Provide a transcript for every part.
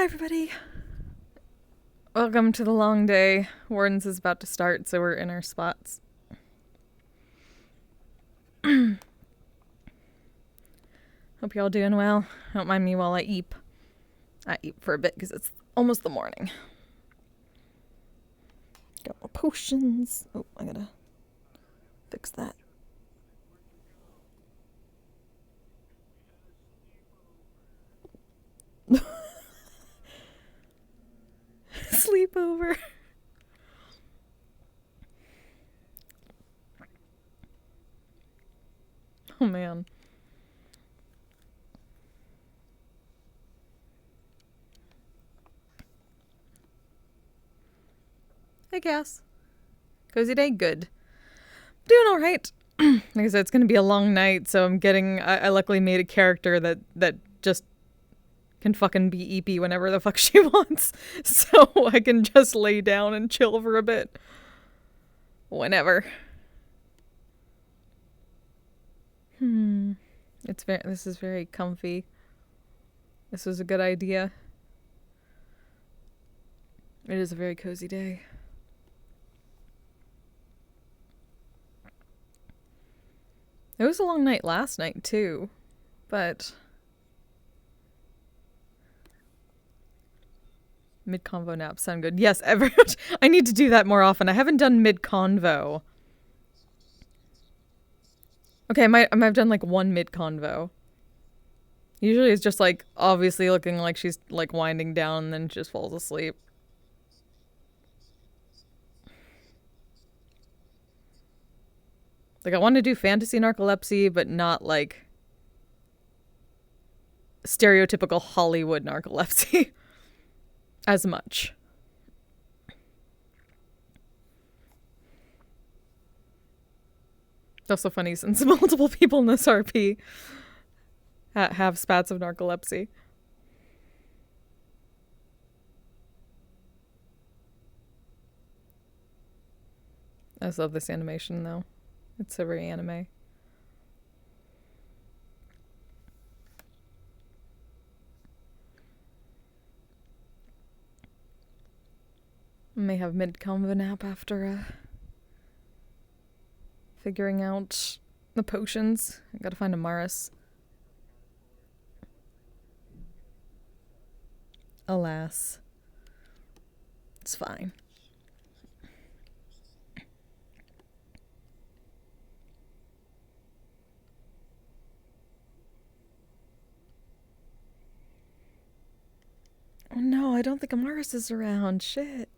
everybody. Welcome to the long day. Wardens is about to start, so we're in our spots. Hope you're all doing well. Don't mind me while I eat. I eat for a bit because it's almost the morning. Got more potions. Oh, I gotta fix that. Sleepover. Oh man. Hey, Cass. Cozy day? Good. Doing alright. Like I said, it's gonna be a long night, so I luckily made a character that just can fucking be EP whenever the fuck she wants. So I can just lay down and chill for a bit. Whenever. This is very comfy. This was a good idea. It is a very cozy day. It was a long night last night too, but mid-convo naps sound good. Yes, I need to do that more often. I haven't done mid-convo. Okay, I might have done like one mid-convo. Usually it's just like obviously looking like she's like winding down and then just falls asleep. Like I want to do fantasy narcolepsy, but not like stereotypical Hollywood narcolepsy as much. It's also funny since multiple people in this RP have spats of narcolepsy. I just love this animation though. It's so very anime. I may have mid-convo nap after figuring out the potions. I gotta find Amaris. Alas. It's fine. Oh no, I don't think Amaris is around. Shit.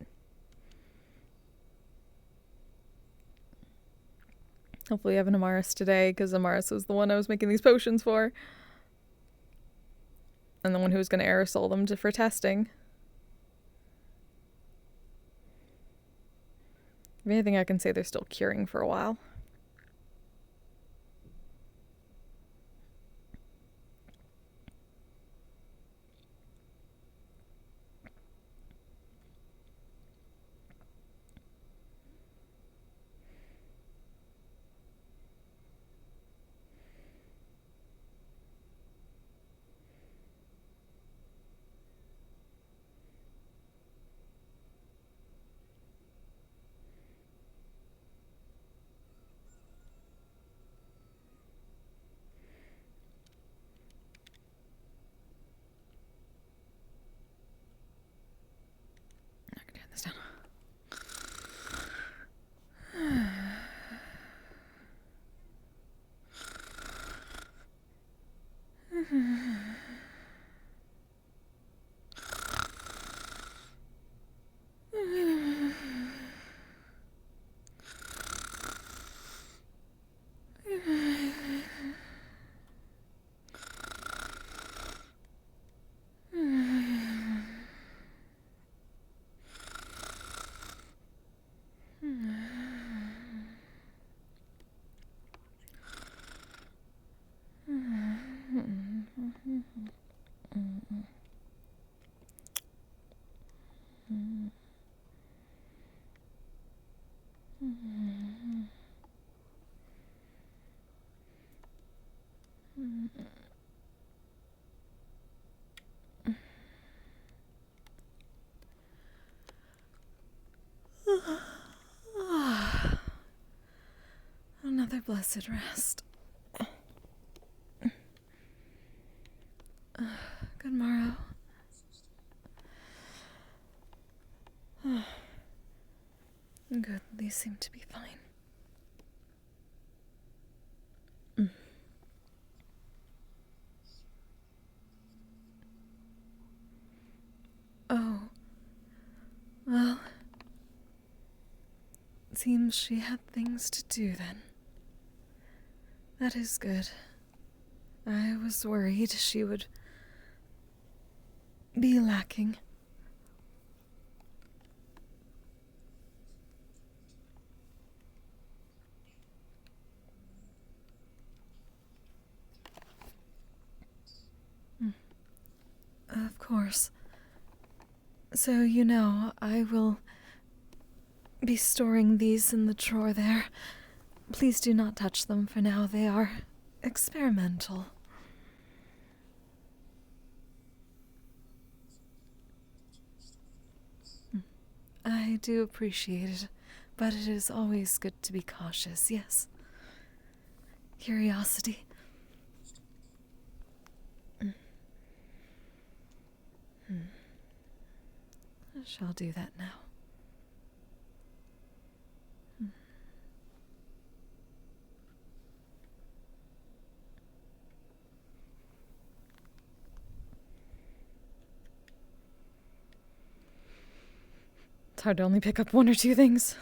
Hopefully I have an Amaris today, because Amaris was the one I was making these potions for. And the one who was going to aerosol them for testing. If anything, I can say they're still curing for a while. blessed rest. Good morrow. Good, these seem to be fine. Oh. Well. It seems she had things to do then. That is good. I was worried she would be lacking. Of course. So you know, I will be storing these in the drawer there. Please do not touch them for now. They are experimental. I do appreciate it, but it is always good to be cautious, yes. Curiosity. I shall do that now. It's hard to only pick up one or two things.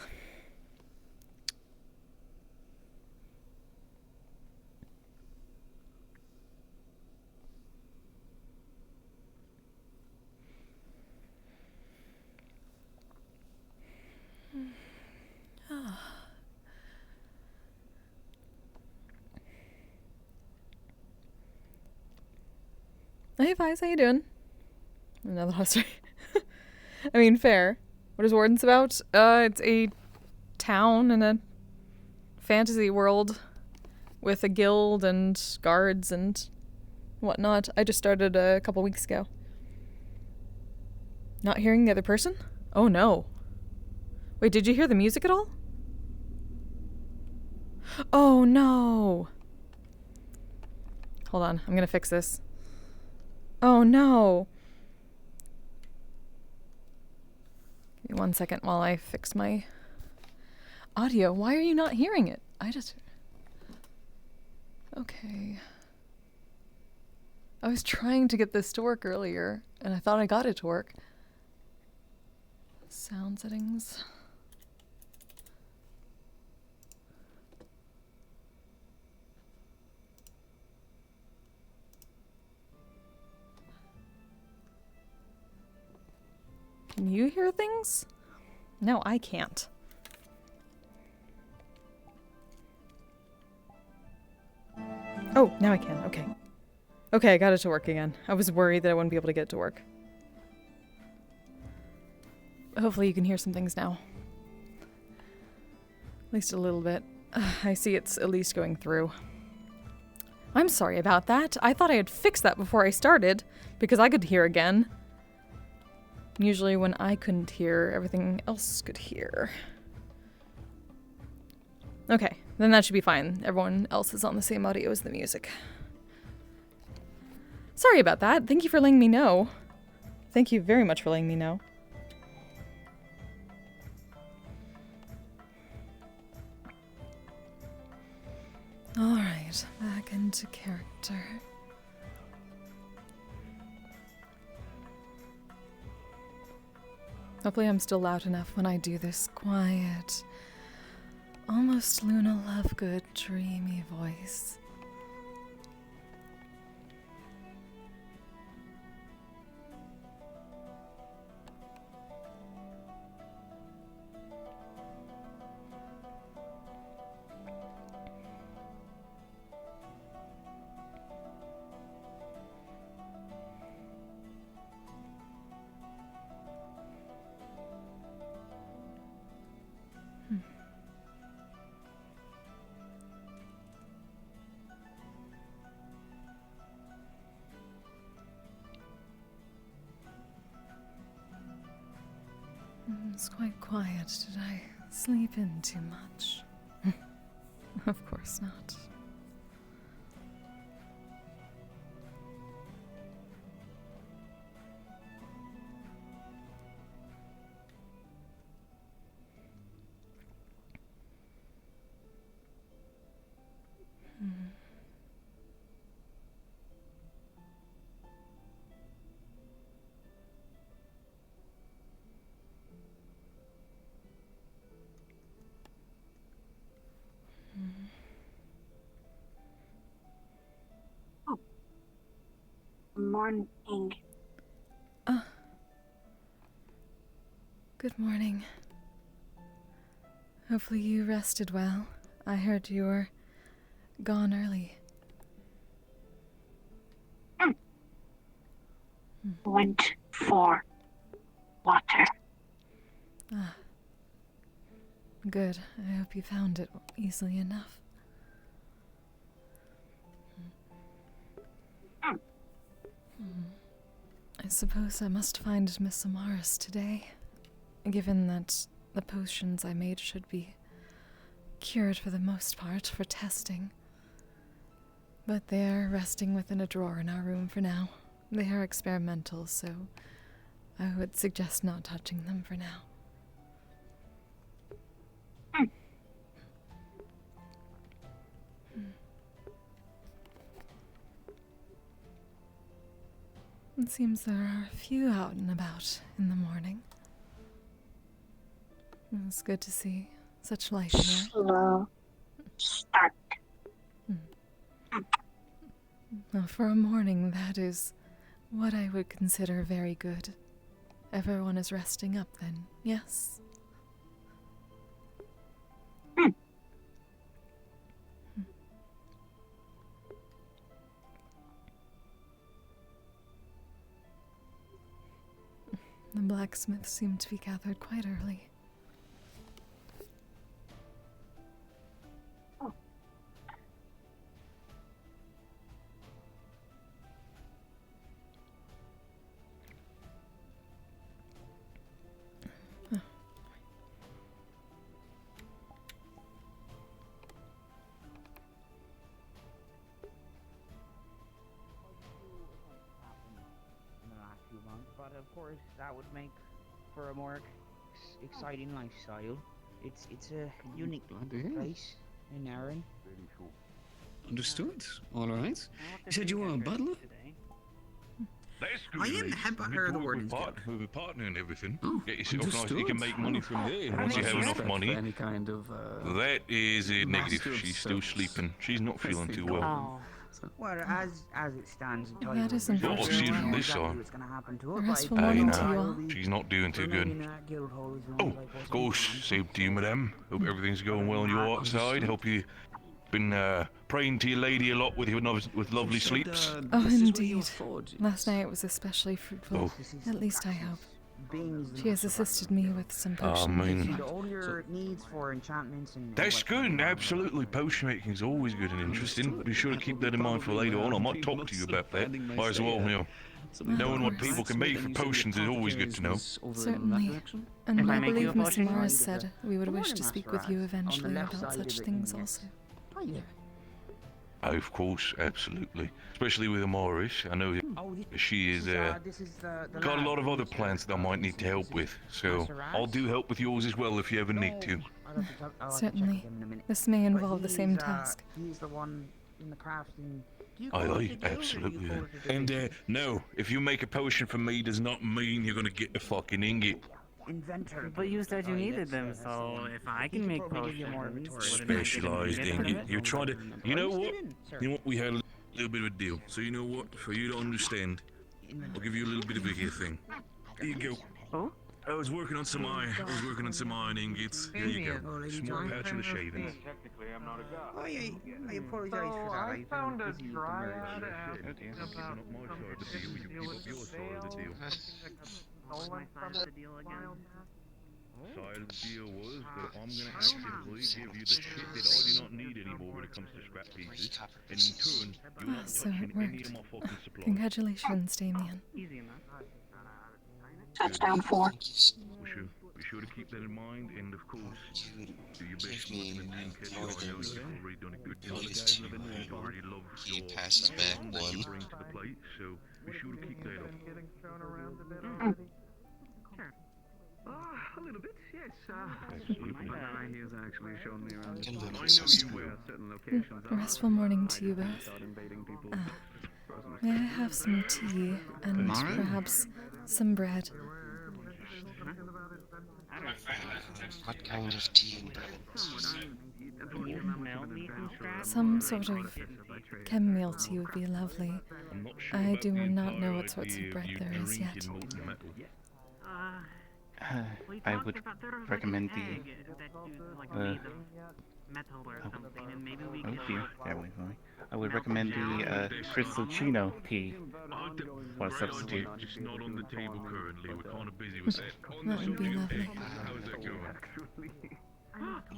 Hey, Vice, how you doing? Another host. I mean, fair. What is Wardens about? It's a town in a fantasy world with a guild and guards and whatnot. I just started a couple weeks ago. Not hearing the other person? Oh no. Wait, did you hear the music at all? Oh no. Hold on, I'm gonna fix this. Oh no. Give me 1 second while I fix my audio. Why are you not hearing it? Okay. I was trying to get this to work earlier, and I thought I got it to work. Sound settings. Can you hear things? No, I can't. Oh, now I can. Okay. Okay, I got it to work again. I was worried that I wouldn't be able to get it to work. Hopefully you can hear some things now. At least a little bit. I see it's at least going through. I'm sorry about that. I thought I had fixed that before I started, because I could hear again. Usually when I couldn't hear, everything else could hear. Okay, then that should be fine. Everyone else is on the same audio as the music. Sorry about that. Thank you for letting me know. Thank you very much for letting me know. Alright, back into character. Hopefully I'm still loud enough when I do this quiet, almost Luna Lovegood dreamy voice. It's quite quiet. Did I sleep in too much? Of course not. Morning. Good morning. Hopefully you rested well. I heard you were gone early. Went for water. Good. I hope you found it easily enough. I suppose I must find Miss Amaris today, given that the potions I made should be cured for the most part for testing. But they are resting within a drawer in our room for now. They are experimental, so I would suggest not touching them for now. It seems there are a few out and about in the morning. It's good to see such life here. Slow start. Well, for a morning, that is what I would consider very good. Everyone is resting up then, yes? The blacksmiths seem to be gathered quite early. But of course, that would make for a more exciting lifestyle. It's a unique place in Erin. Understood. All right. You said you were a butler? That's good. I am the head butler of the Wardens Guild. With a partner and everything. Oh, Get yourself nice. You can make money from there I once you have wasn't enough expect money. for any kind of, That is a negative. master She's still service. sleeping. She's not feeling too well. Oh. Well, as it stands, That is unfortunate. Oh, she's from this exactly side. what's gonna happen to A her, restful but Hey, morning to you now, all. she's not doing too remaining good. in that guild hall is Oh, only like of course, same to you, madame. Hope everything's going well on your outside. Hope you've been praying to your lady a lot with with lovely sleeps. Oh, this is where your indeed. forge is. Last night was especially fruitful. Oh. At least I hope. beings She has assisted me with some Oh, potion man. making. all your needs for enchantments and That's good, absolutely. Potion making is always good and interesting. Be sure to keep that in mind for later on. I might talk to you about that. Might as well, knowing what people can make for potions is always good to know. Certainly. And If I I make you believe a Miss potion, Amaris you said get we would the wish to Warden speak Master with you eyes. On the eventually left about side of such it, things yes. also. Oh, yeah. Of course, absolutely. Especially with Amaris. I know she is This is the got a lab. lot of other plants that I might need to help with. So I'll do help with yours as well if you ever need to. I'll have to check Certainly. with him in a minute. This may But involve the same he's, task. He's the one in the crafting. Do you Aye, call it aye, the guild or do you absolutely. call it the And division? no, if you make a potion for me, does not mean you're gonna get the fucking ingot. Inventor. But you said you Oh, needed that's- them, that's the so one. if I He can could make probably give you more potions, inventory. wouldn't I get Specialized an ingot. ingot? You're trying to. You know what? Sir. You know what? We had a little bit of a deal. So you know what? For you to understand, I'll give you a little bit of a here thing. Here you go. Oh? I was working on some iron ingots. Here you go. Small patch of the shavings. Oh, yeah, I apologize for that. I've found a been busy with the dryad merger. about Not my side of the deal. You give up your side of the deal. What's my side of the deal again? Side of the deal was that I'm gonna actively give you the shit that I do not need anymore when it comes to scrap pieces, and in turn, you're not So it touching any worked. of my fucking supplies. Congratulations, Damien. Easy enough. Touchdown 4. We sure to keep that in mind, and of course, You do your best give me looking and kid. I know Wardens you've already done a good job. notice to I already love he your passes back that you one. bring to the plate, so be sure to keep that up. Getting thrown around a bit already. Sure. A little bit, yes. Absolutely. My guy he has actually shown me around Can I move know Sesta. you will. certain locations. A restful morning to you both. Start invading people. May I have some tea and Mara? perhaps some bread? What kind of tea and bread? Can you smell me from scratch? Some sort of chamomile tea would be lovely. I'm not sure I about do the not know entire what sorts of idea bread you there is yet. drinking molten metal. I would recommend the metal or something, and maybe we Oh could. dear, bear with me. I would recommend the Crystal Chino tea for a substitute. Just not on the table currently. We're kind of busy with that. On That the would be subject, lovely. how's that going?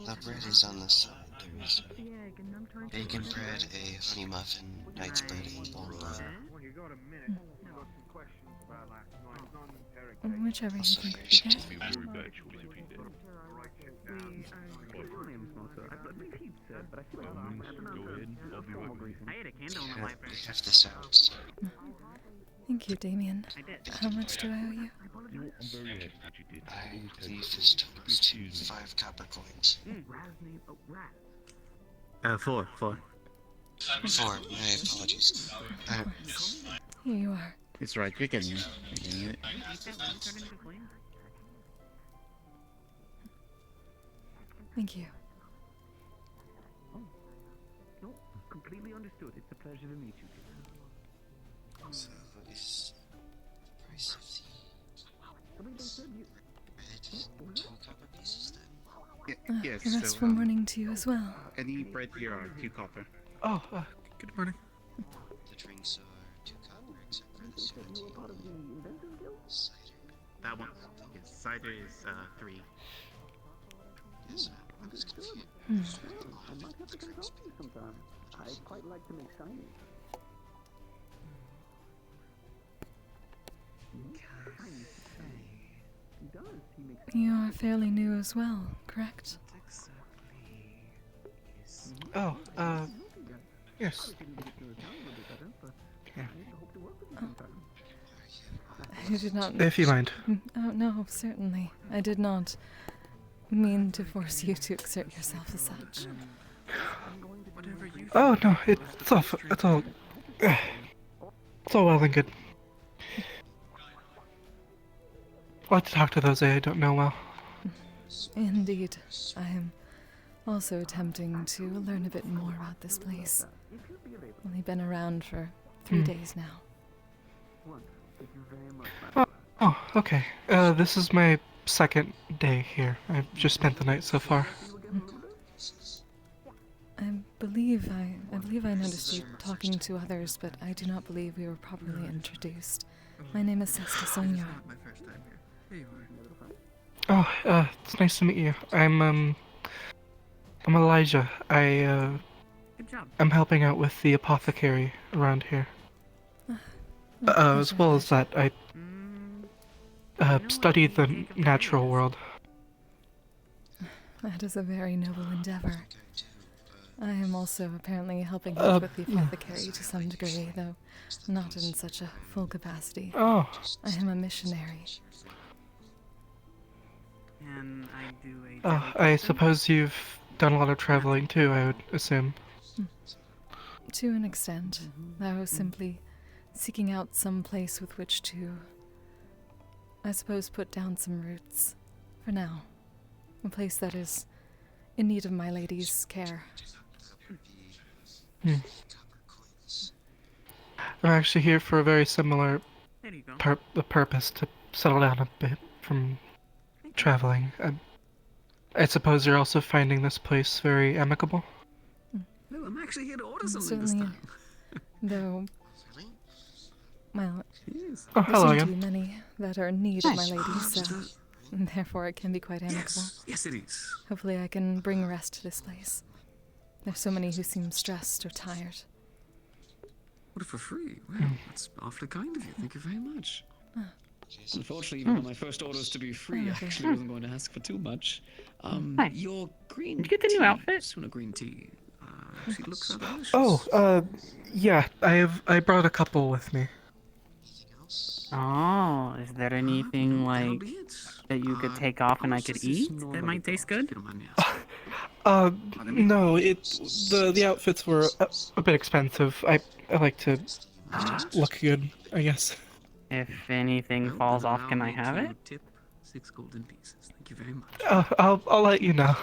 The bread is on the side. There is bacon bread, a honey muffin, knight's bread, and bone Whichever you Also, think would be she good. Be a very bad choice if you did. Go ahead. I'll be right with you. I ate a candle in the We library. have this out. Thank you, Damien. I did. How much do I owe you? You know what? I'm very happy that you did. I Always take believe it. this totals to Excuse me. 5 copper coins. Four. 4, my apologies. Here you are. It's right, you're getting it. You're getting it. You said you turned into flame? Thank you. No, completely understood. It's a pleasure to meet you. So, is the price of the bread 2 copper pieces then? Yes, A restful morning to you as well. any bread here are 2 copper. Oh, good morning. The drinks are 2 copper except for the cider. That one. Yes, cider is 3. Yes, I was confused. The drinks be. I quite like to make shiny. He does. He makes You are fairly new as well, correct? Oh, yes. I did not. If you mind. Oh, no, certainly. I did not mean to force you to exert yourself as such. Oh, no, it's all, it's all well and good. I'd like to talk to those I don't know well. Indeed. I am also attempting to learn a bit more about this place. Only been around for 3 days now. Oh, okay. This is my second day here. I've just spent the night so far. I believe I noticed you talking to others, but I do not believe we were properly introduced. My name is Sesta Sonyo. My first time here. Here you are. Oh, it's nice to meet you. I'm Elijah. I'm helping out with the apothecary around here. As well as that, I study the natural world. That is a very noble endeavor. I am also apparently helping out with the apothecary to some degree, though not in such a full capacity. Oh, I am a missionary. Can I do a I suppose you've done a lot of traveling too, I would assume. To an extent, though simply seeking out some place with which to, I suppose, put down some roots. For now. A place that is in need of my lady's care. I'm actually here for a very similar There you go. purpose, to settle down a bit from traveling. I suppose you're also finding this place very amicable? No, I'm actually here to order something this Certainly, time. though, Really? well, Yes. Oh, there hello seem to again. be many that are in need of my lady, so therefore it can be quite amicable. Yes, yes it is. Hopefully I can bring rest to this place. There's so many who seem stressed or tired. Order for free. Well, that's awfully kind of you. Thank you very much. Unfortunately, one of my first orders to be free Okay. actually wasn't going to ask for too much. Hi. Your green Did you get the new tea, outfit? Just want a green tea. She looks so delicious. Oh, yeah, I brought a couple with me. Oh, is there anything That'll like be it. that you could take off and I could eat? That That might taste good. No, the outfits were a bit expensive. I like to look good, I guess. If anything falls off, can I have it? Tip 6 golden pieces. Thank you very much. I'll let you know.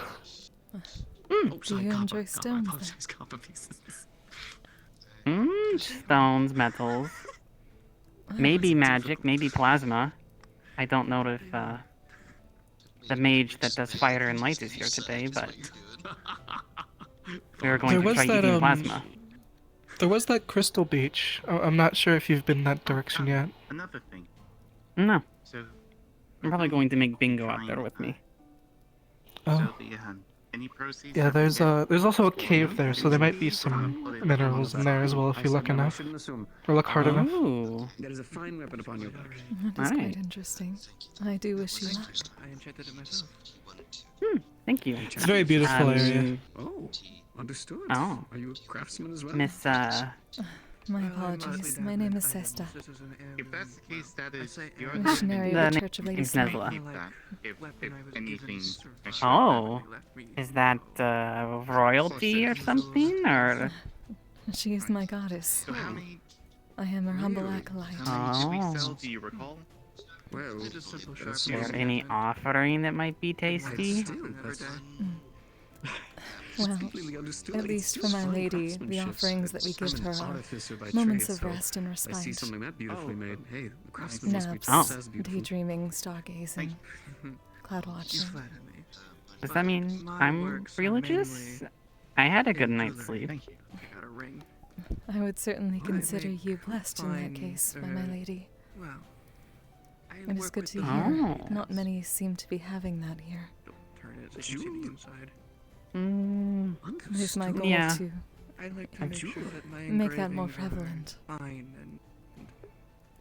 Do you enjoy stones, then? Copper pieces. Stones, metals. Maybe magic, maybe plasma. I don't know if the mage that does fire and light is here today, but we were going to try eating plasma. There was that Crystal Beach. I'm not sure if you've been that direction yet. Another thing. No. So, I'm probably going to make bingo out there with me. Oh. Any proceeds? Yeah, there's also a cave there, so there might be some minerals in there as well if you look enough. Or look hard enough. Ooh. There is a fine weapon upon your back. That is Alright. quite interesting. I do wish you luck. I enchanted it myself. Thank you. It's a very beautiful area. Oh, understood. Oh. Are you a craftsman as well? Miss, My apologies. My name is Sesta. If that's the case, that is your Missionary of the Church of Lady is Snow. Nesla. keep that. If anything, Oh. Is that, royalty or something, or? She is my goddess. so how many, I am her humble acolyte. how many did we Oh. sell? Do you recall? Well, Is there any offering that might be tasty? Well, completely understood. at least for my lady, the offerings that we give her are moments of rest and I see respite. something that beautifully made. Hey, the craftsman must be Naps, just as beautiful. daydreaming, stargazing, cloud You watching. flatter me. Does that mean My I'm works are religious? mainly I had a good night's sleep. Thank you. I got a ring. I would certainly I consider make you blessed in that fine, case, by my lady. Well, I It is work good with to the hear. Oh. Not many seem to be having that here. Don't turn it so you can see the inside. It is my goal Yeah. to I like to make sure that my make that more engravings are prevalent. fine and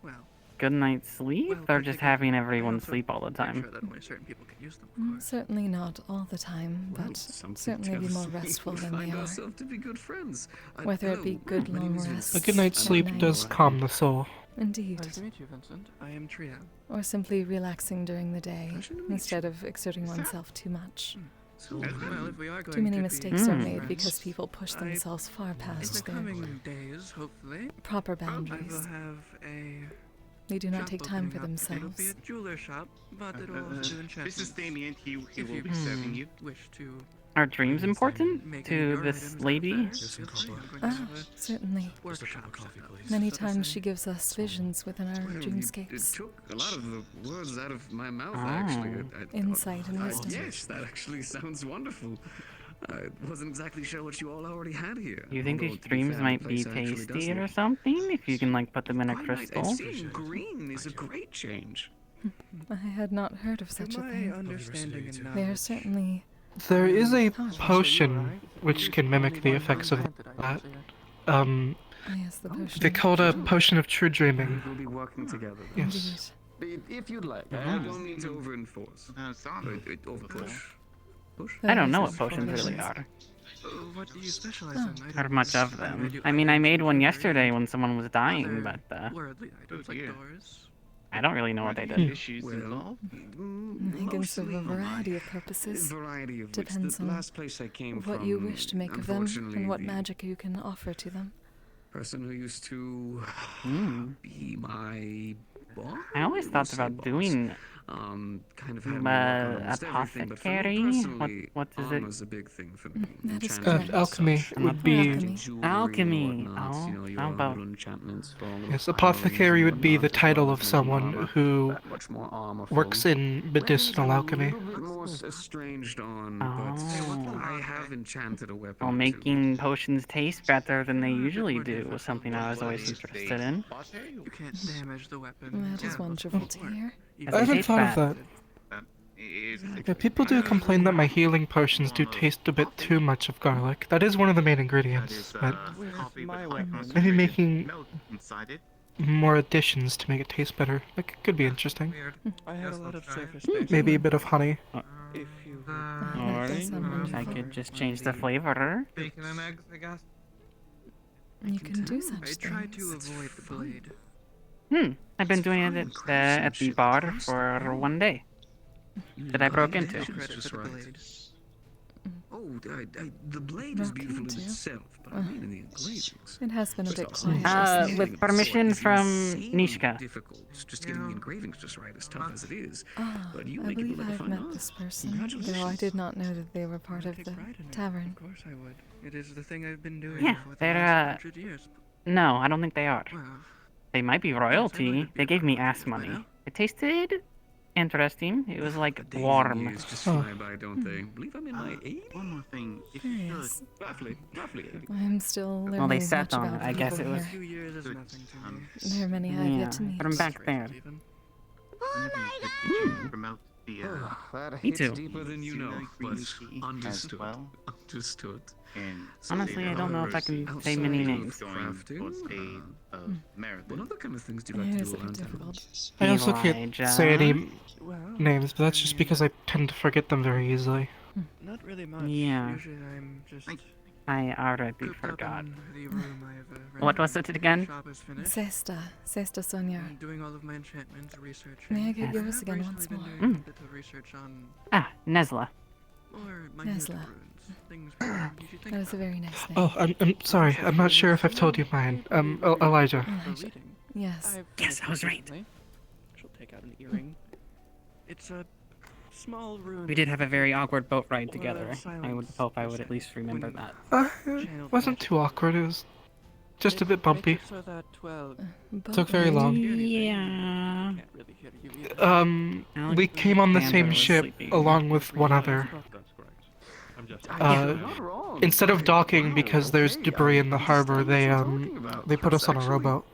well. Good night's sleep, well, or just particular. having I everyone also sleep all the make time? Sure that only certain people can use them, of course. Certainly not all the time, Well, but something certainly be tells more me restful we'll than find they are. ourselves to be good friends. Whether it be good my name long is rests. A good night's at sleep night, does calm the soul. Indeed. Nice to meet you, Vincent. I am Tria. Or simply relaxing during the day, Pleasure to meet instead of exerting oneself too much. So, Well, if we are going Too many to mistakes are Mm. made friends, because people push I- themselves far in the past their coming days, hopefully, proper I will boundaries. have a They do not shop take time for opening up. It'll be a themselves. jeweler shop, but it'll also do enchantments. This is Damien. He If will you be serving you. wish to Are dreams important make to your this items lady? better, Just some feel free. copper. I'm going to Ah, have a certainly. workshop coffee, set up. please. Many So to times say. she gives us visions within our Well, you dreamscapes. took a lot of the words out of my mouth, Oh. actually. Insight and wisdom. Yes, that actually sounds wonderful. I wasn't exactly sure what you all already had here. You think although, these to be dreams fair, the might be place actually does tasty or look something? If you can, like, put them in a quite nice. crystal? And seeing green is a great change. I had not heard of such To a my thing. understanding and They are knowledge, certainly There is a powerful. potion which can mimic the effects of that. Ah, yes, the potion. They call it a potion of true dreaming. We'll be working together. Yes. Indeed. If you'd like. I don't mean to over-enforce. Son. Over-push. Push? I don't know Those what potions really potions. are. what do you specialize in? I Or don't much of necessarily them. do I mean, I made one items yesterday when very someone was dying, other but, worldly items like dear. doors. I don't really know what they Are did. issues Well, involved? They can serve a variety of purposes. Variety of Depends which the on last place I came what from, you wish to make of them unfortunately, and what the magic you can offer to them. person who used to be my boss. I always thought Say about boss. doing Kind of had me work on almost everything, but for me apothecary? personally, What is it? armor's a big thing for me. That is Enchanting correct. and Alchemy such. would be. Alchemy. Jewelry and Alchemy. whatnot, you know, Oh, your how about- little enchantments for little Yes, firings apothecary and would be the whatnot, as title well of as making someone armor who that much more armorful. works in medicinal alchemy. A little bit more estranged on, but Oh. I have enchanted a weapon. Well, or two. making potions taste better than they usually do was something I was always interested in. You can't damage the weapon. That is Yeah, wonderful of to course. hear. You As I a haven't taste thought of bad. that. Yeah, people do complain that my healing potions do taste a bit too much of garlic. That is one of the main ingredients, but Coffee with hot maybe making milk inside it. more additions to make it taste better. Like, it could be interesting. Weird. I had a Guess lot I'll of try it. surface space. Maybe a bit of honey. If you would. That does sound Alright, I wonderful. could just change the flavor. Bacon and eggs, I guess. You can do such I try to things. avoid the blade. I've been doing it at the bar for 1 day that I broke into. Credit for the blade. Oh, the blade is Broke beautiful in into? itself, but I mean in the engravings. It has been a bit Just quiet. awesome. With permission It's from insanely Nishka. Difficult, just getting the engravings just right, as tough as it is. Ah, But you I make it believe look like a I've fine met art. this person, Congratulations. though I did not know that they were part of Take the pride in it. tavern. Of course I would. It is the thing I've been doing Yeah, for the they're, last 100 years. No, I don't think they are. Well, They might be Yes, I royalty. would be They gave me royalty ass by money. now. It tasted interesting. It was like The days and warm. years just Oh. fly by, don't they? Believe I'm in my 80s? One more thing, if you Curious. could. Roughly 80. I'm still learning Well, they sat much on about it. I guess people it was. a here. few years is Good. nothing to me. There are many I have Yeah, yet to meet. from back there. Even. Whenever you could, could you promote the That Me hits too. deeper than you know, Suno but green tea understood. as well? Understood. And Honestly, I don't know if I can say many names. Crafting? towards a Hmm. marathon. What other kind of things do you like It to is do a bit around town? difficult. I also can't Elijah. say any Well, names, but that's just because I tend to forget them very easily. not really much. Yeah. Usually I'm just Thank I already cooped up forgot. in the room I have What was it again? Shop is finished. Sesta Sonia. I'm doing all of my enchantments, research. May I get Yes. yours again once more? Doing a bit of research on Ah, Nezla. more minute Nesla. runes, things you should think That is a about. very nice name. Oh, I'm sorry. I'm not sure if I've told you mine. Elijah. For Elijah. reading. Yes. Yes, I was right. She'll take out an earring. It's a small rune. We did have a very awkward boat ride together. I would silence hope I per would se. at least remember When- that. It wasn't too awkward. It was just a bit bumpy. Make it so that, well, Took very long. Yeah. can't really hear you either. Alex We came on the Panda same was ship sleeping. along with one other. Instead of docking because there's debris in the harbor, they put us on a rowboat.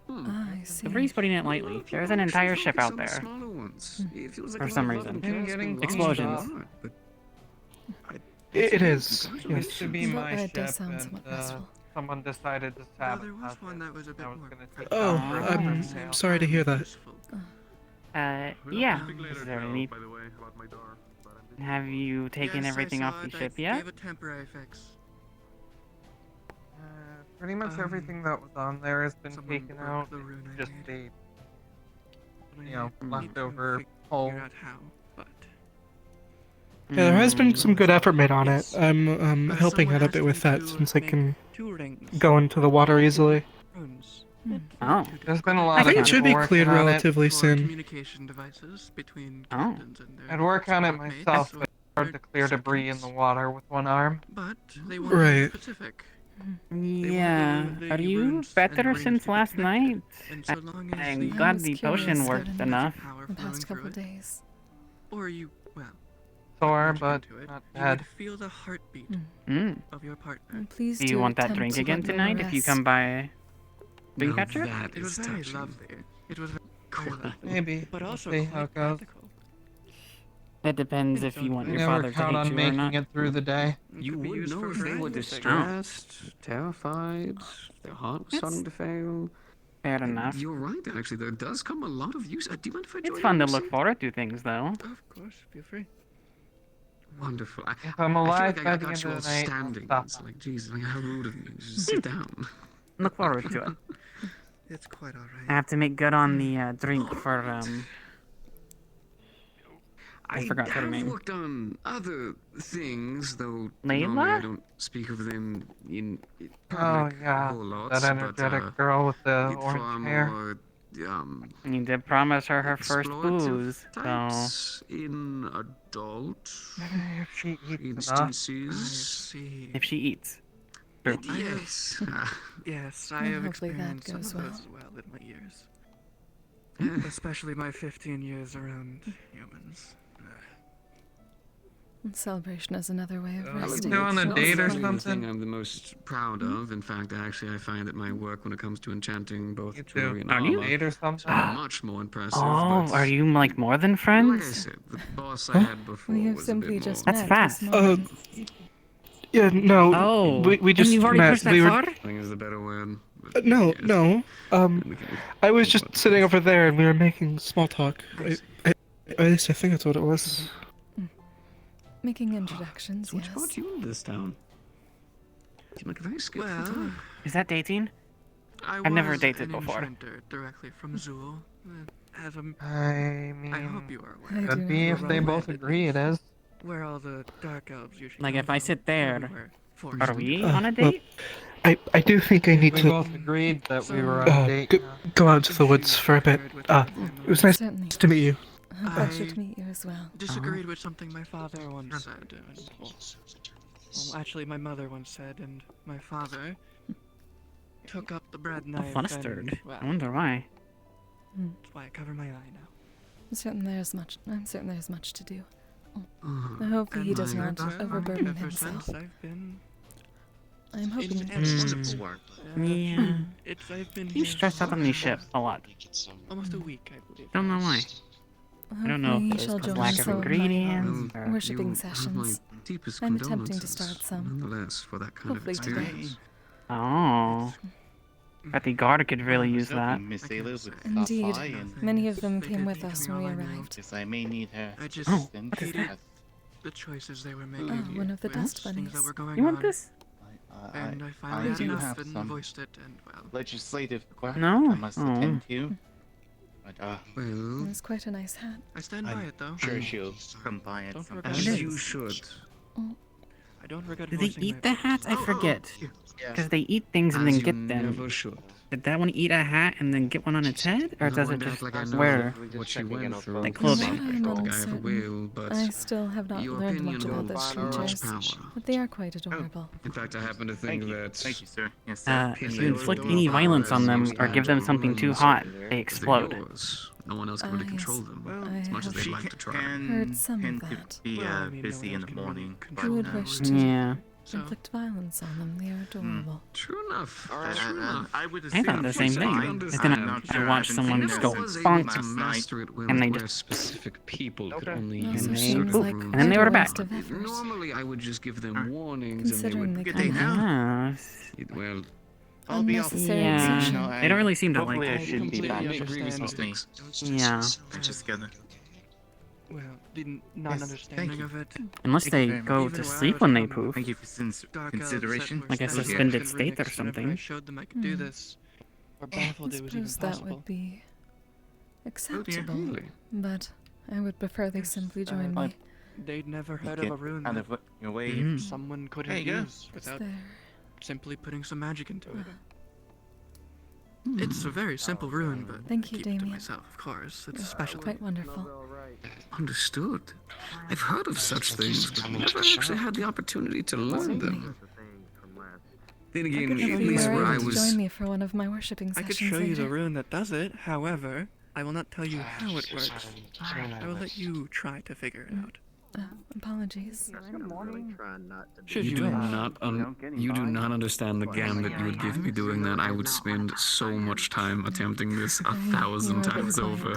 Ah, I see. The breeze putting it lightly. There's an entire ship out there. For some reason. Explosions. It is. Used Yes. to be my It does ship, sound and somewhat restful. someone decided to Well, there was sabotage one it. that was a bit I was more gonna take Oh, over I'm and sail. sorry to hear that. useful. Yeah. Is there any... Have you taken Yes, I everything off saw the it. ship I yet? gave a temporary fix. Pretty much everything that was on there has been Someone taken broke out. the rune I Just made. the, And I you know, need to leftover figure hole. out how, but Yeah, there has been Mm. some good effort made on it. Yes. I'm helping someone out a asked bit me with that to since I make can 2 rings. go into the water easily. Runes. Oh. There's been a lot I of think it good should be work cleared on it. relatively For soon. communication devices between Oh. captains and their I'd work on it squadmates, myself, so but it's hard to they're clear debris in the circuits. water with one arm. But they wanted Right. specific. Yeah. the Are you runes and better rings since to be last connected. night? And so long as I'm the glad was the curious potion about worked it. enough. power The flowing past through couple it, days. or you, well, Sore, once you but get into it, not you bad. would feel the heartbeat Mm. of your partner. Please Do you want that drink again tonight if you come by Dreamcatcher? That It was is very touching. lovely. It was very lovely. Maybe. But We'll also see how quite it goes. practical. That depends if you want I your never father to count on hate you or making not. it through the day. It You could be would used know for if they were variety. distressed, terrified, their heart was It's- starting to fail. Fair enough. You're right, actually. There does come a lot of use. Do you mind if I join It's fun to you? look forward to things, though. Of course, feel free. Wonderful. If I'm I alive feel like by I the got end you all of the night, I'll standing. stop. It's like, Jesus, like, how rude of me. Just sit down. Look forward to it. It's quite I alright. have to make good on the drink for I forgot her have name. worked on other things, though Layla? normally I don't speak of them in Oh public a yeah, whole lot. that energetic but, girl with the it's far orange hair. more, You did promise her her first explorative booze, so types in adult Maybe if she eats enough. I instances. see. if she eats. True. Yes. Yes, I Well, have hopefully that experienced some goes of well. those as well in my years. Especially my 15 years around humans. Celebration is another way of Let's resting. go on a It's date or also- The thing something? I'm the most proud of. In fact, actually, I find that my work when it comes to enchanting both You too. jewelry and Are you? armor Date or is something? much more impressive. Oh, but are you like more than Like I friends? said, the boss I had before We have was a simply bit just more. That's met fast. this morning. Yeah, no. Oh, we and just you've already met. pushed that We were. far? I think is the better word. but No, yes. no. I was just sitting over there and we were making small talk. At least I think that's what it was. Making introductions, So what yes. brought you into this town? You seem like a very skillful Well, type. Is that dating? I've never dated an before. enchanter directly from Zool. Adam, I mean, I hope you are I aware. do could be if they both agree it is. Where all the dark elves usually Like, come if I from, sit there, everywhere, Are forest. we on a Well, date? I do think I need We to both agreed that we were on a date. go out to the woods for a bit. It was nice Certainly. to meet you. A pleasure to meet you as well. Disagreed with something my father once said. Well, actually, my mother once said, and my father took up the bread I'm knife. flustered. And, well, I wonder why. that's why I cover my eye now. I'm certain there's much to do. Uh-huh. I hope he And does my- not overburden ever himself. since I've been I'm hoping. in Wonderful work. Yeah. I've been You here stress out on these ships a lot. almost a week, I believe. Don't know why. I don't know Hopefully if he it's shall because join lack of some of my ingredients or... worshipping You have sessions. my deepest I'm attempting to condolences, start some. nonetheless, for that kind Hopefully of today. experience. Oh. Bet the guard could really use that. Indeed, many of them They came did with teach us me when we all I knew. arrived. I may need her. I just Oh, what is hated that? the choices they were making. Oh, one of the with dust things bunnies. that were going You want on. this? And I finally do got up have and some voiced it, and well, legislative work No? I must Oh. attend to. But It Well, was quite a nice hat. I stand by I'm it though. sure she'll come by at Don't some forget point. as you should. I don't regret Do they voicing eat my the hats? I forget. Yeah. Because they eat things and As then you get them. never should. Did that one eat a hat and then get one on its head? Or I does don't it want to just act like I know wear? what she went through. Like clothing. I'm Like I have a uncertain. will, but I still have not your learned opinion much about those holds much creatures, power. but they are quite adorable. In fact, I happen to Thank think you. that Thank you, sir. Yes, If you inflict any violence on them or give them something too hot, they if they're explode. yours, no one else can really Yes. control them, I as much as have they'd like to try. heard some of tend to that. be Well, I mean, no busy one in else the can really morning. control Who would that. wish to Yeah. So, inflict violence on them? They are adorable. True enough. And True enough. I would I assume thought the same I thing. can It's gonna, understand. I watched someone I just never go was able bonk, to master it well and they where just- specific people could only It use also they seems certain poop. like runes. And then they quite order a back. waste of effort, Normally, I would just give them warnings, considering and they they Good day come now. Yeah. would. Well, I'll be off. Unnecessary Yeah. exertion. They don't really seem to like Hopefully I it. should be completely back. make grievous understand. mistakes. Yeah. We're just gonna. well, the non-understanding of it. Unless Thank they you very much. go Even to when I sleep was when they young, poof. Thank you for Dark elves consideration. that were Like a studied suspended in state or Runics, whenever I something. showed them I could do Hmm. this, or I baffled it was even suppose that possible. would be acceptable, Really? but I would prefer they simply join But me. they'd never heard Get of a rune out that of your way. Mhm. someone couldn't There you go. use Is without there? simply putting some magic into it. It's a very simple rune, but Thank I you, keep it to Damien. myself, of course. It's special. Quite wonderful. Understood. I've heard of such things, but never actually had the opportunity to learn them. Then I again, could at if you least were where I able to was. join me for one of my worshipping I sessions could show you the later. rune that does it. However, I will not tell you how it works. I will let you try to figure it out. Apologies. Should You you do wish. you do not understand the gambit you would give me doing that. I would spend so much time attempting this 1,000 times over.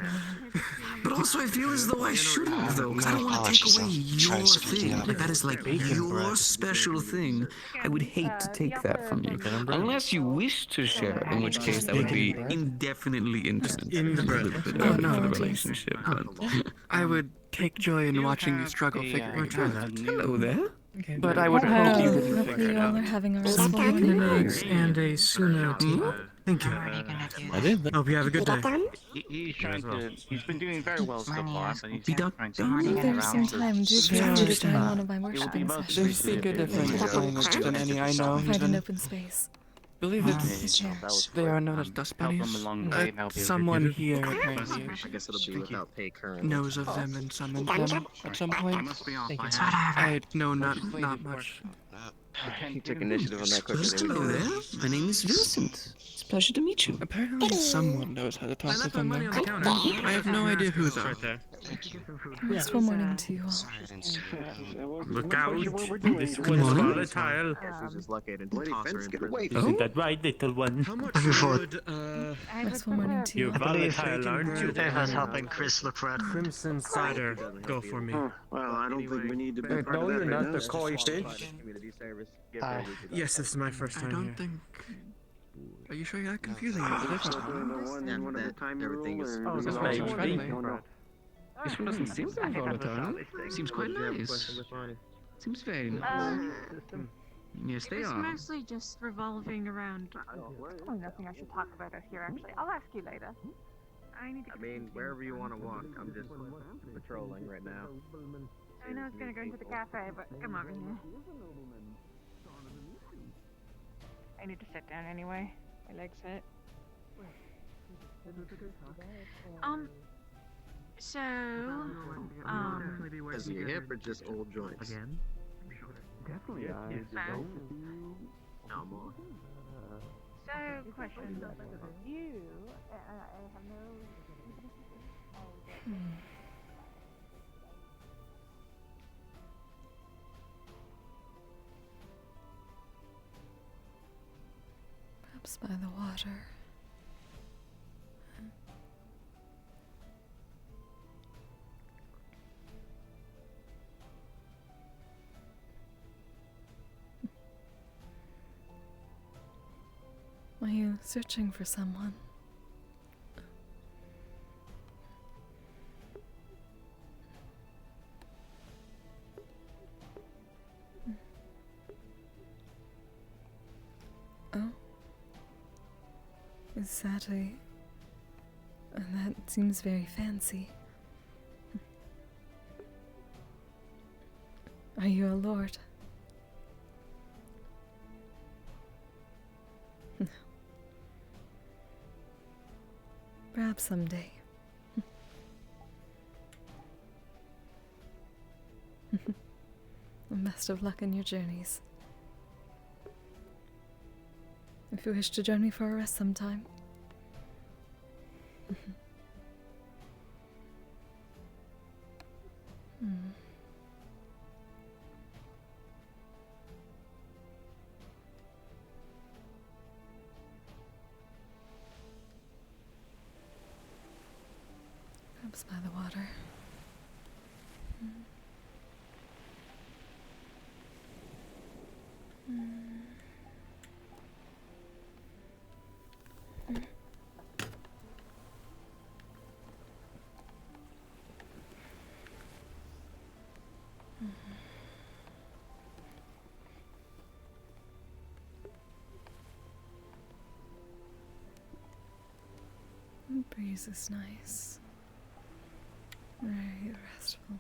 But also, I feel as though I shouldn't, though, because I don't want to take away your thing. Like, that is like your special thing. I would hate to take that from you. Unless you wish to share, in which case I would be indefinitely interested in a little bit Oh, of the apologies. relationship. But I would take joy in watching you struggle figuring it out. hello there. But I would hope you didn't Hopefully figure it you all are out. having a Some restful bacon and evening. eggs and a sooner tea. Thank you. I did. Hope you have a good day. He's trying to. He's been doing very well so far, but he's Be done. trying to. If there's some time, do feel free to join one of my worshipping most They sessions. speak a different language than any I know. Find an Even open space. believe it's they are known as dust Help him bunnies. along the way. Help him. Someone here apparently guess it'll be without pay currently. knows of them and summons them at some point. I know not much. He took initiative on that quicker Hello there. My name is Vincent. It's a pleasure to meet you. Apparently someone knows how to talk with them though. I have no idea who though. Restful morning to you all. Look out! This Come one's on. volatile. Oh? Isn't that right, little one? Looking forward. Restful morning to you You're all. volatile, aren't you? David's helping Chris look for a Crimson cider. Go for me. Well, I don't think we need to be part No, of that you're right not now. the coy fish. Uh, Yes, this is my first I time don't here. think Are you sure you're not confusing me with a different one? Everything is. Oh, this Friendly. one's Friendly. friendly. This one doesn't seem like all the time. Seems quite nice. Seems very nice. Yes, they It's are. mostly just revolving around. Oh, nothing I should talk about out here, actually. I'll ask you later. I need to. I mean, wherever you want to walk. I'm just patrolling right now. I know I was gonna go into the cafe, but come over here. I need to sit down anyway. My legs hurt. So, Because of your hip or just old joints? Again? Definitely. No more. So, question. You, I have no. Perhaps by the water. Are you searching for someone? Oh? Is that a... that seems very fancy. Are you a lord? Perhaps someday. Best of luck in your journeys. If you wish to join me for a rest sometime. Perhaps by the water. The breeze is nice. Very restful.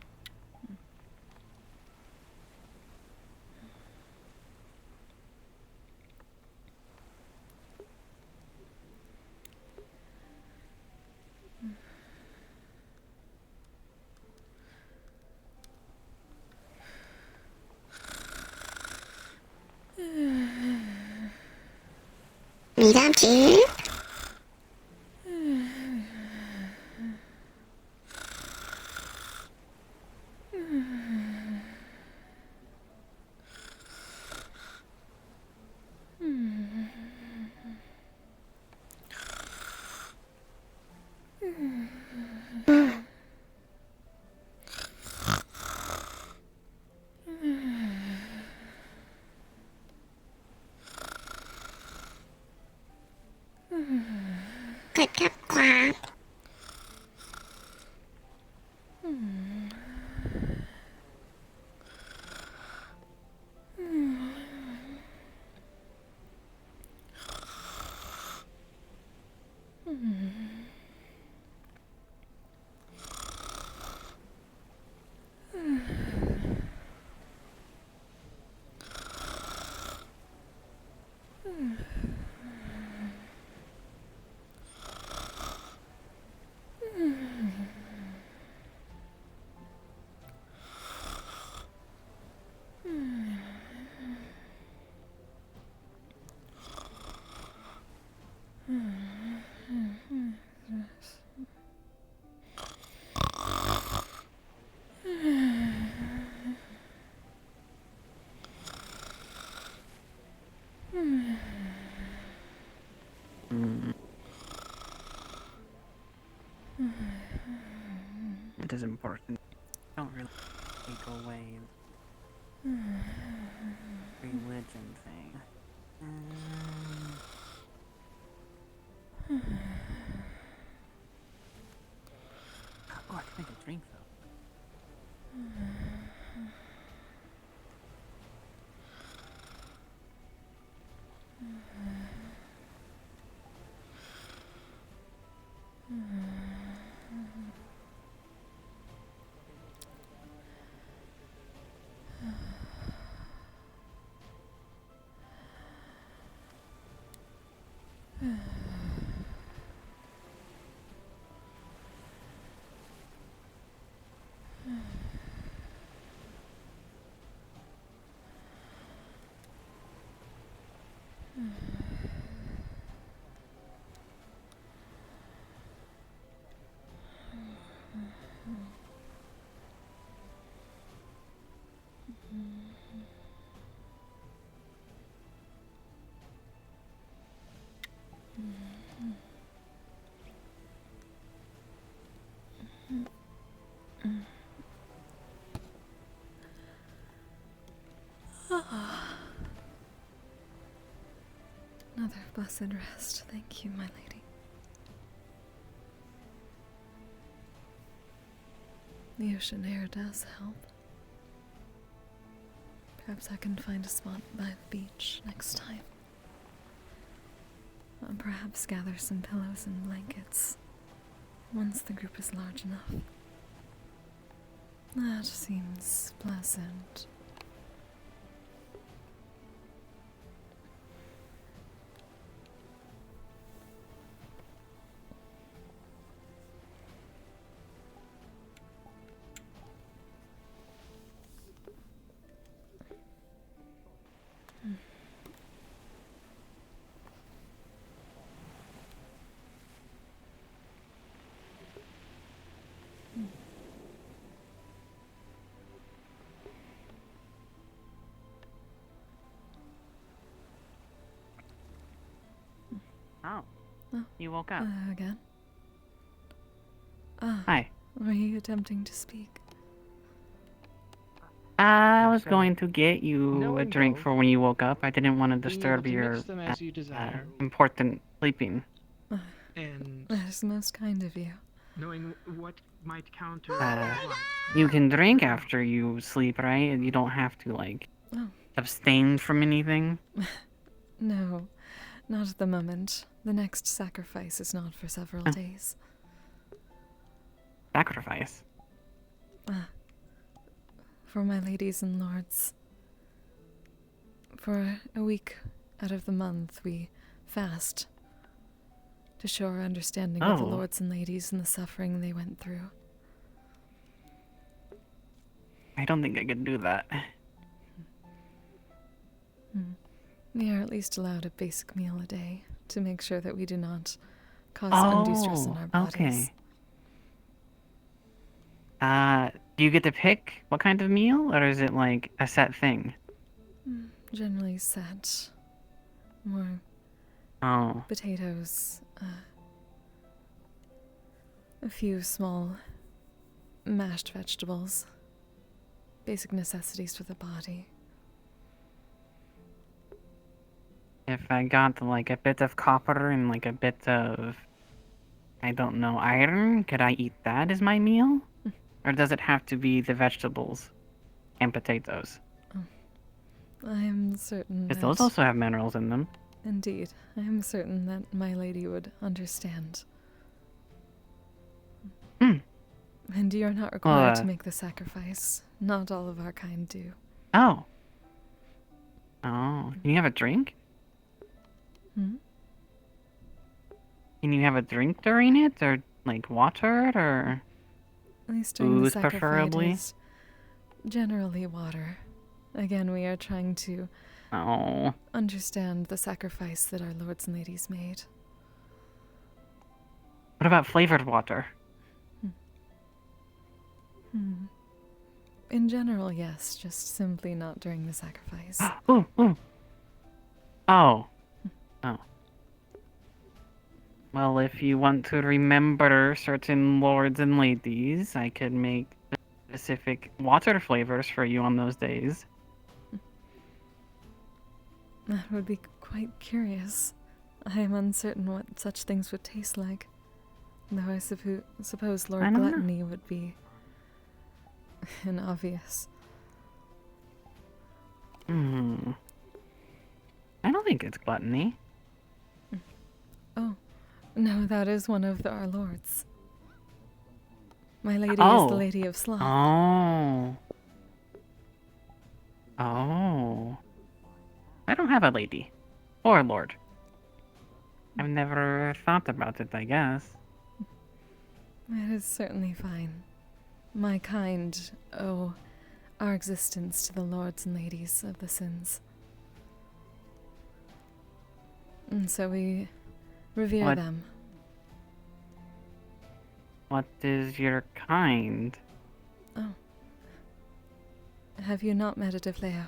Madame too. Good cup quack. It is important. Don't really take away religion thing. Another blessed rest. Thank you, my lady. The ocean air does help. Perhaps I can find a spot by the beach next time. Or perhaps gather some pillows and blankets once the group is large enough. That seems pleasant. Oh. You woke up. Again? Ah. Hi. Were you attempting to speak? I was going to get you Knowing a drink both, for when you woke up. I didn't want to being disturb able to your mix them as you desire, important sleeping. and That is most kind of you. knowing what might counter what. You can drink after you sleep, right? And you don't have to, like, Oh. abstain from anything. No, not at the moment. The next sacrifice is not for several days. Sacrifice? For my ladies and lords. For a week out of the month, we fast to show our understanding of the lords and ladies and the suffering they went through. I don't think I could do that. We are at least allowed a basic meal a day to make sure that we do not cause undue stress in our bodies. Okay. Do you get to pick what kind of meal, or is it like a set thing? Generally set. More potatoes, a few small mashed vegetables. Basic necessities for the body. If I got like a bit of copper and like a bit of, I don't know, iron, could I eat that as my meal? Or does it have to be the vegetables and potatoes? I am certain Because that... those also have minerals in them. Indeed. I am certain that my lady would understand. And you are not required to make the sacrifice. Not all of our kind do. Oh. Oh. Can you have a drink? Can you have a drink during it? Or like water? Or At least during the booze sacrifice, preferably? is generally water. Again, we are trying to understand the sacrifice that our lords and ladies made. What about flavored water? In general, yes, just simply not during the sacrifice. Ooh. Oh. Well, if you want to remember certain lords and ladies, I could make specific water flavors for you on those days. That would be quite curious. I am uncertain what such things would taste like. Though I suppose Lord Gluttony would be an obvious. I don't think it's gluttony. Oh, No, that is one of our lords. My lady is Oh. the Lady of Sloth. Oh. Oh. I don't have a lady. Or a lord. I've never thought about it, I guess. It is certainly fine. My kind owe our existence to the lords and ladies of the sins. And so we revere What? them. What is your kind? Oh. Have you not met a Devleo?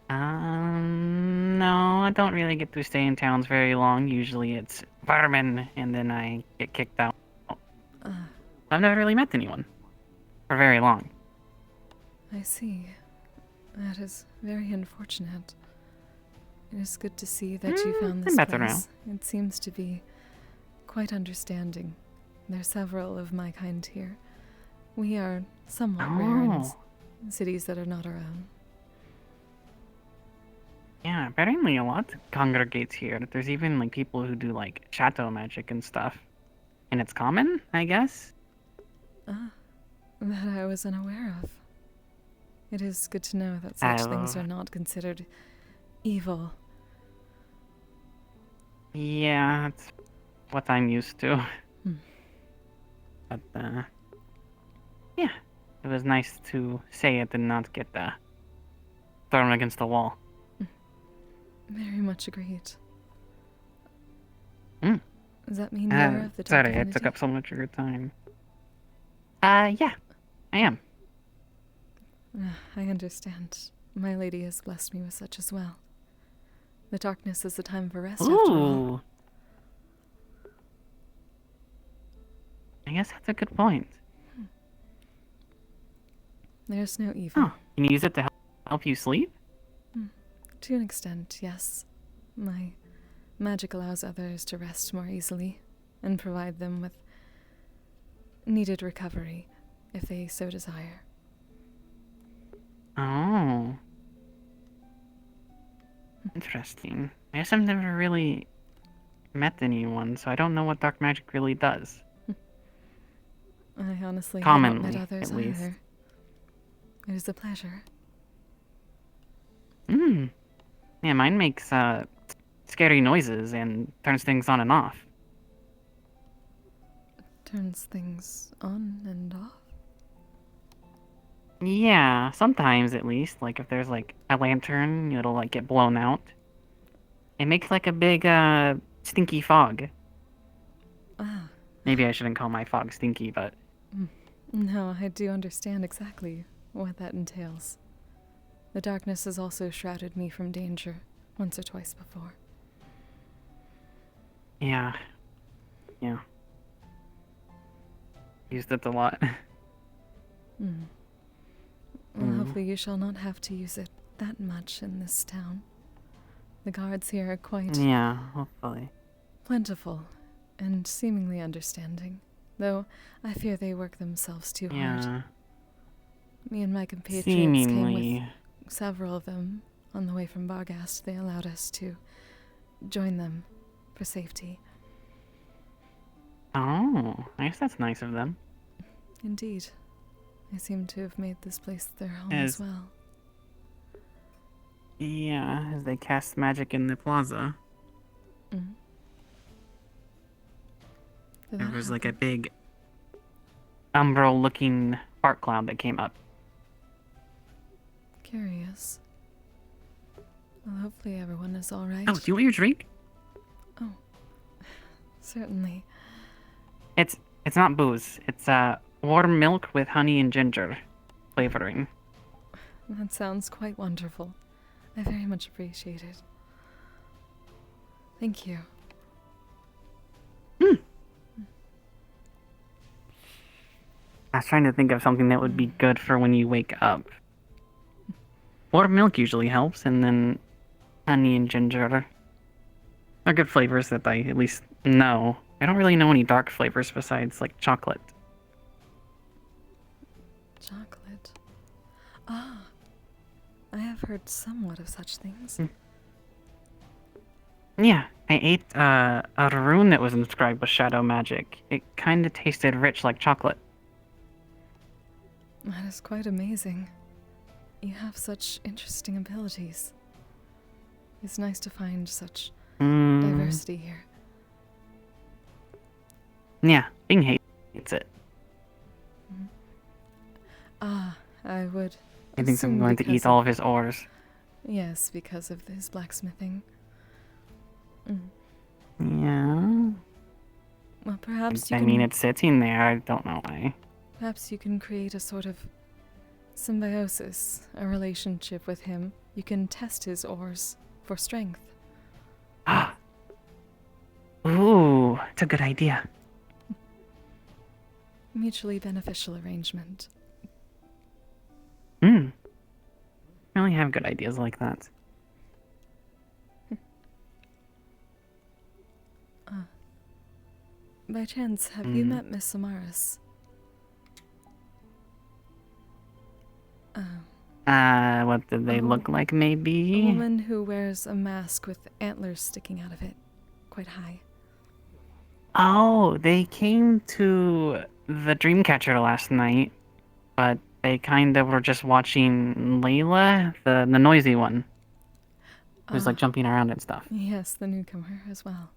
No, I don't really get to stay in towns very long. Usually it's vermin, and then I get kicked out. I've never really met anyone. For very long. I see. That is very unfortunate. It is good to see that you found this better now. place. It seems to be quite understanding. There are several of my kind here. We are somewhat rare in cities that are not our own. Yeah, apparently a lot congregates here. There's even like people who do like chateau magic and stuff. And it's common, I guess? That I was unaware of. It is good to know that such things are not considered evil. Yeah, that's what I'm used to. But, yeah. It was nice to say it and not get thrown against the wall. Very much agreed. Mm. Does that mean you're of the Dark Sorry, I took Divinity? up so much of your time. Yeah, I am. I understand. My lady has blessed me with such as well. The darkness is a time for rest, after all. Ooh. I guess that's a good point. There's no evil. Oh, can you use it to help you sleep? To an extent, yes. My magic allows others to rest more easily and provide them with needed recovery if they so desire. Oh. Interesting. I guess I've never really met anyone, so I don't know what dark magic really does. I honestly have Commonly, not met others at least. either. It is a pleasure. Yeah, mine makes scary noises and turns things on and off. Turns things on and off. Yeah, sometimes at least. Like if there's like a lantern, it'll like get blown out. It makes like a big stinky fog. Ah. Maybe I shouldn't call my fog stinky, but No, I do understand exactly what that entails. The darkness has also shrouded me from danger once or twice before. yeah. Used it a lot. Well, hopefully you shall not have to use it that much in this town. The guards here are quite Yeah, hopefully. plentiful and seemingly understanding, though I fear they work themselves too hard. Yeah. Me and my compatriots Seemingly. came with several of them on the way from Barghast. They allowed us to join them for safety. Oh, I guess that's nice of them. Indeed. They seem to have made this place their home As- as well. Yeah, as they cast magic in the plaza. Mm. Did There that was like a happen? big umbral-looking fart cloud that came up. Curious. Well, hopefully everyone is all right. Oh, do you want your drink? Oh, certainly. It's not booze. It's warm milk with honey and ginger flavoring. That sounds quite wonderful. I very much appreciate it. Thank you. I was trying to think of something that would be good for when you wake up. Warm milk usually helps, and then honey and ginger are good flavors that I at least know. I don't really know any dark flavors besides like chocolate. Chocolate. Ah, I have heard somewhat of such things. Yeah, I ate a rune that was inscribed with shadow magic. It kind of tasted rich like chocolate. That is quite amazing. You have such interesting abilities. It's nice to find such diversity here. Yeah, Bing hates it. I would. He thinks I'm assume going to because eat all of his ores. Yes, because of his blacksmithing. Yeah. Well, perhaps you I can. mean, it's sitting there. I don't know why. Perhaps you can create a sort of symbiosis, a relationship with him. You can test his ores for strength. Ooh, it's a good idea. Mutually beneficial arrangement. I only have good ideas like that. By chance, have you met Miss Samaras? What did they look like, A maybe? woman who wears a mask with antlers sticking out of it, quite high. Oh, they came to the Dreamcatcher last night, but they kind of were just watching Layla, the noisy one, who's like jumping around and stuff. Yes, the newcomer as well.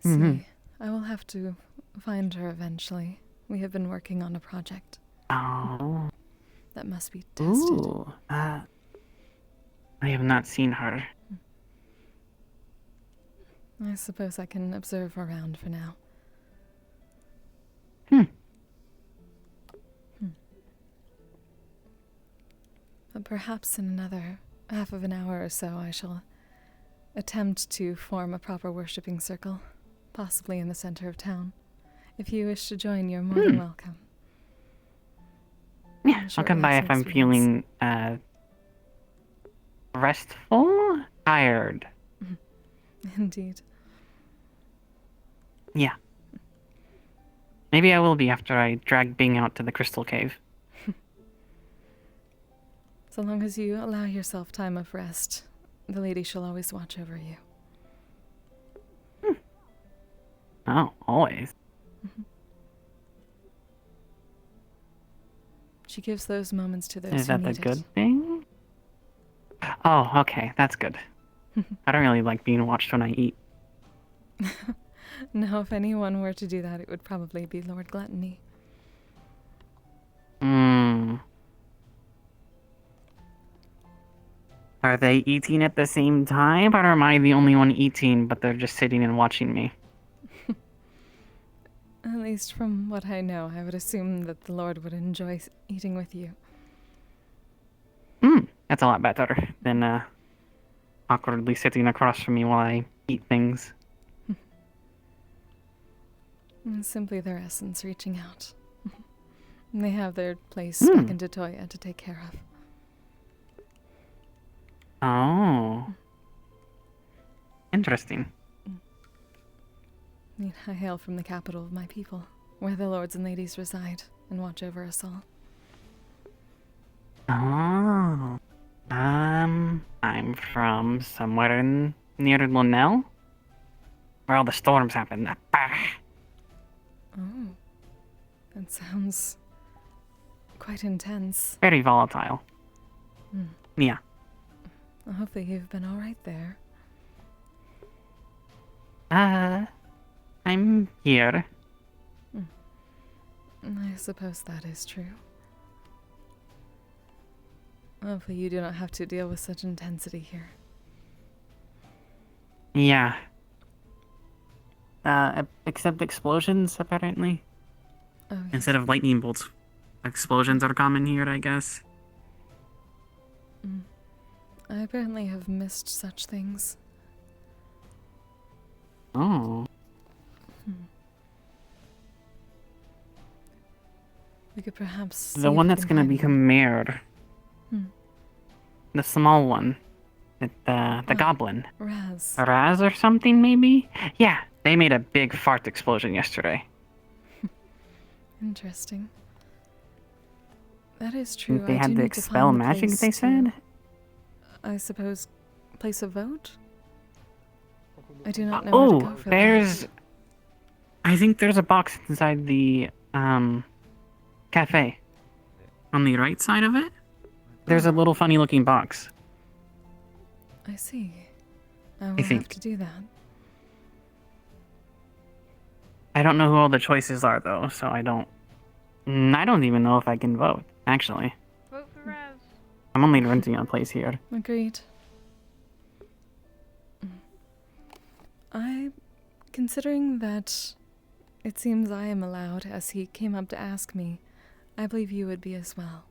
Mhm. See, I will have to find her eventually. We have been working on a project. Oh. That must be tested. Ooh. I have not seen her. I suppose I can observe around for now. But perhaps in another half of an hour or so I shall attempt to form a proper worshipping circle, possibly in the center of town. If you wish to join, you're more than welcome. Yeah, I'll come by if I'm feeling restful, tired. Indeed. Yeah. Maybe I will be after I drag Bing out to the crystal cave. So long as you allow yourself time of rest, the lady shall always watch over you. Oh, always. She gives those moments to those Is who that the need good thing? Oh, okay, that's good. I don't really like being watched when I eat. No, if anyone were to do that, it would probably be Lord Gluttony. Are they eating at the same time, or am I the only one eating, but they're just sitting and watching me? At least from what I know, I would assume that the Lord would enjoy eating with you. That's a lot better than awkwardly sitting across from me while I eat things. It's simply their essence reaching out. They have their place back in Toya to take care of. Oh. Interesting. I hail from the capital of my people, where the lords and ladies reside and watch over us all. Oh. I'm from somewhere near Lunel, where all the storms happen. Oh. That sounds quite intense. Very volatile. Yeah. Well, hopefully you've been alright there. I'm here. I suppose that is true. Hopefully you do not have to deal with such intensity here. Yeah. Except explosions, apparently. Oh, yes. Instead of lightning bolts, explosions are common here, I guess. I apparently have missed such things. Oh. We could perhaps see The if one we that's can gonna find become mayor. The small one. The goblin. Raz. Raz or something, maybe? Yeah, they made a big fart explosion yesterday. Interesting. That is true. They I had do to need to expel find the magic, place they said? I suppose, place a vote? I do not know where to go Oh, for there's... I think there's a box inside the, cafe. On the right side of it? There's a little funny looking box. that. I see. I will have think. to do that. I don't know who all the choices are, though, so I don't even know if I can vote, actually. Vote for Raz. I'm only renting a place here. Agreed. Considering that it seems I am allowed, as he came up to ask me, I believe you would be as well.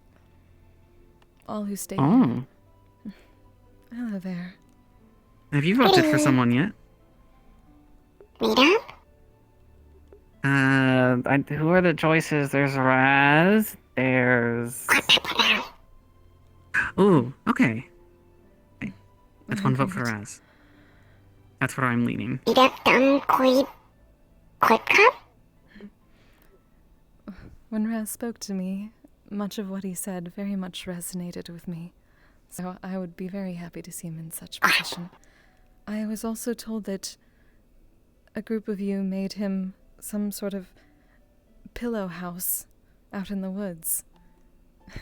All who stay here. Hello there. Have you voted for someone yet? Rita? Who are the choices? There's Raz. There's... Ooh, okay. That's one vote for Raz. That's where I'm leaning. Rita done quite cup? When Raz spoke to me, much of what he said very much resonated with me. So I would be very happy to see him in such position. I was also told that a group of you made him some sort of pillow house out in the woods.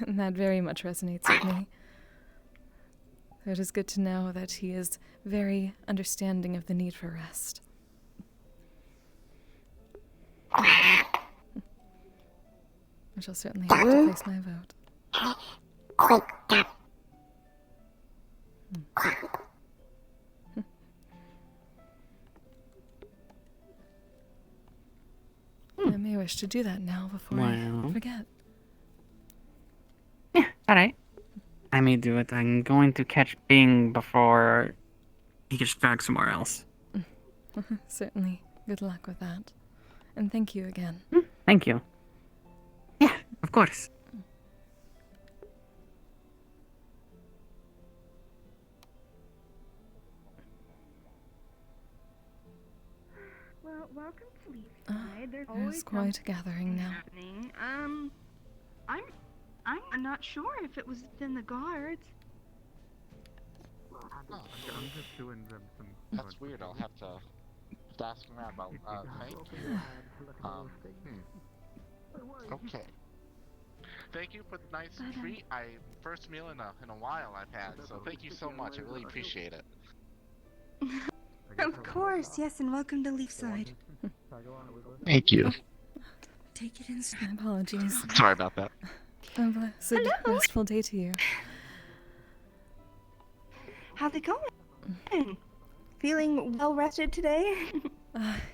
And that very much resonates with me. It is good to know that he is very understanding of the need for rest. I shall certainly have to place my vote. I may wish to do that now before I forget. Yeah, alright. I may do it. I'm going to catch Bing before he gets back somewhere else. Certainly. Good luck with that. And thank you again. Thank you. Yeah, of course. Well, welcome to Leafside. There's There's always quite a gathering now. happening. I'm not sure if it was within the guards. I'm just doing them some. That's weird. I'll have to ask him about. Thank you. Okay. Thank you for the nice treat. First meal in a while I've had, so thank you so much. I really appreciate it. Of course, yes, and welcome to Leafside. Thank you. Take it inside. My apologies. Sorry about that. A blessed, restful day to you. How's it going? Feeling well rested today?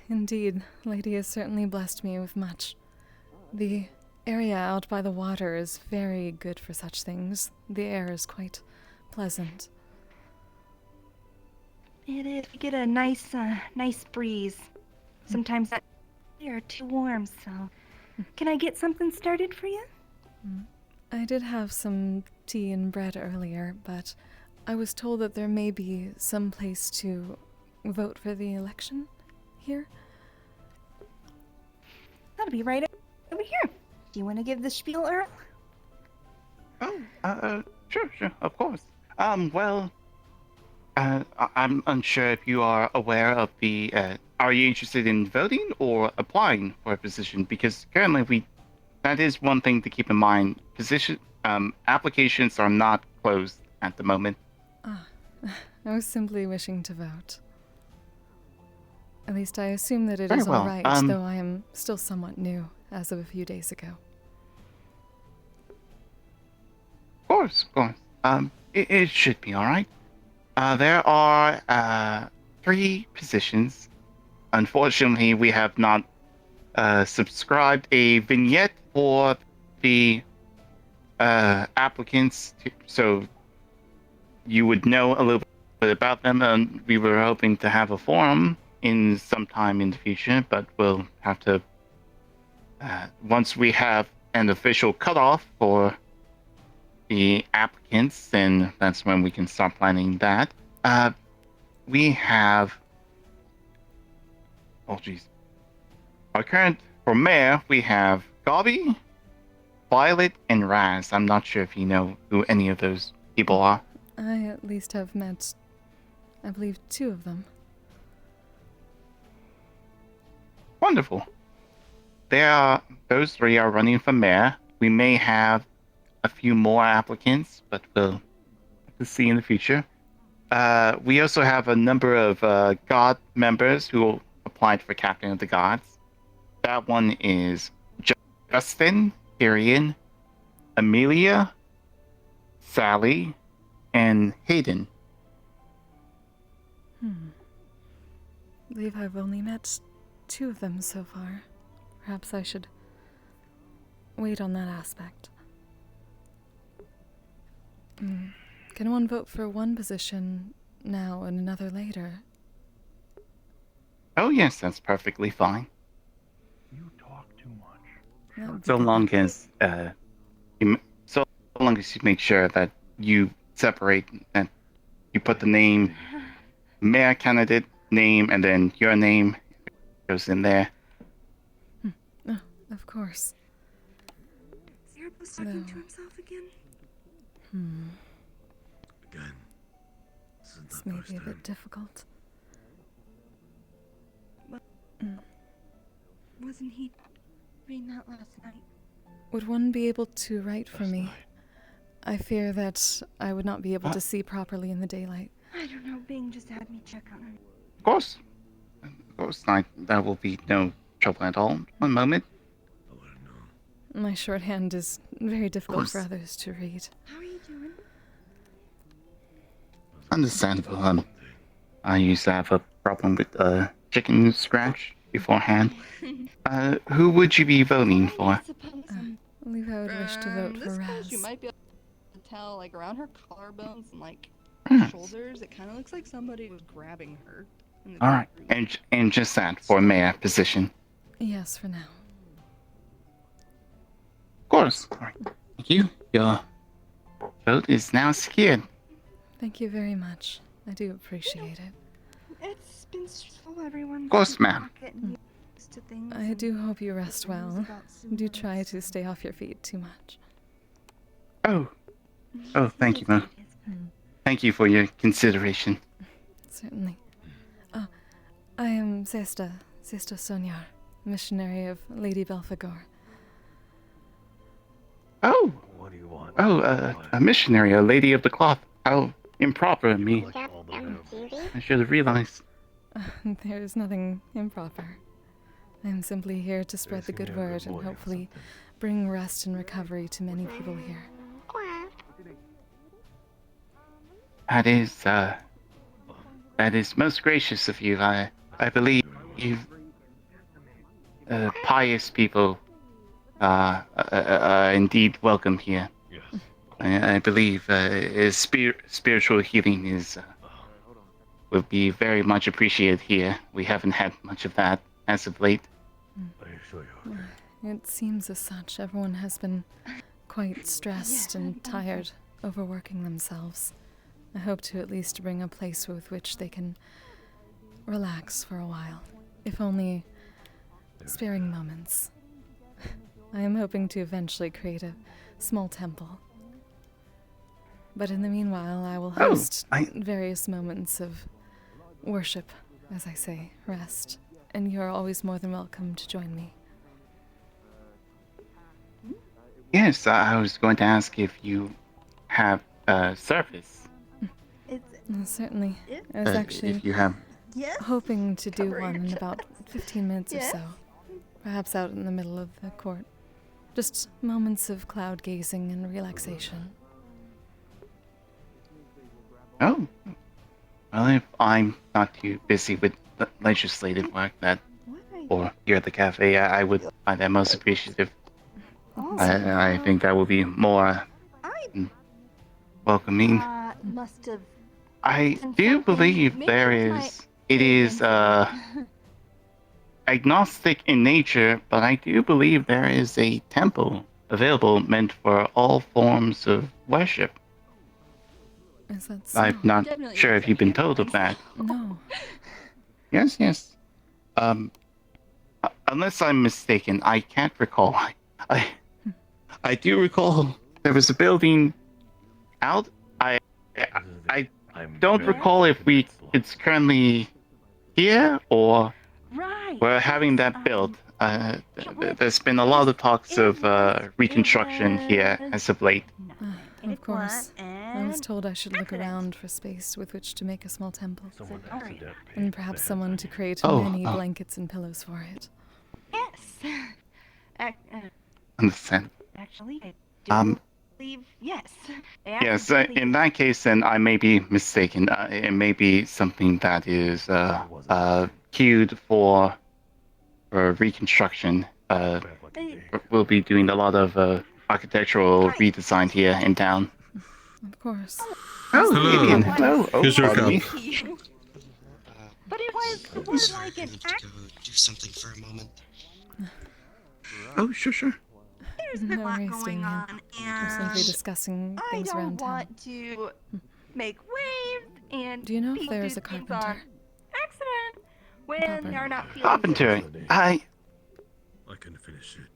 Indeed, Lady has certainly blessed me with much. The area out by the water is very good for such things. The air is quite pleasant. It is. We get a nice breeze. Sometimes that air too warm, so... Can I get something started for you? I did have some tea and bread earlier, but I was told that there may be some place to vote for the election here. That'll be right over here. Do you want to give the spiel, Earl? Sure, of course. I'm unsure if you are aware of the, are you interested in voting or applying for a position? Because currently that is one thing to keep in mind. Applications are not closed at the moment. I was simply wishing to vote. At least I assume that it Very is well. all right, though I am still somewhat new as of a few days ago. Of course. It should be all right. There are 3 positions. Unfortunately, we have not subscribed a vignette for the applicants, so you would know a little bit about them. And we were hoping to have a forum in some time in the future, but we'll have to once we have an official cutoff for the applicants, then that's when we can start planning that. We have... Our current... For mayor, we have Gobby, Violet, and Raz. I'm not sure if you know who any of those people are. I at least have met, I believe, 2 of them. Wonderful. Those three are running for mayor. We may have a few more applicants, but we'll have to see in the future. We also have a number of God members who applied for Captain of the Gods. That one is Justin, Tyrion, Amelia, Sally, and Hayden. I believe I've only met 2 of them so far. Perhaps I should wait on that aspect. Can one vote for one position now and another later? Oh yes, that's perfectly fine. You talk too much. That would be So good. long as you make sure that you separate and you put the name, mayor candidate name, and then your name goes in there. Oh, of course. Cerebro's talking to himself again? Again. This may be a bit difficult. Wasn't he reading that last night? Would one be able to write for me? I fear that I would not be able to see properly in the daylight. I don't know. Bing just had me check on him. Of course, that will be no trouble at all. One moment. My shorthand is very difficult for others to read. How are you doing? Understandable. I used to have a problem with chicken scratch beforehand. Who would you be voting for? I believe I would wish to vote for This Raz. close, you might be able to tell, like, around her collarbones and, like, Yes. shoulders, it kind of looks like somebody was grabbing her. in the All right, dark. and just that for mayor position. Yes, for now. Of course. All right. Thank you. Your vote is now secured. Thank you very much. I do appreciate it. It's been stressful, everyone. Of course, ma'am. Getting used to things. I do hope you rest well. Do try to stay off your feet too much. Oh, thank you, ma'am. Thank you for your consideration. Certainly. I am Sesta Sonyar, missionary of Lady Belphegor. Oh. What do you want? Oh, a missionary, a lady of the cloth. How improper of me. I should have realized. There is nothing improper. I am simply here to spread the good word and hopefully bring rest and recovery to many people here. That is most gracious of you. I believe you, pious people, are indeed welcome here. Yes. I believe spiritual healing will be very much appreciated here. We haven't had much of that as of late. Are you sure you're okay? It seems as such. Everyone has been quite stressed and tired, overworking themselves. I hope to at least bring a place with which they can relax for a while, if only sparing moments. I am hoping to eventually create a small temple. But in the meanwhile, I will host various moments of worship, as I say, rest, and you're always more than welcome to join me. Yes, I was going to ask if you have service. Certainly. I was actually if you have. hoping to do one in about 15 minutes or so. Perhaps out in the middle of the court. Just moments of cloud gazing and relaxation. Oh. Well, if I'm not too busy with legislative work or here at the cafe, I would find that most appreciative. I think that will be more welcoming. Must have. I do believe it is agnostic in nature, but I do believe there is a temple available meant for all forms of worship. Is that so? I'm not sure if you've been told of that. No. Yes. Unless I'm mistaken, I can't recall. I do recall there was a building out. I don't recall if it's currently here or Right. we're having that built. There's been a lot of talks of reconstruction here as of late. Of course. I was told I should look around for space with which to make a small temple. And perhaps someone to create many blankets and pillows for it. Yes. Understand. Actually, I do believe yes. Yes, in that case, then I may be mistaken. It may be something that is queued for reconstruction. We'll be doing a lot of architectural redesign here in town. Of course. Oh, Hello. Vivian. Hello. Here's your pardon me. cup. But it was like an act. Do something for a moment. Oh, sure. There's been a lot going on, We're simply and discussing I things don't around town. want to make waves and Do you know if people there's do a things carpenter? on accident when they're not feeling Carpenter. good. I can finish it.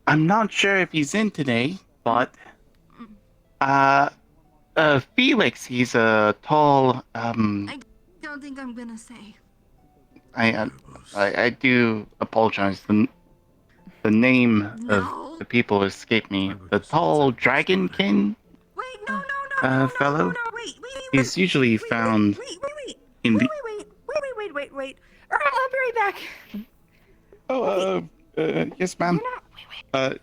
I'm not sure if he's in today, but Felix, he's a tall I don't think I'm gonna say. I do apologize. The name of the people escaped me. The tall dragonkin fellow. He's usually found in the. Wait. Earl, I'll be right back. Oh, yes, ma'am.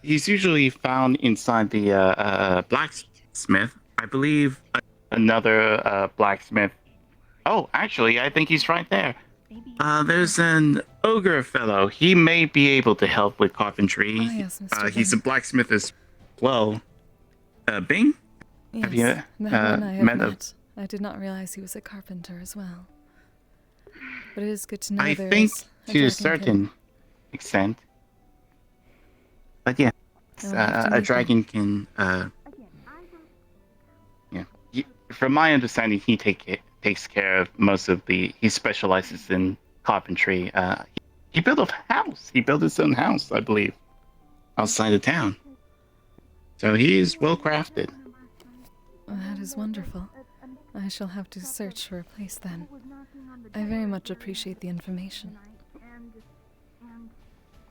He's usually found inside the blacksmith. I believe another blacksmith. Oh, actually, I think he's right there. There's an ogre fellow. He may be able to help with carpentry. Ah, yes, Mr. He's a blacksmith as well. Bing? Yes, Have you that one I have met met. I did not realize he was a carpenter as well. But it is good to know I there think is to a dragon certain extent. But yeah, I will have to a meet dragon can. Yeah, from my understanding, he takes care of most of the. He specializes in carpentry. He built a house. He built his own house, I believe, outside of town. So he is well crafted. Well, that is wonderful. I shall have to search for a place then. I very much appreciate the information.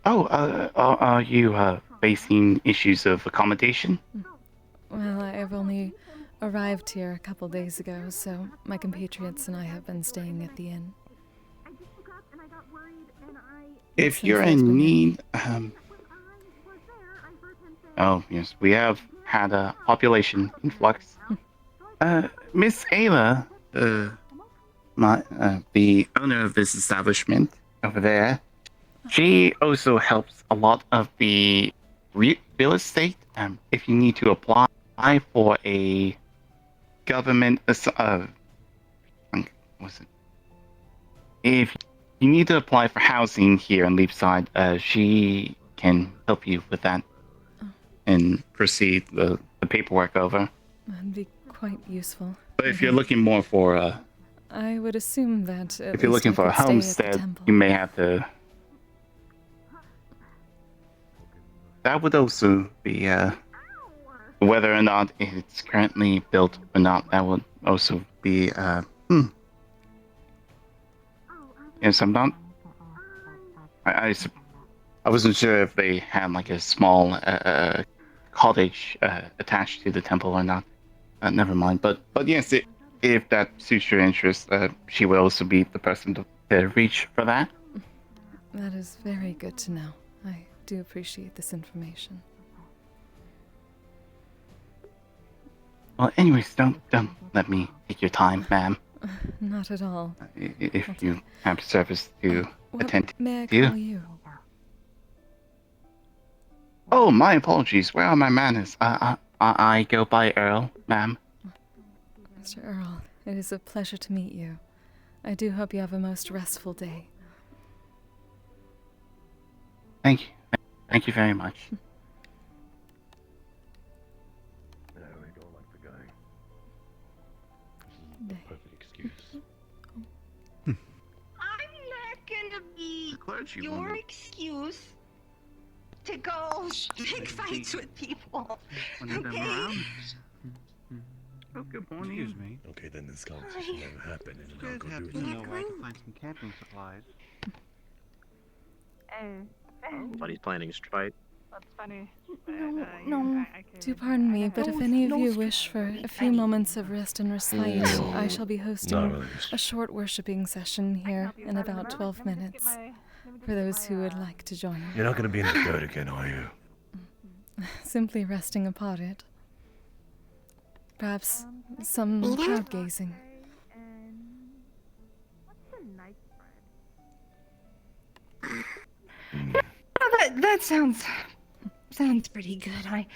Oh, are you facing issues of accommodation? Well, I have only arrived here a couple days ago, so my compatriots and I have been staying at the inn. If you're in need, oh yes, we have had a population influx. Miss Ayla, the owner of this establishment over there, she also helps a lot of the real estate. If you need to apply for a government, what's it? If you need to apply for housing here in Leapside, she can help you with that and proceed the paperwork over. That'd be quite useful. But if you're looking more for I would assume that if you're looking for a homestead, you may have to. That would also be whether or not it's currently built or not. That would also be Yes, I'm not. I wasn't sure if they had like a small cottage attached to the temple or not. Never mind. But yes, if that suits your interest, she will also be the person to reach for that. That is very good to know. I do appreciate this information. Well, anyways, don't let me take your time, ma'am. Not at all. If you have service to attend May I to. call you? Oh, my apologies. Where are my manners? I go by Earl, ma'am. Mr. Earl, it is a pleasure to meet you. I do hope you have a most restful day. Thank you. Thank you very much. No, I don't like the guy. This is the perfect excuse. I'm not gonna be your excuse to go pick fights with people. Okay? Oh, good morning. Excuse me. Okay, then this conversation never happened, and I'll go do it. You know where to find some camping supplies. But he's planning to fight. That's funny. No. Do pardon me, but if any of you wish for a few moments of rest and respite, No. I shall be Not hosting really. a short worshipping session here in about 12 minutes for those who would like to join. You're not gonna be in the dirt again, are you? Simply resting upon it. Perhaps some crowd gazing. Oh, that sounds pretty good. I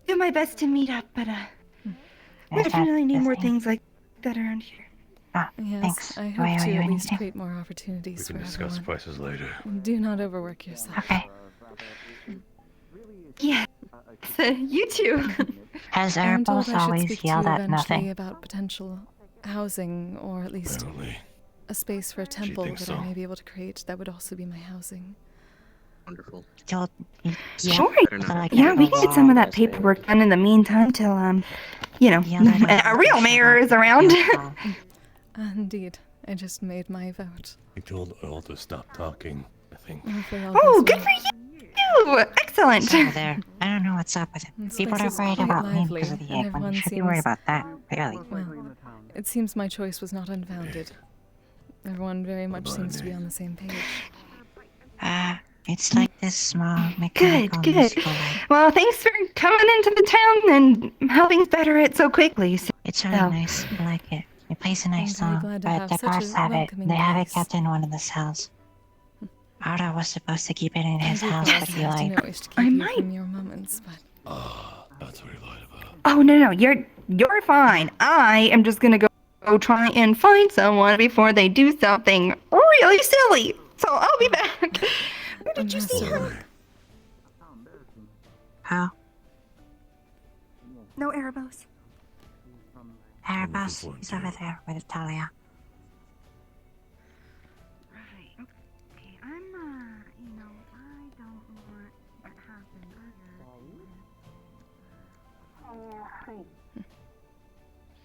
do my best to meet up, but we definitely need more things like that around here. Yes, I hope to at least create more opportunities We for can discuss everyone. prices later. Do not overwork yourself. Okay. Yeah. You too. Has I am told Erebos I should always speak to yelled you at eventually nothing? about potential housing, or at least a space for a temple thinks that I so. may be able to create that would also be my housing. Wonderful. Sure. Like Yeah, we can get some of that paperwork done in the meantime till a real mayor is around. Indeed, I just made my vote. He told Earl to stop talking, I think. Hopefully all Oh, goes good well. for you! Excellent. So there. I don't know what's up with him. This People place are is worried quite about me lively, because of the and egg one. everyone You should be worried seems- about that, clearly. Well, it seems my choice was not unfounded. Everyone very much seems to be on the same page. It's like this small Good, mechanical good. musical light. Well, thanks for coming into the town and helping better it so quickly. It's really nice. I like it. It plays a nice very song, glad to but have the such a guards have it. welcoming They have it place. kept in one of the cells. Arda was supposed to keep it in his I do house, but apologize. he I do like. not wish to keep you from your moments, but That's what he lied about. Oh no, you're fine. I am just gonna go try and find someone before they do something really silly. So I'll be back. Where did you see her? How? No Erebos. Erebos, he's over there with Talia. Right. Okay. I'm I don't want that happen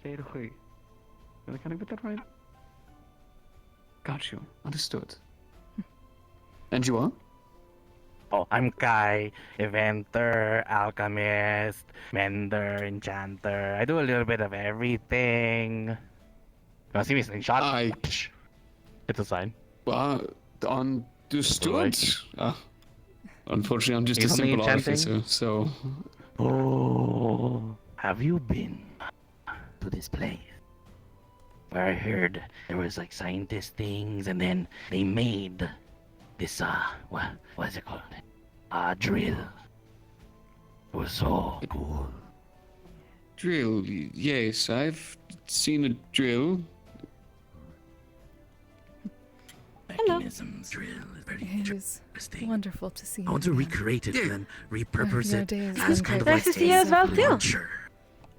Sergey. Can I get that right? Got you. Understood. And you are? Oh, I'm Kai, inventor, alchemist, mender, enchanter. I do a little bit of everything. You wanna see me slingshot? It's a sign. Understood. Unfortunately, I'm just You a told me simple enchanting? artificer, so... Oh, have you been to this place? Where I heard there was like scientist things, and then they made this what's it called? Drill. It was so cool. Drill, yes, I've seen a drill. hello. Drill is very It is wonderful to see you. I want to again. recreate it and then repurpose Your it day has as been kind of great. like Nice to see you as well, too. launcher.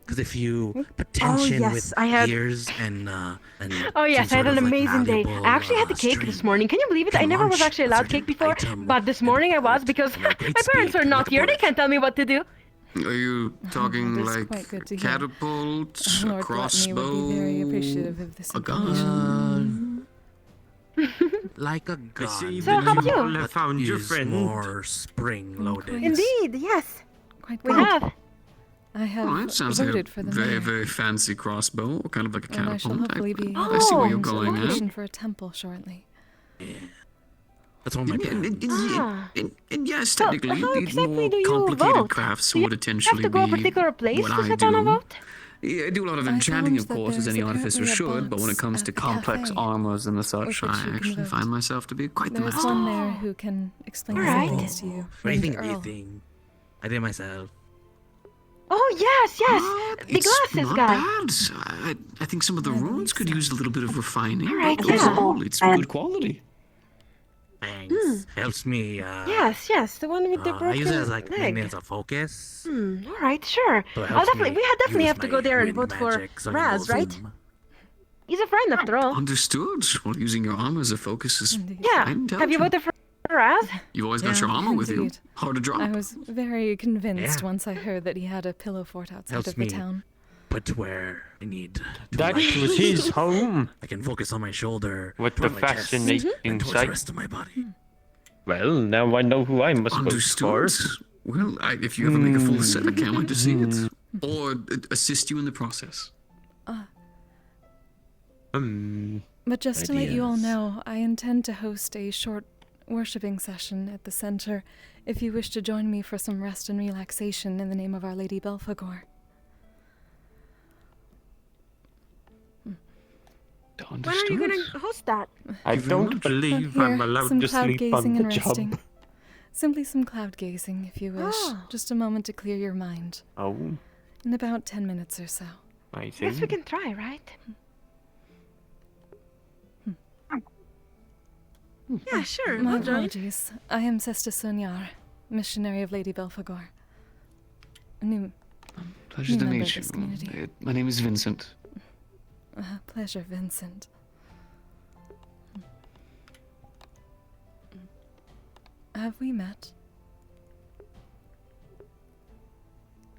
Because if you put Oh, tension yes, with I had- ears and Oh yes, some I had sort an of, like, amazing day. malleable, I actually had the cake this morning. Can you believe it? I can never was launch actually a allowed certain cake before, item but this morning I was because my parents are not here. They can't tell me what to do. Are you talking That is like quite good to hear. catapult, a Lord Gluttony crossbow, would be very appreciative of this a information. like a gun. So how about you? but found your is friend. more spring-loaded. Indeed, yes. Quite We good. have. I have Oh, that sounds like voted a for the very, mayor, very fancy crossbow, or kind of like a and I shall catapult. hopefully be I see where you're having a going at. location for a temple shortly. That's one of my plans. And yes, So, technically, how the exactly more do you complicated vote? crafts Do you would have potentially to go a be particular place what to I sit on a do. vote? Yeah, I do a lot of I enchanting, found of that course, as there's any artificer apparently a should, but when it box comes at to the complex cafe armors and the such, with which I you can actually vote. find myself to be quite the There's master. one there who can explain Alright. these things to you. Anything, named Earl. anything. I did myself. Oh yes, yes. The It's glasses not guy. bad. I think some of the runes could use a little bit of refining. Alright, but yeah. overall, it's good quality. Thanks. Helps me. Yes, the one with the broken I use it as like leg. maintenance of focus. All right, sure. So it I'll helps definitely. me We definitely use have to my go there and wind vote for magic so I can Raz, go right? zoom. He's a friend after all. Understood. Well, using your armor as a focus is Yeah. quite Have you intelligent. voted for Raz? You've always got Yeah, your armor with you. indeed. Hard to drop. I was very convinced Yeah. once I heard that he had a pillow fort outside Helps of the me town. put where I need. To That like, was his home. I can focus on my shoulder, With toward the my chest, fascinating and towards the sight. rest of my body. Well, now I know who I'm supposed for. Understood. Well, if you ever make a full set, I can't wait to see it. Or assist you in the process. But just to let you all know, I intend to host a short worshipping session at the center if you wish to join me for some rest and relaxation in the name of Our Lady Belphegor. When are you gonna host that? I don't believe Here, I'm allowed some to cloud sleep gazing on the and job. resting. Simply some cloud gazing, if you wish. Just a moment to clear your mind. Oh, In about 10 minutes or so. I see. Yes, we can try, right? Yeah, sure. My I'll join. apologies. I am Sesta Sonyar, missionary of Lady Belphegor. A new Pleasure to member meet of you. this community. My name is Vincent. Pleasure, Vincent. Have we met?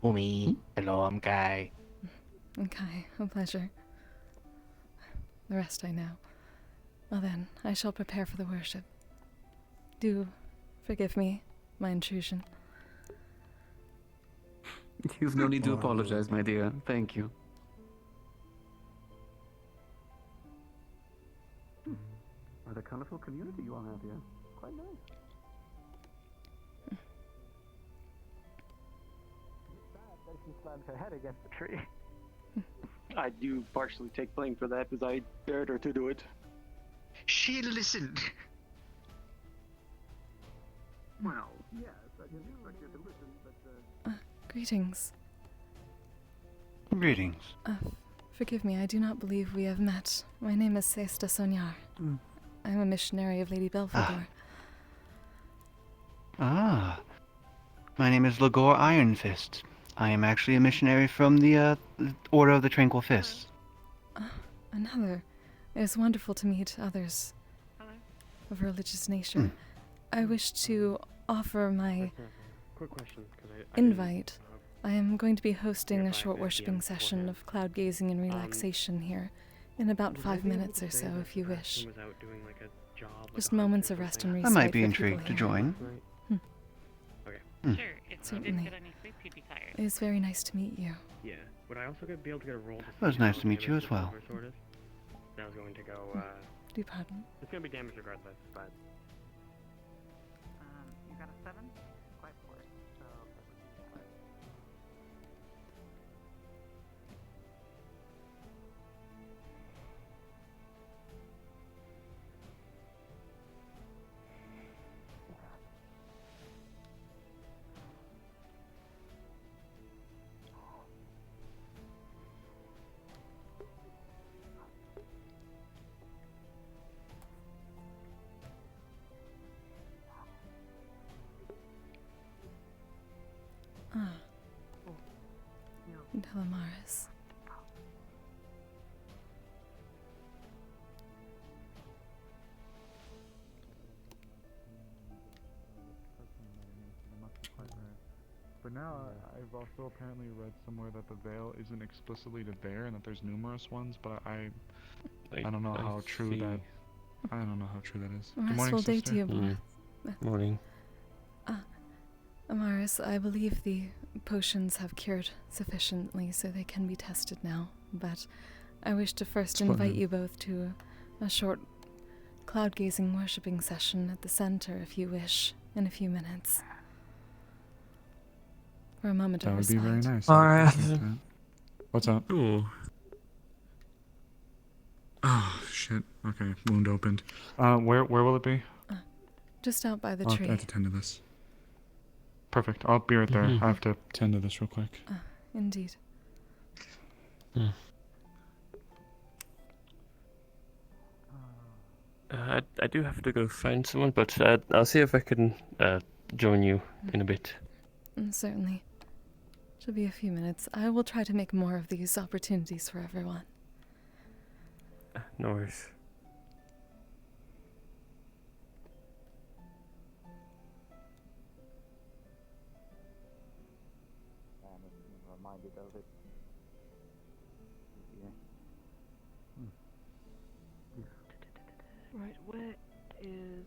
Umi. Hello, I'm Kai. Okay, a pleasure. The rest I know. Well then, I shall prepare for the worship. Do forgive me, my intrusion. You've no need to apologize, my dear. Thank you. What a colorful community you all have here. Quite nice. She slammed her head against the tree. I do partially take blame for that because I dared her to do it. She listened. Well, yes, I can expect her to listen, but Greetings. Greetings. Forgive me, I do not believe we have met. My name is Sesta Sonyar. I'm a missionary of Lady Belphegor. Ah. My name is Lagor Ironfist. I am actually a missionary from the Order of the Tranquil Fists. Another. It is wonderful to meet others of religious nature. I wish to offer my Quick question, 'cause invite. I am going to be hosting a short worshipping session of cloud gazing and relaxation here in about 5 minutes or so, if you wish. Just moments of rest and respite. I might be for people intrigued to here. join. Sure, if Certainly. you didn't get any sleep, you'd be tired. It is very nice to meet you. Yeah. Would I also be able to get a roll? It was nice to meet you as well. I was going to go. Do pardon? It's gonna be damage regardless, but. You got a 7? Quite poor. So Delamaris. For now, I've also apparently read somewhere that the veil isn't explicitly to bear, and that there's numerous ones, but I don't know how true that. I don't know how true that is. Good morning, Restful day sister. to you both. Morning. Amaris, I believe the potions have cured sufficiently so they can be tested now, but I wish to first invite you both to a short cloud-gazing worshipping session at the center, if you wish, in a few minutes. For a moment of That would be respite. very nice. Alright. What's up? Oh. Oh shit. Okay, wound opened. Where will it be? Just out by the I tree. have to tend to this. Perfect. I'll be right there. I have to tend to this real quick. Indeed. I do have to go find someone, but I'll see if I can join you in a bit. Certainly. It'll be a few minutes. I will try to make more of these opportunities for everyone. No worries. Reminded of it. Right, what is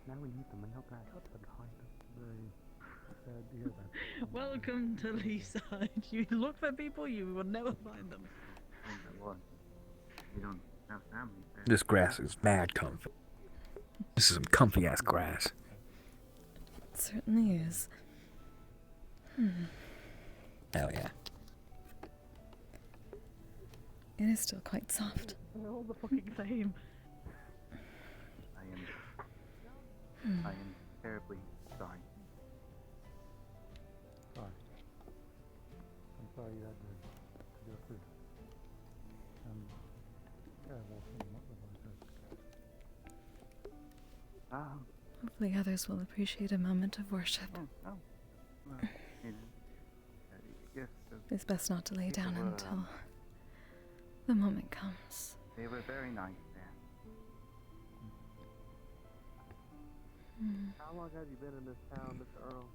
Now we need them and not back up behind us. Very sad to hear that. Welcome to Leaside. You look for people, you will never find them. You don't have family there. This grass is mad comfy. This is some comfy ass grass. It certainly is. Hell yeah. It is still quite soft. They're all the fucking same. I am terribly sorry. Sorry. I'm sorry you had to go through. Terrible thing about this. Hopefully others will appreciate a moment of worship. Well, yes, It's best not to lay down until the moment comes. they were very nice there. How long have you been in this town, Mr. Earl?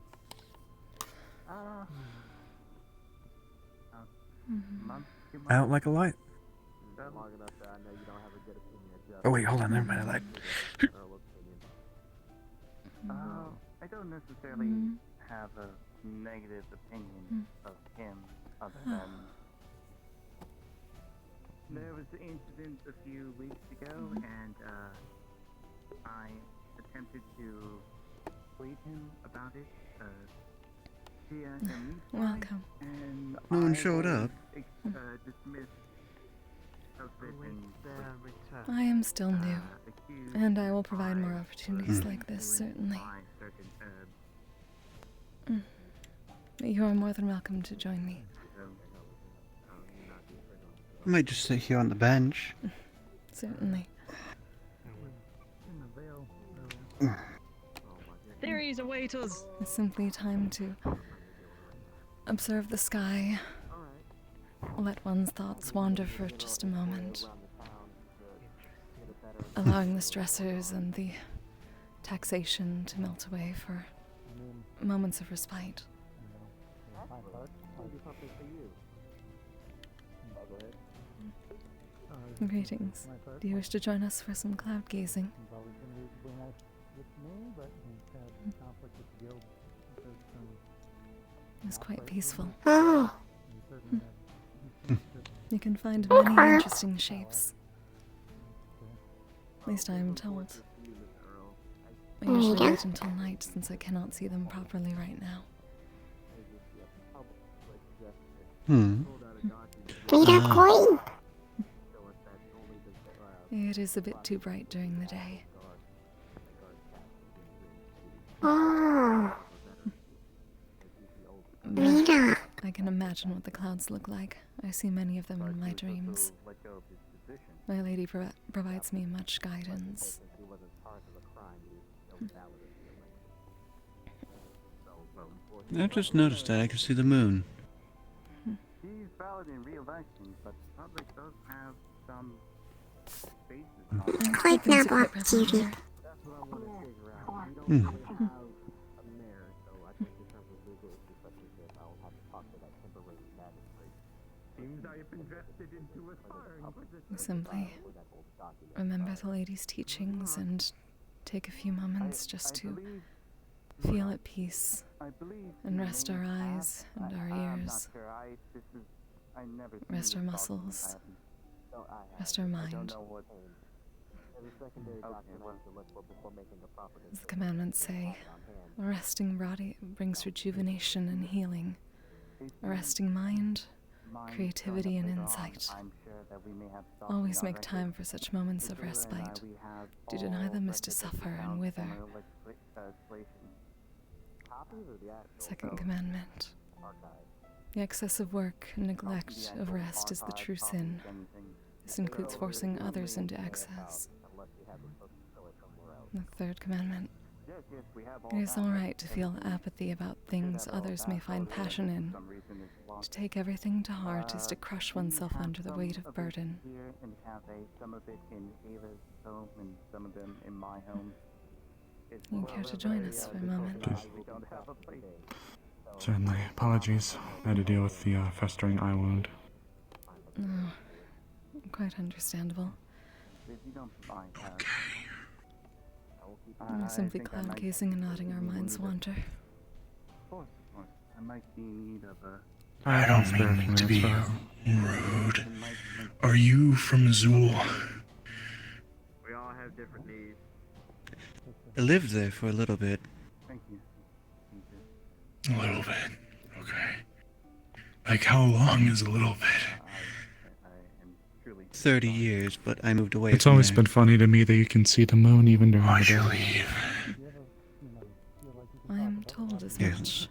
Month, 2 months. Out like a light. Long enough that I know you don't have a good opinion of Jeff. Oh wait, hold on, never mind. I lied. Earl opinion. I don't necessarily have a negative opinion of him, other than there was an incident a few weeks ago, and I attempted to plead him about it. Welcome. And No one showed up. Dismissed of it and I am still new, and I will provide more opportunities like this, certainly. You are more than welcome to join me. I might just sit here on the bench. Certainly. Theories await us. It's simply time to observe the sky. Let one's thoughts wander for just a moment. Allowing the stressors and the taxation to melt away for moments of respite. Greetings. Do you wish to join us for some cloud gazing? It's quite peaceful. You can find many interesting shapes. At least I am told. I usually wait until night since I cannot see them properly right now. Ah. It is a bit too bright during the day. But I can imagine what the clouds look like. I see many of them in my dreams. My lady provides me much guidance. I just noticed that I could see the moon. he's valid in re-election, but the public does have some spaces. Quite noble, Judy. That's what I want to figure out. We don't really have a mayor, so I think in terms of legal issues such as this, I will have to talk to that temporary magistrate. Seems I have invested into a hiring position. Simply remember the lady's teachings and take a few moments just to feel at peace and rest our eyes and our ears, rest our muscles, rest our mind. As the commandments say, a resting body brings rejuvenation and healing. A resting mind, creativity and insight. Always make time for such moments of respite. To deny them is to suffer and wither. Second commandment. The excess of work and neglect of rest is the true sin. This includes forcing others into excess. The third commandment. It is all right to feel apathy about things others may find passion in. To take everything to heart is to crush oneself under the weight of burden. Some of it in Ava's home and some of them in my home. You care to join us for a moment? Certainly. Apologies. I had to deal with the festering eye wound. Oh, quite understandable. We're simply cloud gazing and nodding our minds wander. Of course. I might be in need of a... I don't mean to be rude. Are you from Zool? We all have different needs. I lived there for a little bit. Thank you. A little bit. Okay. Like how long is a little bit? 30 years, but I moved away It's from always there. been funny to me that you can see the moon even during the day. I am told as Here, much.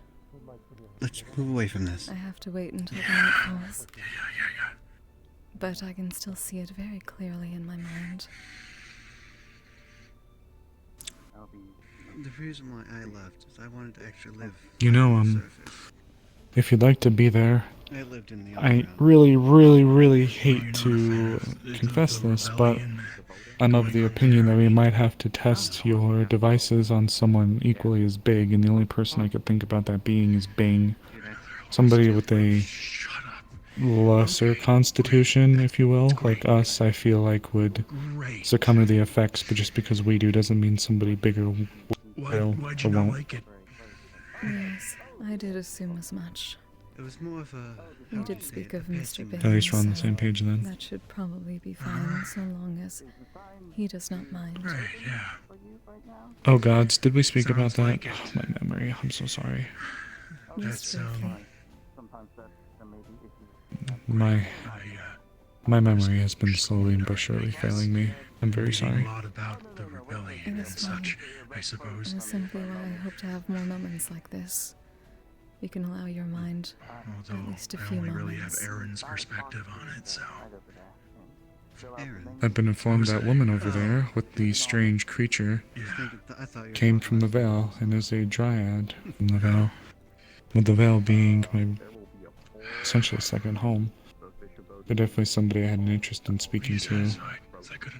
let's move away from this. I have to wait until the night falls. But I can still see it very clearly in my mind. The reason why I left is I wanted to actually live. You know, if you'd like to be there, I lived in the I really, really, really hate to confess this, but I'm of the opinion that we might have to test your devices on someone equally as big, and the only person I could think about that being is Bing. Somebody with a lesser constitution, if you will, like us, I feel like would succumb to the effects, but just because we do doesn't mean somebody bigger will Why'd or you not won't. like it? Yes, I did assume as much. It was more of a... We did speak of Mr. Bing. At least we're on the so same page then. That should probably be fine, so long as he does not mind. Right, yeah. Oh gods, did we speak about that? Oh, my memory, I'm so sorry. Yes, briefly. My memory has been slowly but surely failing me. I'm very sorry. A lot about the rebellion and such, I suppose. It is simply why I hope to have more moments like this. You can allow your mind at least a few I only really have moments. Aaron's perspective on it, so... I've been informed that woman over there with the strange creature came from the Vale and is a dryad from the Vale. With the Vale being my essentially second home. They're definitely somebody I had an interest in speaking to.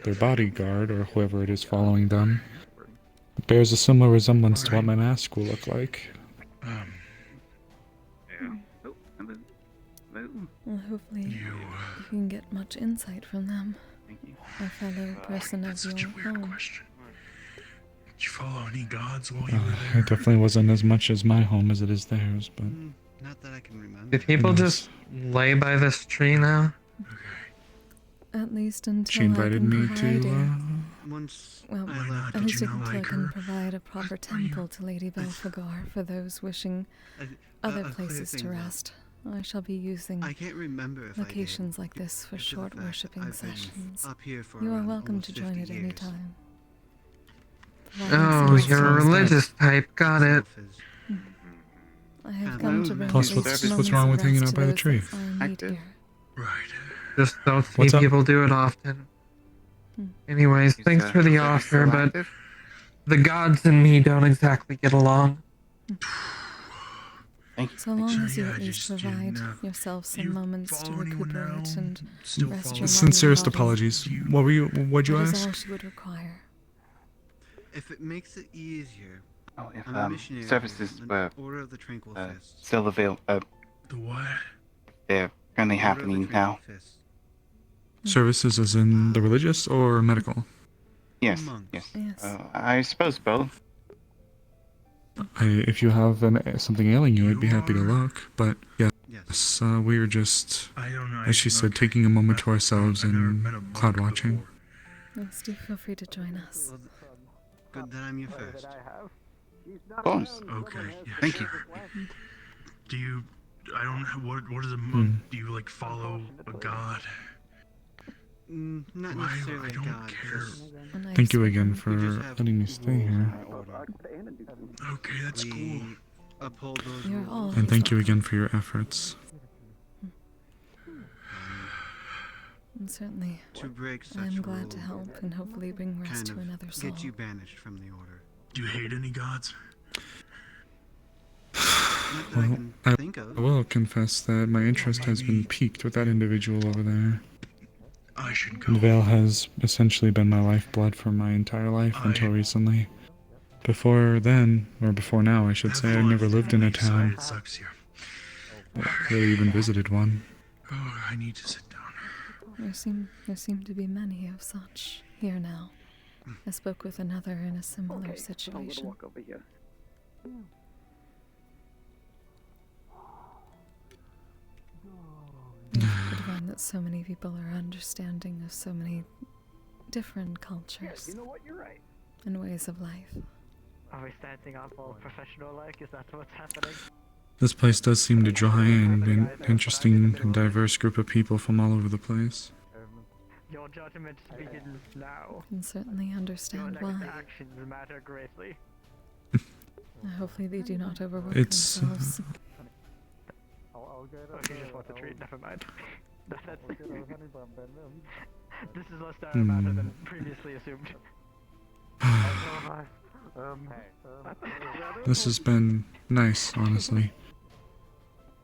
Their bodyguard, or whoever it is following them, bears a similar resemblance to what my mask will look like. Well, hopefully you can get much insight from them. A fellow person of your home. Did you follow any gods while you were there? It definitely wasn't as much as my home as it is theirs, but... Not that I can remember. Do people just lay by this tree now? At least until She invited I can me provide to, well, at least until I can provide a proper temple to Lady Belphegor for those wishing other places to rest. I shall be using I can't remember if locations like this for short worshipping I've been sessions. up here for You are around welcome almost to join 50 at any years. time. Oh, you're a religious type. Got it. I have come to bring Plus, at least what's moments wrong of with hanging rest out by to the those tree? that are in need here. Just don't see What's up? people do it often. Anyways, thanks for the offer, but the gods and me don't exactly get along. So long as you at least provide yourself some moments to recuperate and rest your mind and Sincerest body. apologies. What'd you That is ask? all she would require. If it makes it easier, If I'm a missionary services from were the Order of the Tranquil Fist. still available, The what? they're currently happening now. Services as in the religious or medical? Yes, yes. I suppose both. If you have something ailing you, I'd be happy to look. But yes, we are just, as she said, taking a moment to ourselves and cloud watching. Yes, do feel free to join us. Good that I'm your first. Of course. Okay, yeah, Thank you. Do you... I don't know, what is a monk? Do you, like, follow a god? Not Why? necessarily I don't God, care. just... Thank you again for letting me stay here. Okay, that's cool. Uphold those You're rules. all And thank you again for your efforts. And certainly, To break I am such glad to rules help and hopefully bring rest to kind of another soul. get you banished from the order. Do you hate any gods? Not that I Well, can think of. I will confess that my interest has been piqued with that individual over there. I should go. The Vale has essentially been my lifeblood for my entire life until recently. Before then, or before now, I should say, I never lived in a town. It sucks here. Really even visited one. Oh, I need to sit down. There seem to be many of such here now. I spoke with another in a similar I'm gonna situation. walk over here. You could find that so many people are understanding of so many different cultures You know what? You're right. and ways of life. Are we standing up all professional-like? Is that what's happening? This place does seem to draw in an interesting and diverse group of people from all over the place. Your judgment begins now. Can certainly understand Your why. next actions matter greatly. Hopefully they do not overwork It's, themselves. Oh, she just wants a treat. Never mind. This is less dire matter than previously assumed. This has been nice, honestly.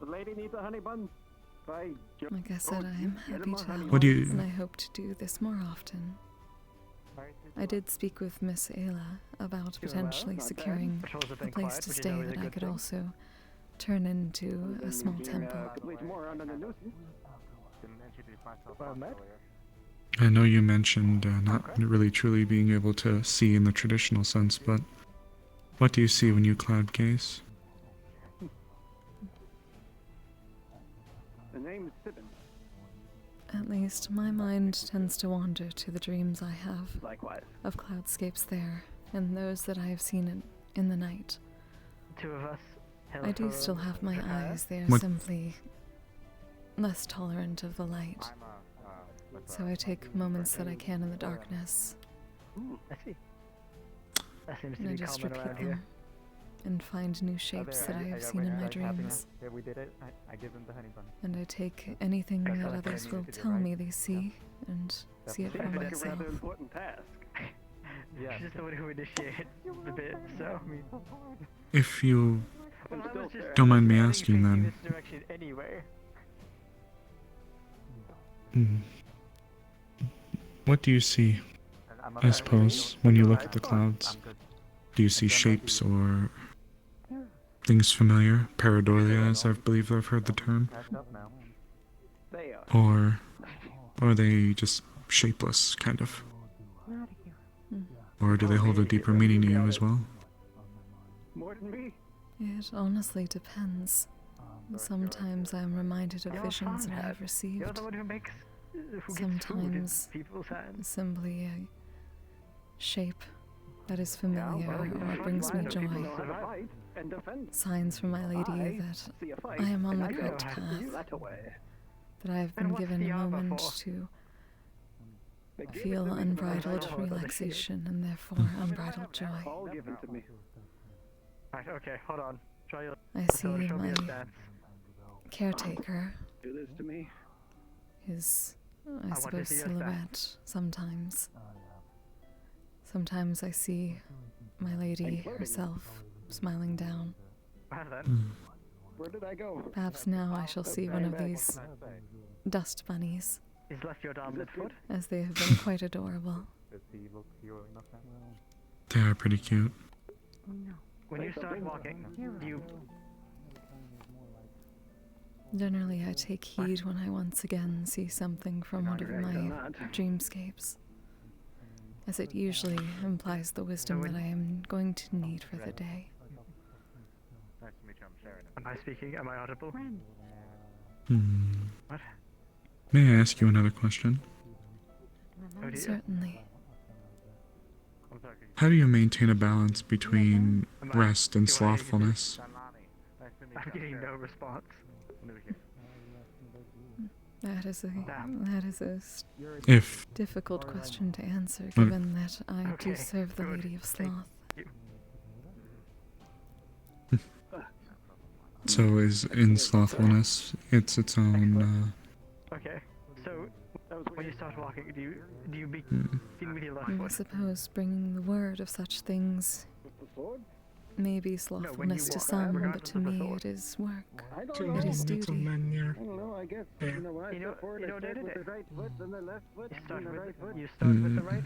The lady needs a honey bun. Bye. Like I said, I am happy to help, What do you- and I hope to do this more often. I did speak with Miss Ayla about potentially securing a place to stay that I could also turn into a small temple. I know you mentioned not really truly being able to see in the traditional sense, but what do you see when you cloud gaze? The name is Sibbin. At least my mind tends to wander to the dreams I have Likewise. of cloudscapes there, and those that I have seen in the night. Two of us. I do still have my eyes, they are What- simply less tolerant of the light. So I take moments that I can in the darkness, I see. That seems to and I be just common repeat around here. them, and find new shapes that I have seen in my dreams. Yeah, we did it. I give them the honey bun. And I take anything that others will tell me they see, and see it for Seems like a myself. rather important task. She's just the one who initiated the bit, so. If you Well, I was just don't mind me heading asking facing then, this direction anyway. what do you see, I suppose, when you look at the clouds? Do you see shapes or things familiar? Pareidolia, as I believe I've heard the term. They are. Or are they just shapeless, kind of? Or do they hold a deeper meaning to you as well? More than me. It honestly depends. Sometimes I am reminded of visions that I have You're received. the one who makes. Who gets food in Sometimes people's hands. simply a shape that is familiar or brings me joy. Signs from my lady that I am on the correct path, that I have been given a moment to feel unbridled relaxation and therefore unbridled joy. All given to me. Right, okay, hold on. Try your. I see show me my a stance. caretaker, Do this to me. his, I want to suppose, see your silhouette sometimes. Sometimes I see my lady herself smiling down. Well then. Where did I go? Perhaps now I shall see one of these dust bunnies, Is left your dominant foot? as they have been quite adorable. Does he look hero enough now? They are pretty cute. When you start walking, you. Generally, I take heed when I once again see something from one of my dreamscapes, as it usually implies the wisdom that I am going to need for the day. Nice to meet you. I'm Sharon. Am I speaking? Am I audible? What? May I ask you another question? Oh dear. Certainly. How do you maintain a balance between rest and slothfulness? I'm getting no response. That is a If- difficult question to answer, Well- given that I do Okay, serve the good. Lady of Sloth. So is in slothfulness, it's its own, Okay, so when you start walking, do you begin with your left I foot? suppose bringing the word of such things may be slothfulness to some, but to me it is work. It is duty. I don't know, I guess. You know what? You know, Step forward, you I know, step with day-to-day. the right foot, then the left foot, You start then the with right foot. you start with the right.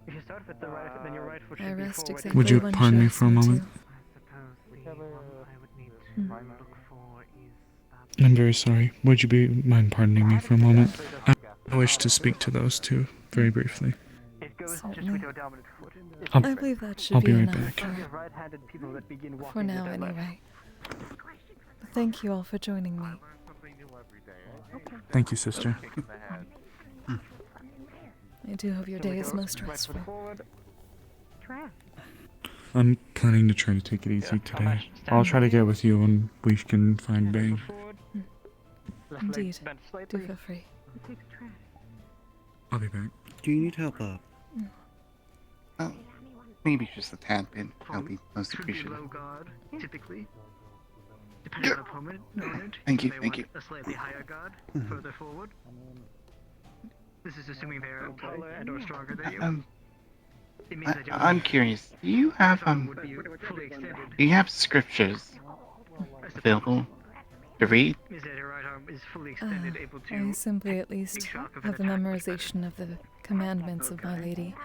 If you start with the right, then your right foot I should be rest forward. exactly Would you when pardon me she for a asks me moment? to. I'm very sorry. Would you be mind pardoning me for a moment? I wish to speak to those two very briefly. goes just Certainly. with your dominant foot. I believe that should I'll be be right enough back. We have right-handed people that begin walking for with now, their left. anyway. Thank you all for joining me. Thank you, sister. I do hope your day is most restful. I'm planning to try to take it easy today. I'll try to get with you when we can find Bang. Indeed. Do feel free. I'll be back. Do you need help up? Oh, maybe just a tad bit. I'll be most Should be appreciative. low guard, typically. Depending on opponent, Thank you, may thank want a slightly higher guard further forward. This is assuming they are taller and or stronger than you. It means that your I'm curious. Do you have would be fully extended. Do you have scriptures available to read? Means that your right arm is fully extended, able to I simply at least shock of have the an attack memorization of the commandments of my lady,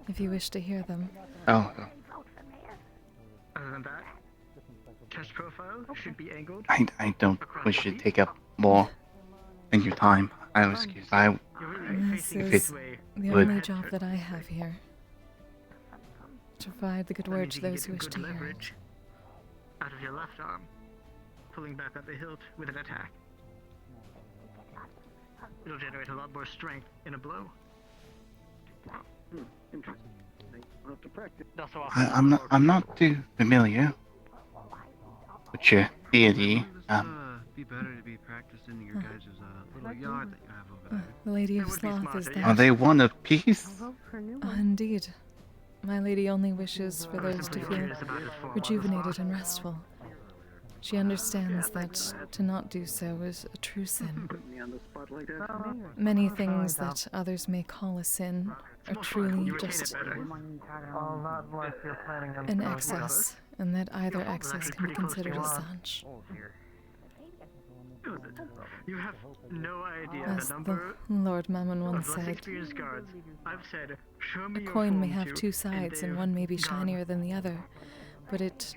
if you wish to hear them. Oh, Other than that, chest profile should be angled. I don't wish to take up more than your time. I was curious. This if is it the would. only job that I have here. To provide the good word to those who wish to hear it. Out of your left arm, pulling back on the hilt with an attack. It'll generate a lot more strength in a blow. Interesting. We'll have to practice. I'm not too familiar with your deity. Be better to be practicing in your guys' little yard that you have over there. The Lady of Sloth is there. Are they one of peace? Indeed. My lady only wishes for those to feel rejuvenated and restful. She understands that to not do so is a true sin. Put me on the spot like that. Many things that others may call a sin are truly just an excess, and that either excess can be considered as such. You have no idea As the the number Lord Mammon once of less said, experienced guards. I've said, show me a your coin may form have to, two sides, and they've one may be gone. shinier than the other, but it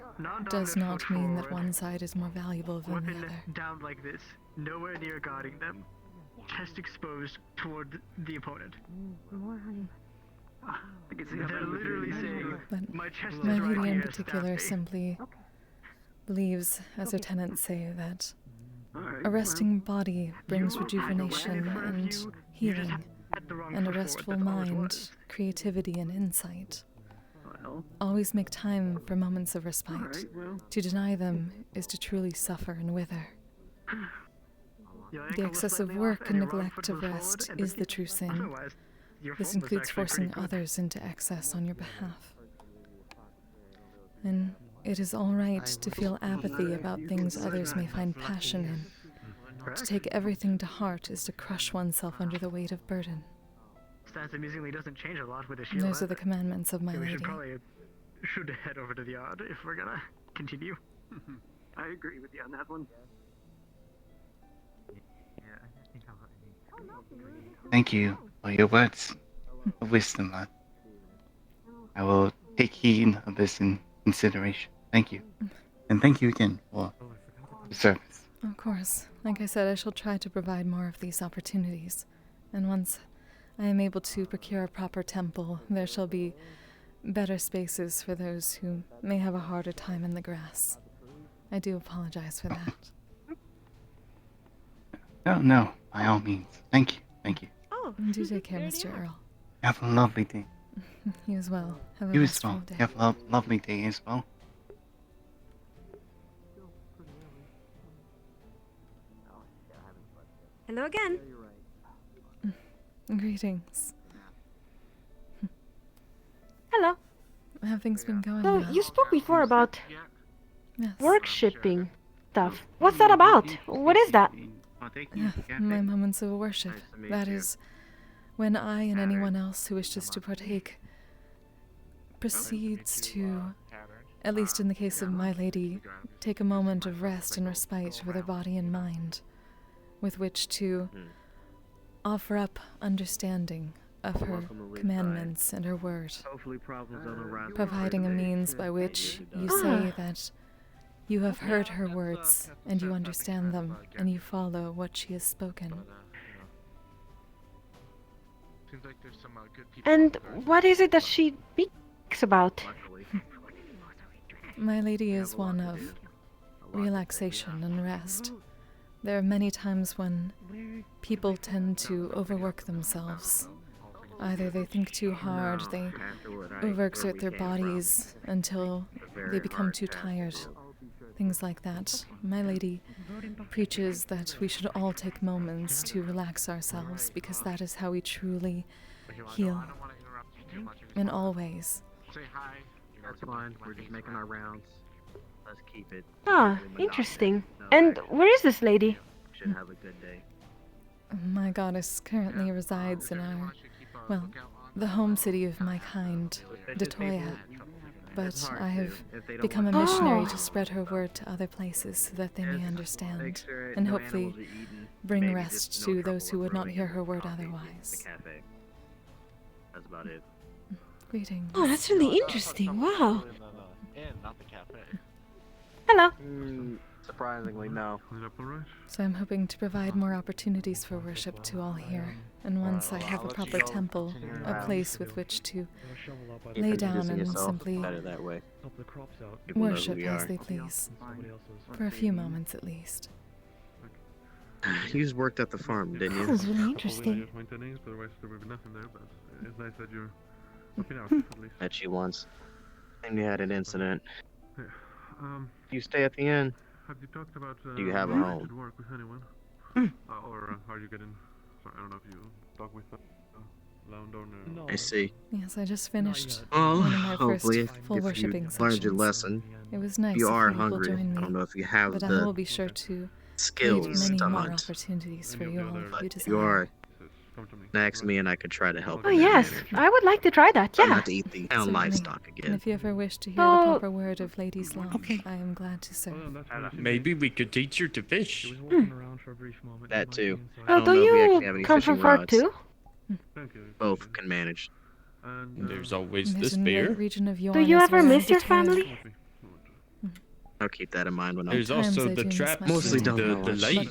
does not mean that one side is more valuable than the Weapon other. down like this, nowhere near guarding them. Chest exposed toward the opponent. More honey. They're literally saying, But my chest my is right lady in here, particular staff me." simply believes, as her tenants say, that a resting body brings rejuvenation and healing, and a restful mind, creativity and insight. Always make time for moments of respite. To deny them is to truly suffer and wither. The excessive work and neglect of rest is the true sin. This includes forcing others into excess on your behalf. And it is all right to feel apathy about things others may find passion in. To take everything to heart is to crush oneself under the weight of burden. Stance amusingly doesn't change a lot with a And shield. those are the commandments of my We lady. should head over to the yard if we're gonna continue. I agree with you on that one. Thank you for your words of wisdom, lad. I will take heed of this in consideration. Thank you. And thank you again for the service. Of course. Like I said, I shall try to provide more of these opportunities. And once I am able to procure a proper temple, there shall be better spaces for those who may have a harder time in the grass. I do apologize for that. No, by all means. Thank you, thank you. Oh, Do take care, Mr. Earl. Have a lovely day. You as well. Have a You as restful well. day. Have a lovely day as well. Hello again. Greetings. Hello. Have things been going So well? you spoke before about Yes. work shipping stuff. What's that about? What is that? My moments of worship. That is when I and anyone else who wishes to partake proceeds to, at least in the case of my lady, take a moment of rest and respite for their body and mind, with which to offer up understanding of her commandments and her word, Hopefully problems don't arise. providing a means by which you say that you have heard her words, and you understand them, and you follow what she has spoken. Seems like there's some good people. And what is it that she speaks about? My lady is one of relaxation and rest. There are many times when people tend to overwork themselves. Either they think too hard, they overexert their bodies until they become too tired. Things like that. My lady preaches that we should all take moments to relax ourselves because that is how we truly heal. In all ways. Say hi. That's fine. We're just making our rounds. Let's keep it. Ah, interesting. And where is this lady? Should have a good day. My goddess currently resides in our, well, the home city of my kind, Detoya. But I have become a missionary to spread her word to other places so that they may understand, and hopefully bring rest to those who would not hear her word otherwise. That's about it. Greetings. Oh, that's really interesting. Wow. Not the cafe. Hello. Surprisingly, no. So I'm hoping to provide more opportunities for worship to all here. And once I have a proper temple, a place with which to lay down and simply worship as they please. For a few moments at least. You just worked at the farm, didn't you? That was really interesting. Met you once. And you had an incident. You stay at the inn. Do you have a home? Or are you getting? Sorry, I don't know if you talk with landowner. I see. Yes, I just finished Oh, one of my first hopefully, full if worshipping you sessions. learned your lesson. It was nice you if are you will hungry. join me, I don't know if you have but I the will be sure to skills lead many to more hunt. opportunities for you all if you desire. You are. Ask me and I could try to help. Oh yes, I would like to try that. I'm Yeah. not to eat the town livestock And again. if you ever wish to hear the proper word of Lady's Law, I am glad to serve. Maybe we could teach her to fish. That too. I Oh, don't do know if we actually you have any come from fishing far rods. too? Both can manage. There's always the There's in the spear. region of Do you Yorn as ever well miss as your Victoria. family? I'll keep that in mind when I'm. There's also I the do miss traps my Mostly family. don't the, know the much. lake.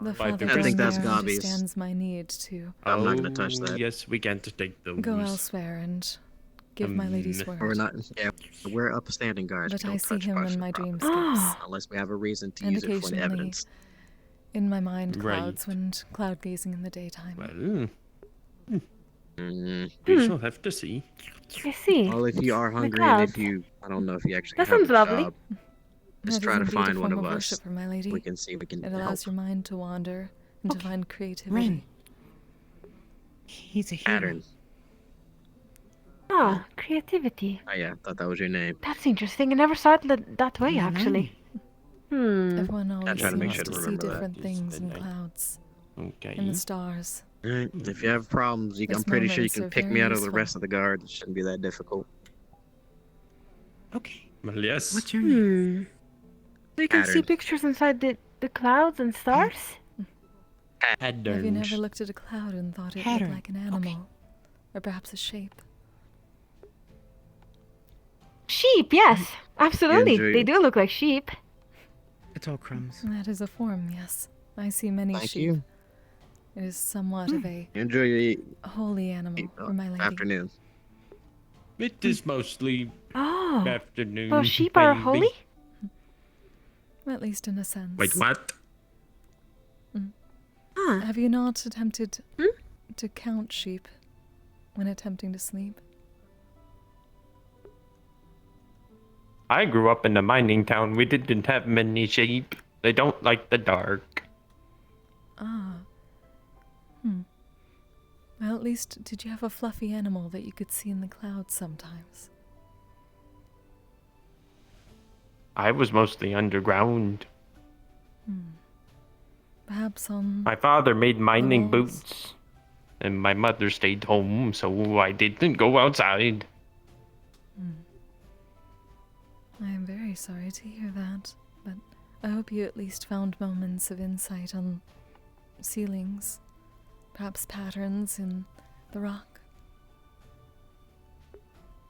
The By the father I think down that's there Gabi's. understands my need to I'm not gonna touch that. Yes, we can't take those. go elsewhere and give my lady's word. We're not. Yeah, we're upstanding guards. But We I don't see touch him private in my property. dreamscapes. Unless we have a reason to And use it for occasionally evidence. in my mind Right. clouds when cloud gazing in the daytime. Well, Mm. we shall have to see. I see. Well, if you are The hungry and if clouds. you, I don't know if you actually That have a sounds lovely. job, That just is try to indeed a find one form of us. worship for my lady. We can see if we can It help. allows your mind to wander and to find creativity. Ren. He's a hero. Pattern. Ah, creativity. Oh yeah, thought that was your name. That's interesting. I never saw it that way, actually. Everyone always try to make seems sure to to see remember that. different things in clouds, Okay. in the stars. Alright, if you have problems, I'm Those pretty sure you moments can are pick me very out of the useful. rest of the guard. It shouldn't be that difficult. Okay. Well, yes. What's your name? So you can see Pattern. pictures inside the clouds and stars? Have you never looked at a cloud and thought it Pattern. looked like an animal? Or perhaps a shape? Sheep, yes. Absolutely. Enjoy They it. do look like sheep. It's all crumbs. That is a form, yes. I see many Thank sheep. you. It is somewhat of a Enjoy your holy animal for my lady. afternoon. It is mostly Oh. afternoon. So sheep are maybe. holy? At least in a sense. Wait, what? Have you not attempted to count sheep when attempting to sleep? I grew up in a mining town. We didn't have many sheep. They don't like the dark. Ah. Well, at least did you have a fluffy animal that you could see in the clouds sometimes? I was mostly underground. Perhaps on... My father made mining walls. boots. And my mother stayed home, so I didn't go outside. I am very sorry to hear that, but I hope you at least found moments of insight on ceilings, perhaps patterns in the rock.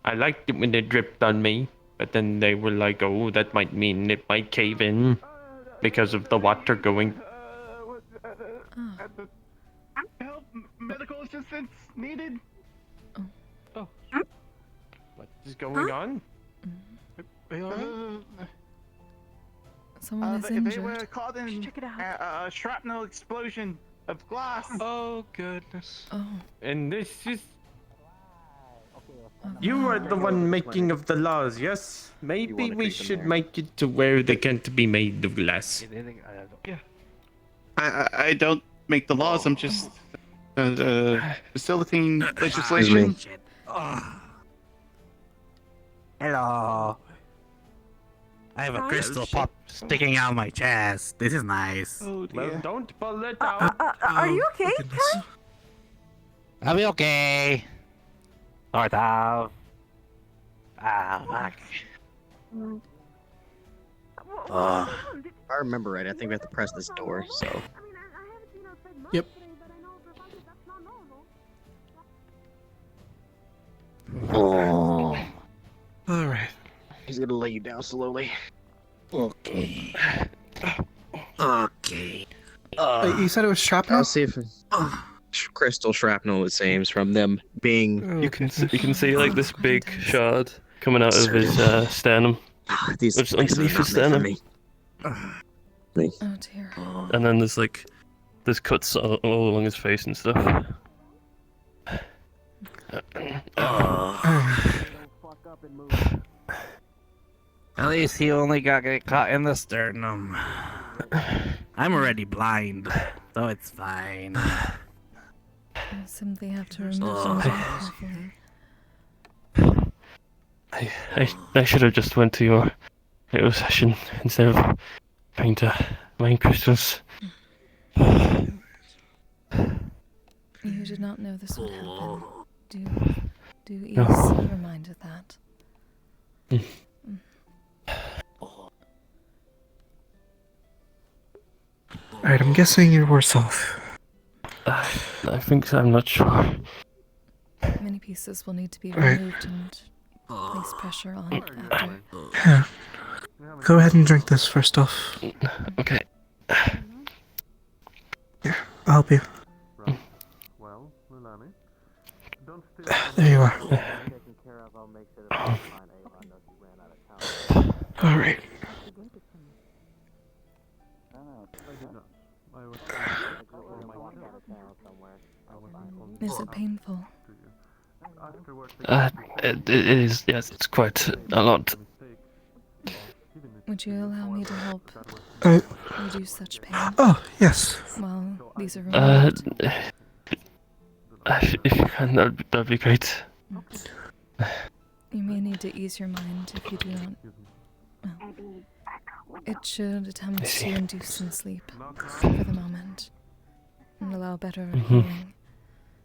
I liked it when it dripped on me, but then they were like, oh, that might mean it might cave in because of the water going. Ah. medical assistance needed? What is going on? Are you alright? Someone is They injured. were caught in a shrapnel explosion of glass. Oh goodness. Oh. And this is. You are the one making of the laws, yes? Maybe we should make it to where they can't be made of glass. Yeah. I don't make the laws. I'm just facilitating legislation. Hello. I have a crystal pop sticking out of my chest. This is nice. Oh Well, don't pull it out. Are you okay, Kai? I'll be okay. Sort of. Fuck. If I remember right, I think we have to press this door, so. Yep. Oh. Alright. He's gonna lay you down slowly. Okay. Okay. You said it was shrapnel? I'll see if crystal shrapnel, it seems, from them being. You can see like this big shard coming out of his sternum. These Which is underneath his sternum. Oh dear. And then there's cuts all along his face and stuff. At least he only got caught in the sternum. I'm already blind, so it's fine. I simply have to remove them carefully. I should have just went to your little session instead of trying to mine crystals. You did not know this would happen. Do ease No. your mind of that. Alright, I'm guessing you're worse off. I think so, I'm not sure. Many pieces will need to be Right. removed and place pressure on after. Yeah. Go ahead and drink this first off. Okay. Here, I'll help you. Well, Lulani, don't There you are. Alright. Is it painful? It is, yes, it's quite a lot. Would you allow me to help Uh, reduce such pain? Oh, yes. While these are removed? If you can, that'd be great. You may need to ease your mind if you do not. Well, it should attempt to induce some sleep for the moment and allow better healing.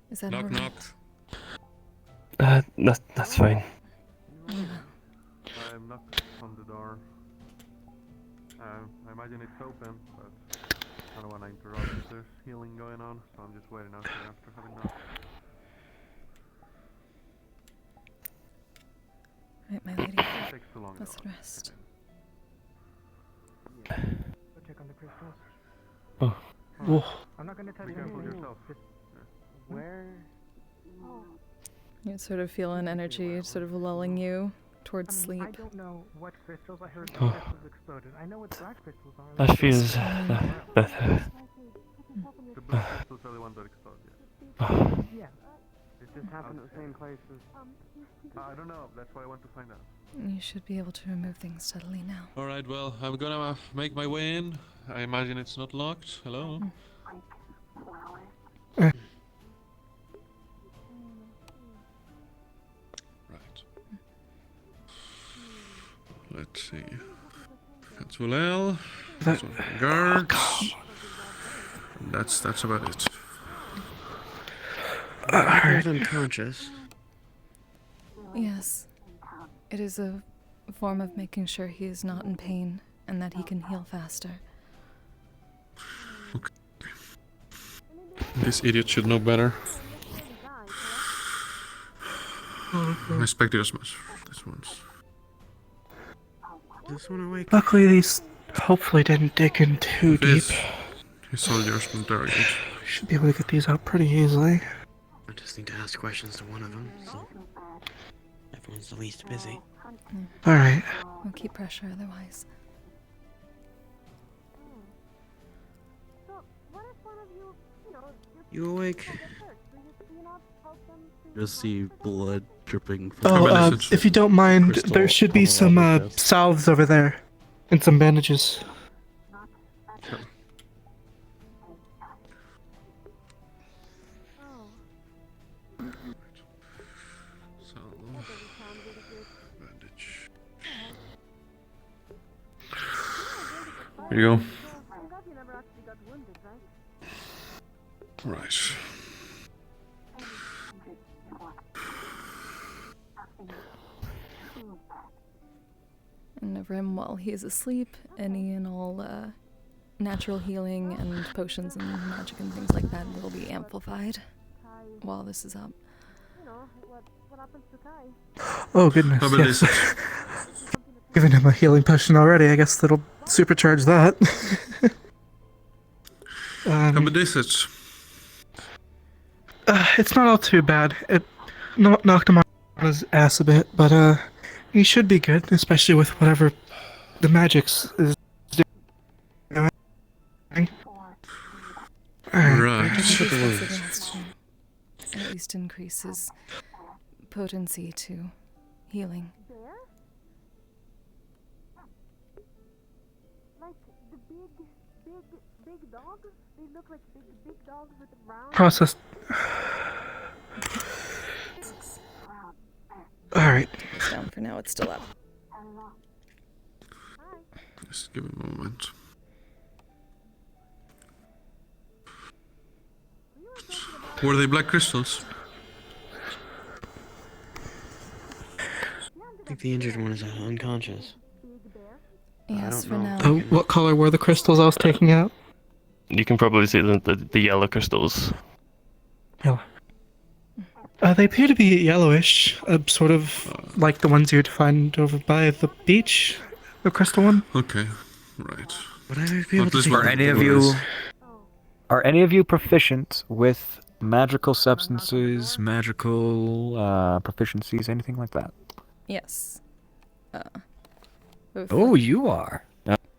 Is that alright? That's fine. I'm not on the door. I imagine it's open, but I don't want to interrupt if there's healing going on, so I'm just waiting out here after having knocked. Right, my lady. Takes too long. Let's rest. Go check on the crystals. Oh. Oh. I'm not gonna touch Be careful anything. yourself. Where? You sort of feel an energy sort of lulling you towards sleep. I don't know what crystals. I heard the Oh. crystals exploded. I know what black crystals are. That feels better. The black crystals are the ones that explode, yes. Yeah. It just happened at the same places. I don't know, that's why I want to find out. You should be able to remove things steadily now. Alright, well, I'm gonna make my way in. I imagine it's not locked. Hello? Right. Let's see. Katsulel. Some guards. That's about it. He's unconscious. Yes. It is a form of making sure he is not in pain and that he can heal faster. This idiot should know better. I expected as much. This one's. Just wanna wake Luckily, these hopefully didn't dig in too deep. His soldiers will interrogate. Should be able to get these out pretty easily. I just need to ask questions to one of them, so everyone's the least busy. Alright. We'll keep pressure otherwise. You awake? Just see blood dripping from If you don't mind, there should be some salves over there. And some bandages. Here you go. Right. And over him while he is asleep, any and all natural healing and potions and magic and things like that will be amplified while this is up. Oh goodness, yes. Giving him a healing potion already, I guess that'll supercharge that. How about this? It's not all too bad. It knocked him on his ass a bit, but he should be good, especially with whatever the magic's is doing. Right. At least increases potency to healing. Processed. Alright. It's down for now, it's still up. Just give me a moment. Were they black crystals? I think the injured one is unconscious. Yes, for now. Oh, what color were the crystals I was taking out? You can probably see the yellow crystals. Yellow. They appear to be yellowish, sort of like the ones you'd find over by the beach. The crystal one. Okay, right. Are any of you proficient with magical substances, magical proficiencies, anything like that? Yes. Oh, you are.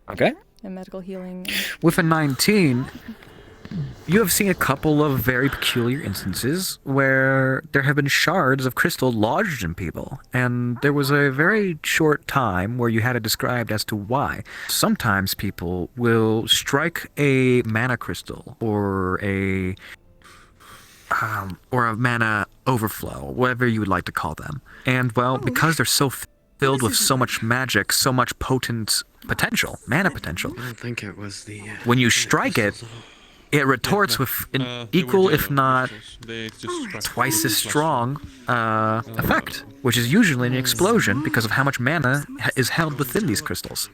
Okay. And medical healing. With a 19, you have seen a couple of very peculiar instances where there have been shards of crystal lodged in people, and there was a very short time where you had it described as to why. Sometimes people will strike a mana crystal or a mana overflow, whatever you would like to call them, and well, because they're so filled with so much magic, so much potent potential, mana potential. I don't think it was the. When you strike it, it retorts with an equal, if not twice as strong, effect, which is usually an explosion because of how much mana is held within these crystals.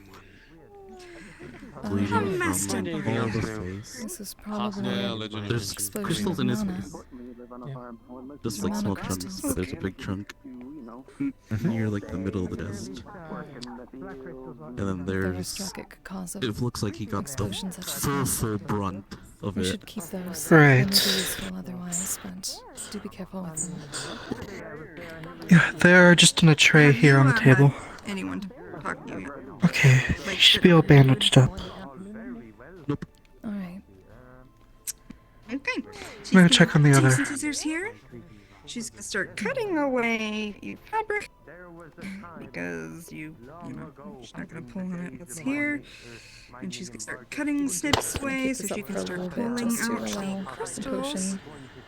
Bleeding from all the face. This is probably There's crystals in his face. Just like Mana small crystals. chunks. There's a big chunk near like the middle of the desk. And then there's. struck, it could cause It looks like he got the explosions such as full brunt of We it. should keep those. Right. They may be useful otherwise, but do be careful with them. Yeah, they're just in a tray here on the table. Anyone to talk to you yet? Okay, you should be all bandaged up. Alright. Okay. I'm gonna check on the Take other. some scissors here. She's gonna start cutting away your fabric because you know, she's not gonna pull on it. What's here? And she's gonna start cutting snips away so she can start pulling out the crystals.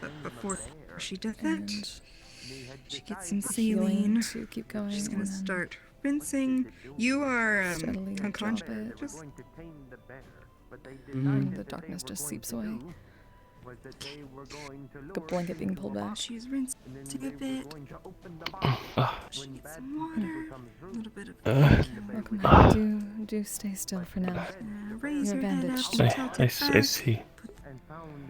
But before she does that, she gets some saline. To keep going. She's gonna and then start rinsing. You are steadily unconscious. drop it. Just And the darkness just seeps away. The blanket being pulled back. She's rinsing a bit. She needs some water. A little bit of. Welcome back. Do stay still for now. Raise You're your head bandaged. up. I see.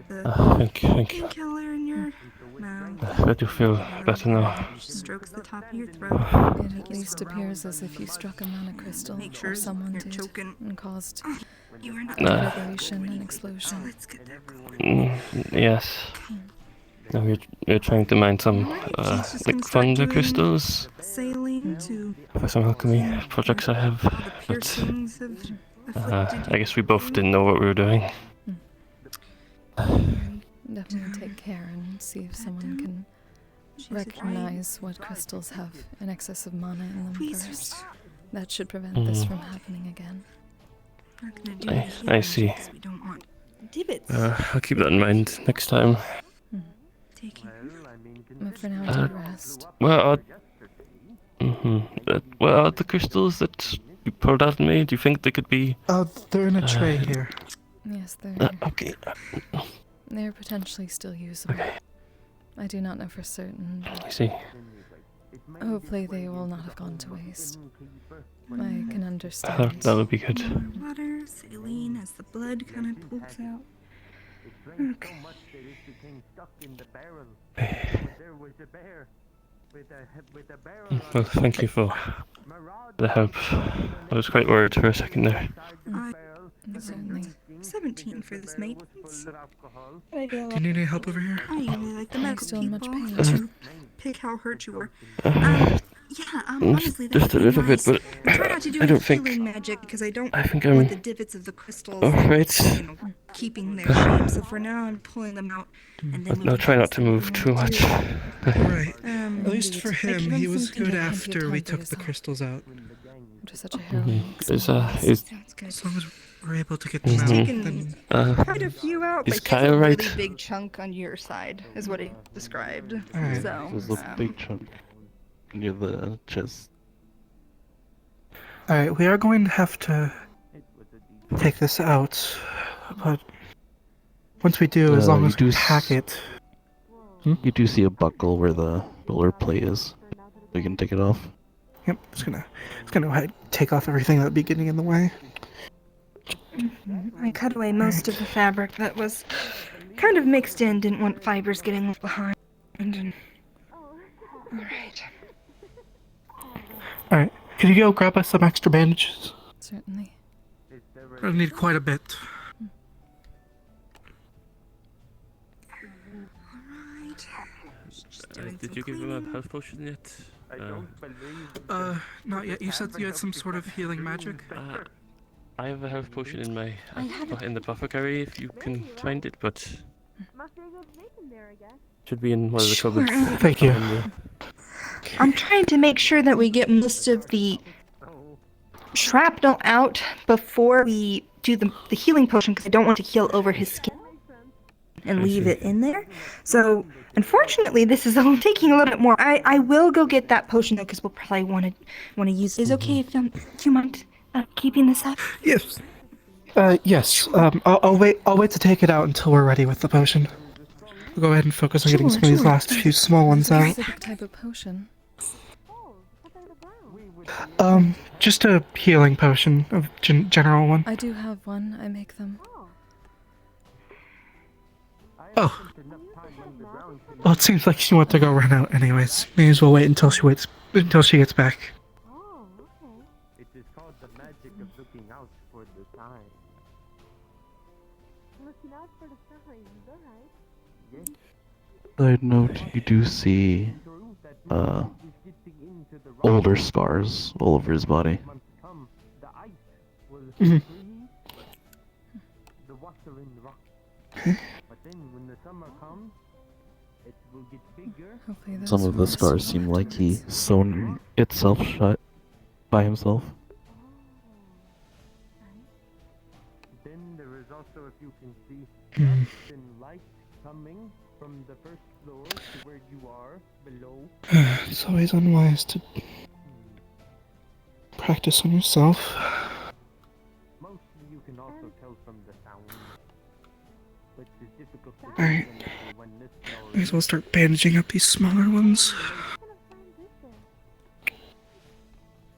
The Thank you. painkiller in your mouth. I do feel better now. Strokes the top of your throat. It at least appears as if you struck a mana crystal Make sure or someone you're did choking. and caused You are not vibration and explosion. Let's get that going. Yes. No, we're trying to mine some like thunder crystals Sailing to for some alchemy projects I have, but I guess we both didn't know what we were doing. Definitely take care and see if someone can recognize what crystals have in excess of mana in them first. That should prevent this from happening again. I see. We don't want divots. I'll keep that in mind next time. But for now, take rest. Where are the crystals that you pulled out of me? Do you think they could be? They're in a tray here. Yes, they're. Okay. They're potentially still usable. Okay. I do not know for certain. I see. Hopefully, they will not have gone to waste. I can understand. That would be good. Water, saline, as the blood kind of pools out. Okay. Well, thank you for the help. I was quite worried for a second there. Certainly. 17 for this mate. Do you need any help over here? I usually like the medical still in much people pain? to pick how hurt you were. Honestly, that Just a would be little nice. bit, but Try not to do I any don't think. healing magic because I don't think want I'm the divots of the crystals alright. keeping their shape. So for now, I'm pulling them out, and then I'll try not to move too much. Right. At least for him, he was good after we took the crystals out. Just such a harrowing Is As long as we're able to get them out, then... quite a few out, is but Kyle just a right? really big chunk on your side is what he described. Alright. So There's a big chunk near the chest. Alright, we are going to have to take this out, but once we do, as long as we pack it... You do see a buckle where the roller plate is. We can take it off. Yep, it's gonna go ahead and take off everything that would be getting in the way. I cut away most of the fabric that was kind of mixed in, didn't want fibers getting left behind. Alright. Alright, could you go grab us some extra bandages? Certainly. I'll need quite a bit. Did you give him a health potion yet? Not yet. You said you had some sort of healing magic? I have a health potion in my in the apothecary if you can find it, but should be in one of the cupboards. Thank you. I'm trying to make sure that we get most of the shrapnel out before we do the healing potion because I don't want to heal over his skin and leave it in there. So, unfortunately, this is all taking a little bit more. I will go get that potion though because we'll probably want to use it. Is it okay if you mind keeping this up? Yes. Yes. I'll wait to take it out until we're ready with the potion. We'll go ahead and focus on getting some of these last few small ones out. Specific type of potion. Just a healing potion, a general one. I do have one. I make them. Oh. Well, it seems like she wants to go run out anyways. May as well wait until she gets back. It is called the magic of looking out for the signs. Looking out for the signs, alright. Side note, you do see older scars all over his body. Mhm. The water in the rock. But then when the summer comes, it will get bigger. Some of the scars seem like he sewn itself shut by himself. Then there is also, if you can see, Hmm. then light coming from the first floor to where you are below. It's always unwise to practice on yourself. Mostly you can also tell from the sound. But it's difficult to Alright. identify when this flower Might as well start bandaging up these smaller ones.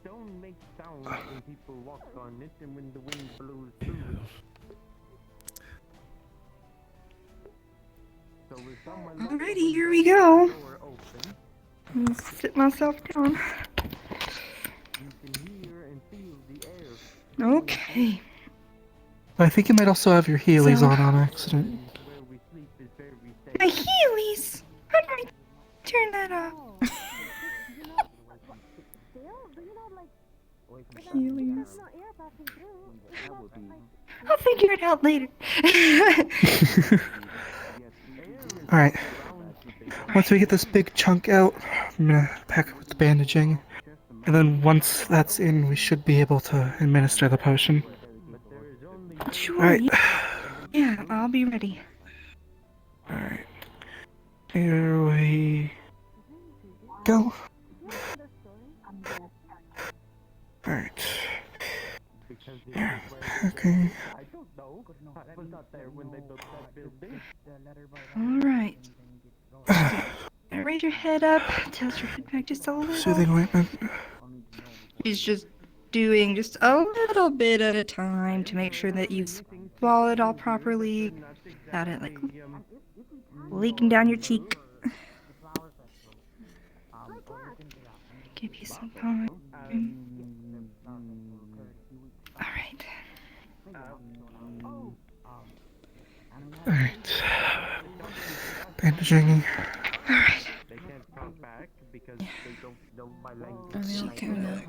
Stone makes sound when people walk on it and when the wind blows through it. So if someone Alrighty, here we go. I'll sit myself down. you can hear and feel the air. Okay. I think you might also have your Heelys So- on accident. My Heelys! How did I turn that off? Heelys. I'll figure it out later. Alright. Once we get this big chunk out, I'm gonna pack it with the bandaging. And then once that's in, we should be able to administer the potion. Sure. Alright. Yeah, I'll be ready. Alright. Here we go. Alright. Okay. Alright. Raise your head up. Tilt your head back just a little. Soothing ointment. She's just doing just a little bit at a time to make sure that you swallow it all properly. Got it, like leaking down your cheek. Give you some time. Alright. Alright. Bandaging. Alright. She kind of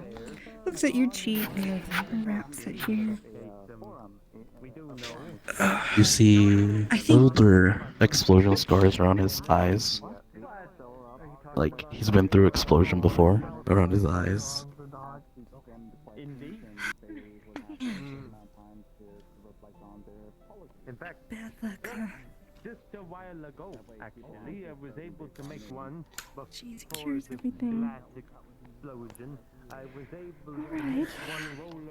looks at your cheek and wraps it here. You see older explosion scars around his eyes. Like he's been through explosion before around his eyes. Bad luck, huh? Just a while ago, actually, I was able to make one. Jeez, it cures everything. Explosion. I was able Alright.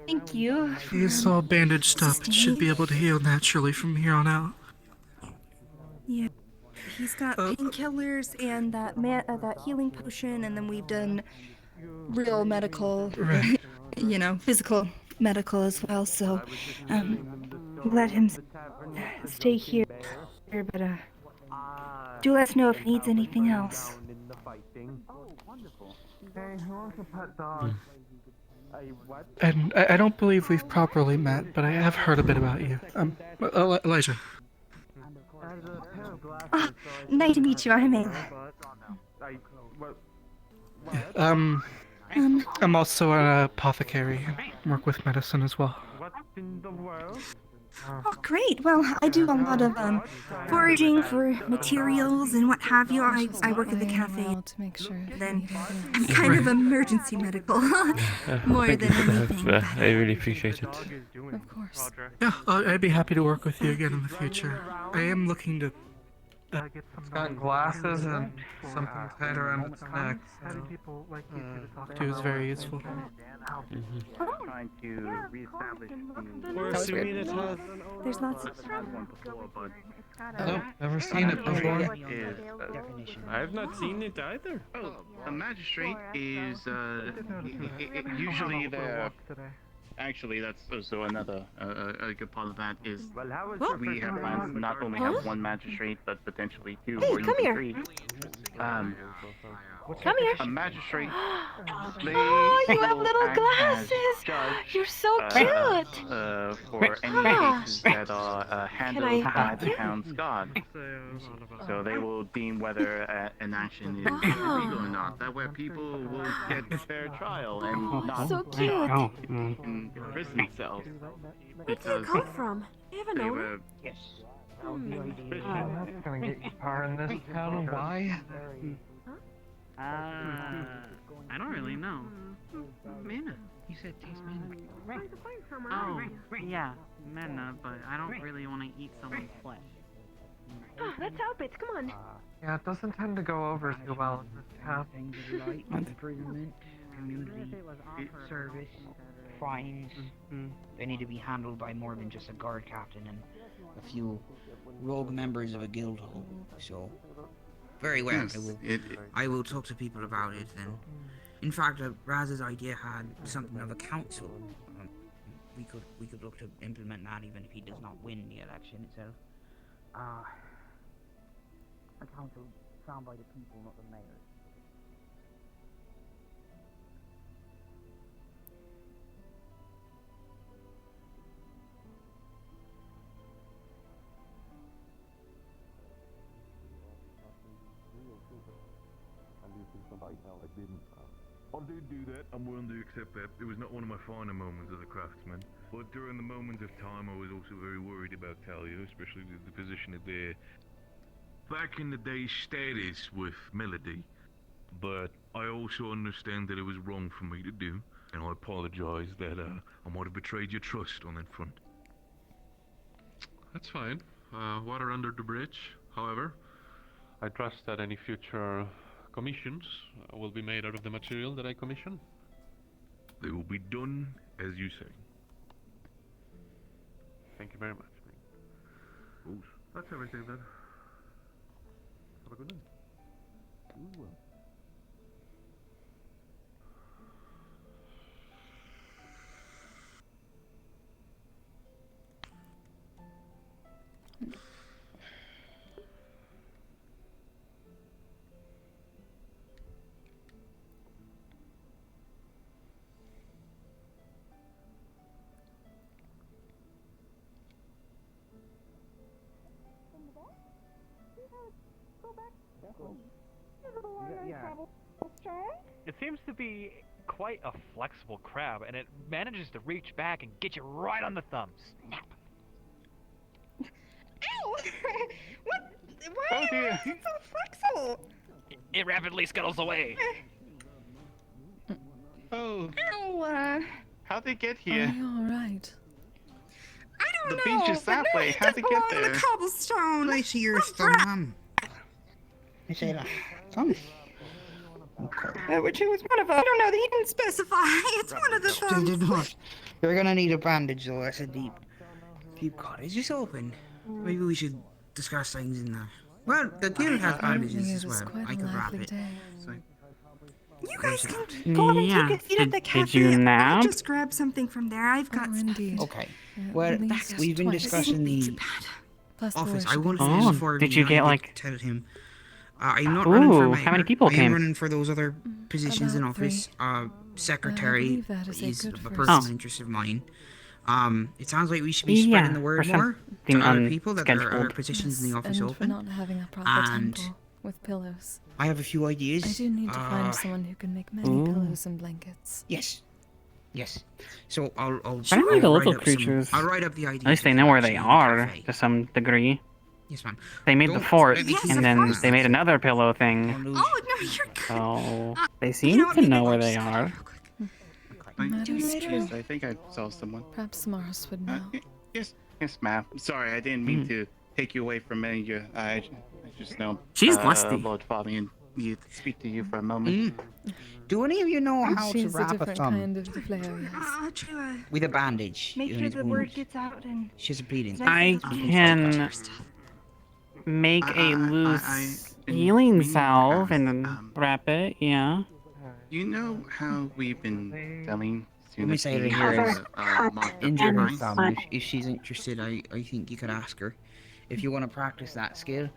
Thank you. He's all bandaged up. It should be able to heal naturally from here on out. Yeah. He's got painkillers and that healing potion, and then we've done real medical, Right. you know, physical medical as well. So, let him stay here. But do let us know if he needs anything else. And I don't believe we've properly met, but I have heard a bit about you. Elijah. Oh, nice to meet you. I'm Ayla. I'm also an apothecary and work with medicine as well. Oh, great. Well, I do a lot of foraging for materials and what have you. I work at the cafe. To make sure. Then I'm kind of emergency medical, more Thank than you for anything. that. I really appreciate it. Of course. Yeah, I'd be happy to work with you again in the future. I am looking to get some. It's got glasses and something tied around its neck. It was very useful. Trying to reestablish We're assuming it has. There's lots of one before, but Nope, never seen it before. is I have not seen it either. Oh, a magistrate is usually the. Actually, that's also another a good part of that is we have plans to not only have one magistrate but potentially two Hey, or come even here. three. Come here. A magistrate. Oh, you have little glasses. You're so cute. For any Ah. cases that are handled I by pet the you? town's guard. So they will deem whether an action is Ah. illegal or not. That way people will get a fair trial and not So cute. in prison cells. Where did you come from? You have a They owner? were I'm not gonna get you far in this town. Why? I don't really know. Mana. You said taste mana. Oh, yeah, mana, but I don't really want to eat someone's flesh. Oh, let's help it. Come on. Yeah, it doesn't tend to go over too well in this town. Imprisonment, community service, crimes. They need to be handled by more than just a guard captain and a few rogue members of a guild. So, Very well. Yes, I will talk to people about it then. In fact, Raz's idea had something of a council. We could look to implement that even if he does not win the election itself. A council found by the people, not the mayor. do that, I'm willing to accept that. It was not one of my finer moments as a craftsman. But during the moments of time, I was also very worried about Talia, especially the position of their back in the day status with Melody. But I also understand that it was wrong for me to do, and I apologize that I might have betrayed your trust on that front. That's fine. Water under the bridge. However, I trust that any future commissions will be made out of the material that I commission. They will be done as you say. Thank you very much. That's everything then. Have a good night. It seems to be quite a flexible crab, and it manages to reach back and get you right on the thumb. Snap. Ow! What? Why Oh, dear. is it so flexible? It rapidly scuttles away. Oh. Ow! How'd they get here? Alright. I don't The know. beach is that but way. it How'd does they get belong on there? the cobblestone. Right here, What's that? thumb. I say that. Thumb. Okay. Which it was one of them. I don't know. He didn't specify. It's one of the They thumbs. did not. You're gonna need a bandage though. That's a deep cut. Is this open? Maybe we should discuss things in there. Well, the guild has bandages as well. I could wrap it. So, You guys can go on and take a seat at the cafe. Did you nap? I'll just grab something from there. I've got stuff. okay. Well, we've been discussing the Plus office. the I wanted to Oh, before did you I get, did like- tell him. I'm not running for Ooh, mayor. how many people I am came? running for those other positions in About office. Secretary believe that is a is good a first personal step. interest of mine. It sounds like we should be spreading the word for more to something other people that there are unscheduled. positions in the office and open. for not having a proper And temple with pillows. I have a few ideas. I do need to find someone who can make many Ooh. pillows and blankets. Yes. Yes. So I'll I like I'll the write little up creatures. I'll write up the ideas. At least they of know where they actually are cafe. to some degree. Yes, ma'am. They made the Don't fort, let me keep and you then from they made another pillow thing. Oh, no, you're good. So they seem to know where they are. Matters Yes, true. I think I saw someone. Perhaps Mars would know. Yes, ma'am. Sorry, I didn't mean to take you away from any of you. I just know. She's lusty. Lord Fabian, need to speak to you for a moment. Do any of you know how to She's a wrap a different thumb kind of hilarious. I'll try with a bandage? to make in sure his the word wound? gets out and. She's bleeding. I can make a loose healing salve and then wrap it. Yeah. You know how we've been telling Let me say it here. Injured her thumb. If she's interested, I think you could ask her. If you want to practice that skill.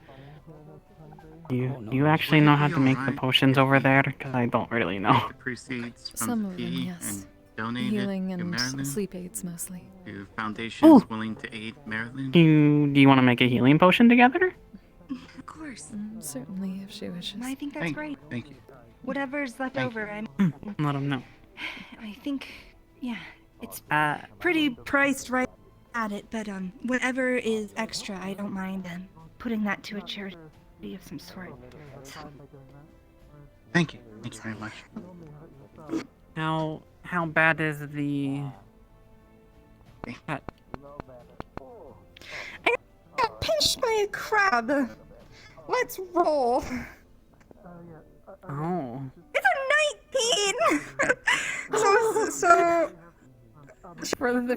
You actually know how to make the potions over there? Because I don't really know. Some of them, yes. Healing and sleep aids mostly. Foundations willing to aid Marilyn? Do you want to make a healing potion together? Of course. Certainly, if she wishes. I think that's great. Thank you. Whatever's left Thank over, Let him know. I think, yeah, it's pretty priced right at it, but whatever is extra, I don't mind putting that to a charity of some sort. So, Thank you. Thank you very much. How bad is the cut? I got pinched by a crab. Let's roll. Oh. It's a 19. so. For the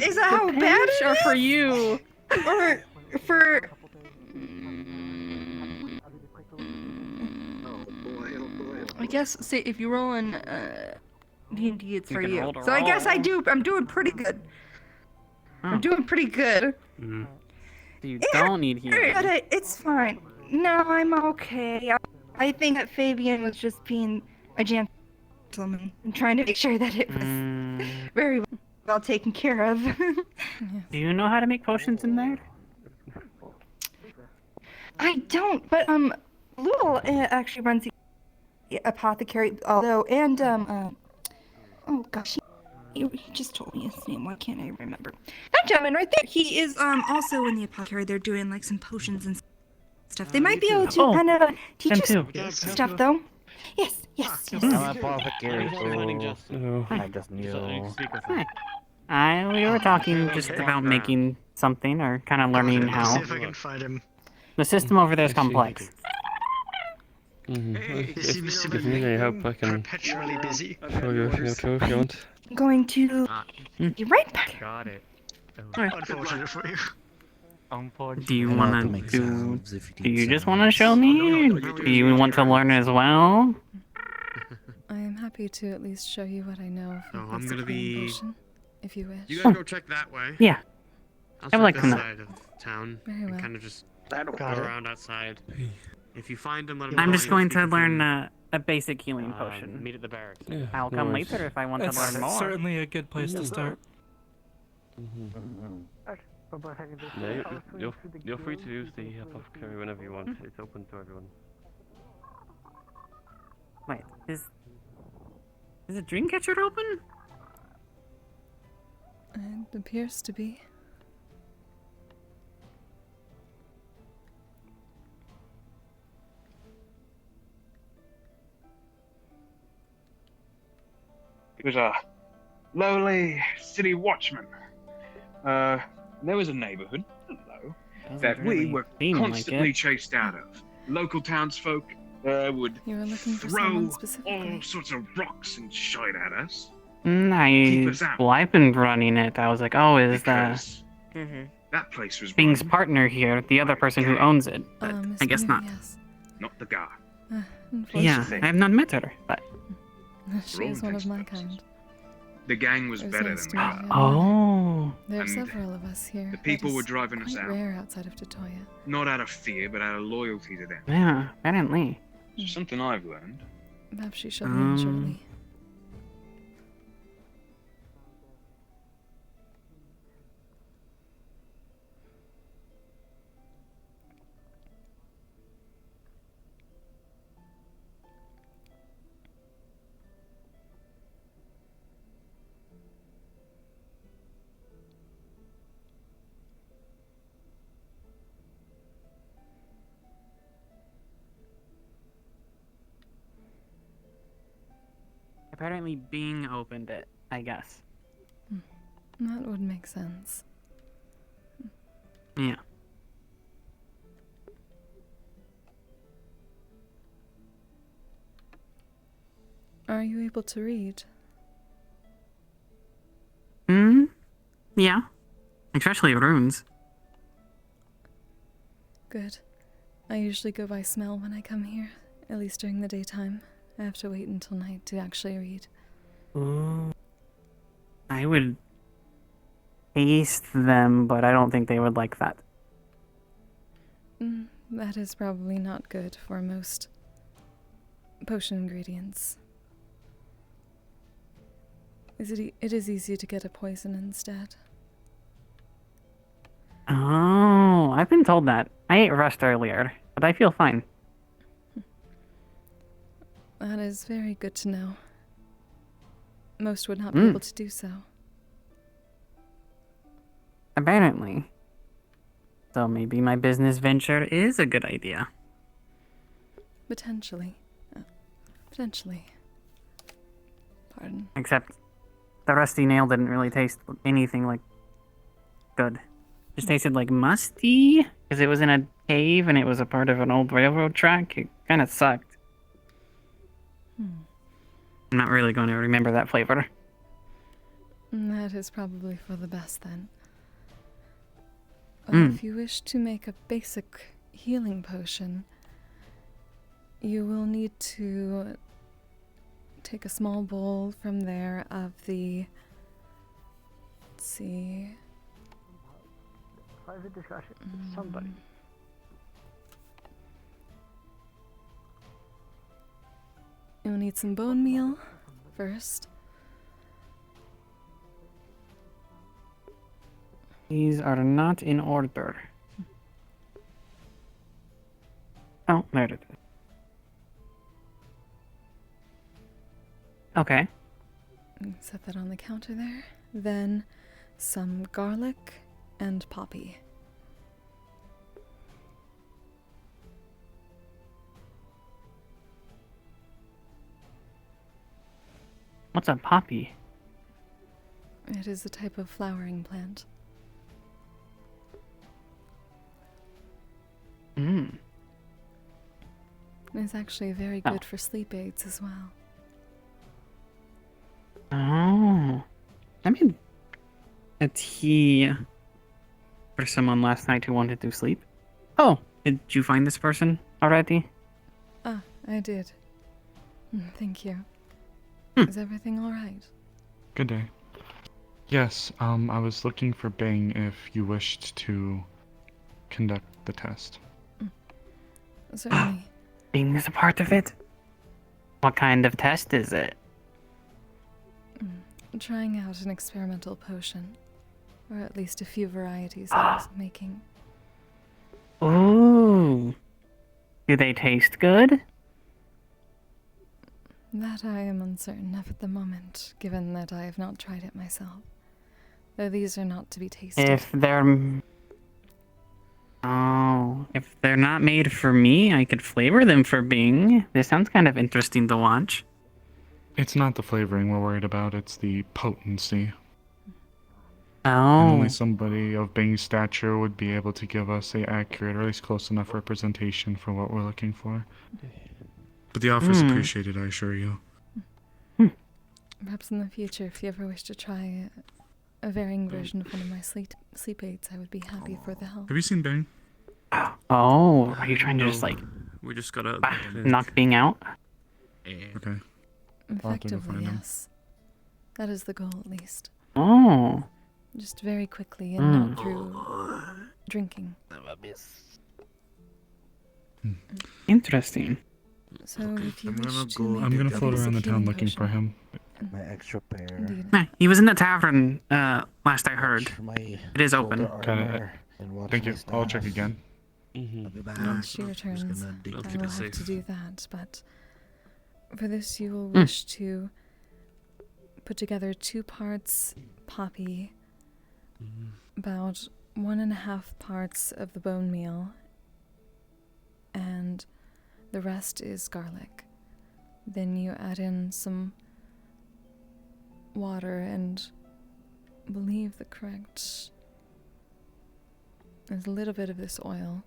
is that how bad it or is? for you? Or for. I guess say if you roll in D&D, it's You for can you. roll to So I guess roll. I'm doing pretty good. Oh. I'm doing pretty good. You don't need healing. But it's fine. No, I'm okay. I think that Fabian was just being a gentleman and trying to make sure that it was very well taken care of. Do you know how to make potions in there? I don't, but Lul actually runs the apothecary, although, and Oh gosh, he just told me his name. Why can't I remember? That gentleman right there. He is also in the apothecary. They're doing like some potions and stuff. They might be able to kind of teach you stuff though. Yes, yes, yes. I'm apothecary. I just knew. We were talking just about making something or kind of learning Let's how. see if I can find him. The system over there is complex. He seems to be If you need any help, I can perpetually busy. show you a thing or two if you want. I'm going to be right back. Got it. Unfortunate for you. Do you want to do? Do you just want to show me? Or do you want to learn as well? I am happy to at least show you what I know of Oh, a I'm basic gonna healing be- potion, if you wish. You guys go check that way. Yeah. I'll I would like check to this know. side of town Very and well. kind of just Got go it. around outside. If you find him, let him I'm know. just going to learn a basic healing Uh, potion. meet at the barracks. I'll no come worries. later if I want to It's learn more. certainly a good place to start. Yeah, you're free to use the apothecary whenever you want. It's open to everyone. Wait, is the dream catcher open? It appears to be. He was a lowly city watchman. There was a neighborhood, hello, that we really were seem like constantly it. chased out of. Local townsfolk would You were looking for throw someone specifically. all sorts of rocks and shite at us. Keep us out. Well, I've been running it. I was like, oh, is Because the that place was Bing's run, partner here, the other person who owns it? But Miss I guess Bing, not. Yes. not the guy. Yeah, Unfortunately. I have not met her, but She is one of my kind. The gang was It was better nice than to we meet were. you. Oh. There are And several of us here. the people That were is driving us quite out. rare outside of Tatoya. Not out of fear, but out of loyalty to them. Yeah, apparently. Something I've learned. Perhaps she shall be in shortly. Apparently Bing opened it, I guess. That would make sense. Yeah. Are you able to read? Yeah. Especially runes. Good. I usually go by smell when I come here, at least during the daytime. I have to wait until night to actually read. I would taste them, but I don't think they would like that. That is probably not good for most potion ingredients. It is easy to get a poison instead. Oh, I've been told that. I ate rust earlier, but I feel fine. That is very good to know. Most would not be able to do so. Apparently. So maybe my business venture is a good idea. Potentially. Potentially. Pardon. Except the rusty nail didn't really taste anything like good. Just tasted like musty because it was in a cave and it was a part of an old railroad track. It kind of sucked. I'm not really going to remember that flavor. That is probably for the best then. If you wish to make a basic healing potion, you will need to take a small bowl from there of the... Let's see... Private discussion. Somebody. You'll need some bone meal first. These are not in order. Oh, there it is. Okay. Set that on the counter there. Then some garlic and poppy. What's a poppy? It is a type of flowering plant. Mmm. It's actually very good for sleep aids as well. Oh. I made a tea for someone last night who wanted to sleep. Oh, did you find this person already? Ah, I did. Thank you. Hmm. Is everything alright? Good day. Yes, I was looking for Bing if you wished to conduct the test. Certainly. Bing is a part of it. What kind of test is it? Trying out an experimental potion. Or at least a few varieties I was making. Ooh. Do they taste good? That I am uncertain of at the moment, given that I have not tried it myself. Though these are not to be tasted. If they're... Oh, if they're not made for me, I could flavor them for Bing. This sounds kind of interesting to watch. It's not the flavoring we're worried about, it's the potency. Oh. And only somebody of Bing's stature would be able to give us a accurate, or at least close enough representation for what we're looking for. But the offer is appreciated, I assure you. Perhaps in the future, if you ever wish to try a varying version of one of my sleep aids, I would be happy for the help. Have you seen Bing? Oh, are you trying to just We just gotta knock Bing out? Okay. Effectively, yes. That is the goal, at least. Oh. Just very quickly and not through drinking. Interesting. So if you I'm wish to I'm gonna float around the town looking for him. My extra pair. Nah, he was in the tavern, last I heard. It is open. Thank you. I'll check again. Once she returns, I will keep it have safe. to do that, but for this you will wish to put together 2 parts poppy, about 1.5 parts of the bone meal, and the rest is garlic. Then you add in some water and believe the correct... There's a little bit of this oil,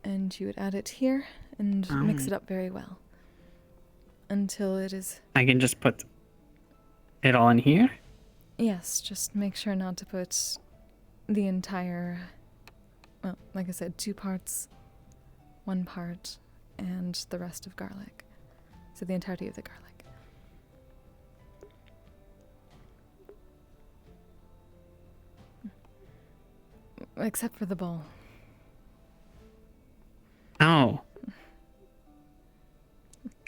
and you would add it here and mix it up very well until it is... I can just put it all in here? Yes, just make sure not to put the entire... Well, like I said, 2 parts, 1 part, and the rest of garlic. So the entirety of the garlic. Except for the bowl. Oh.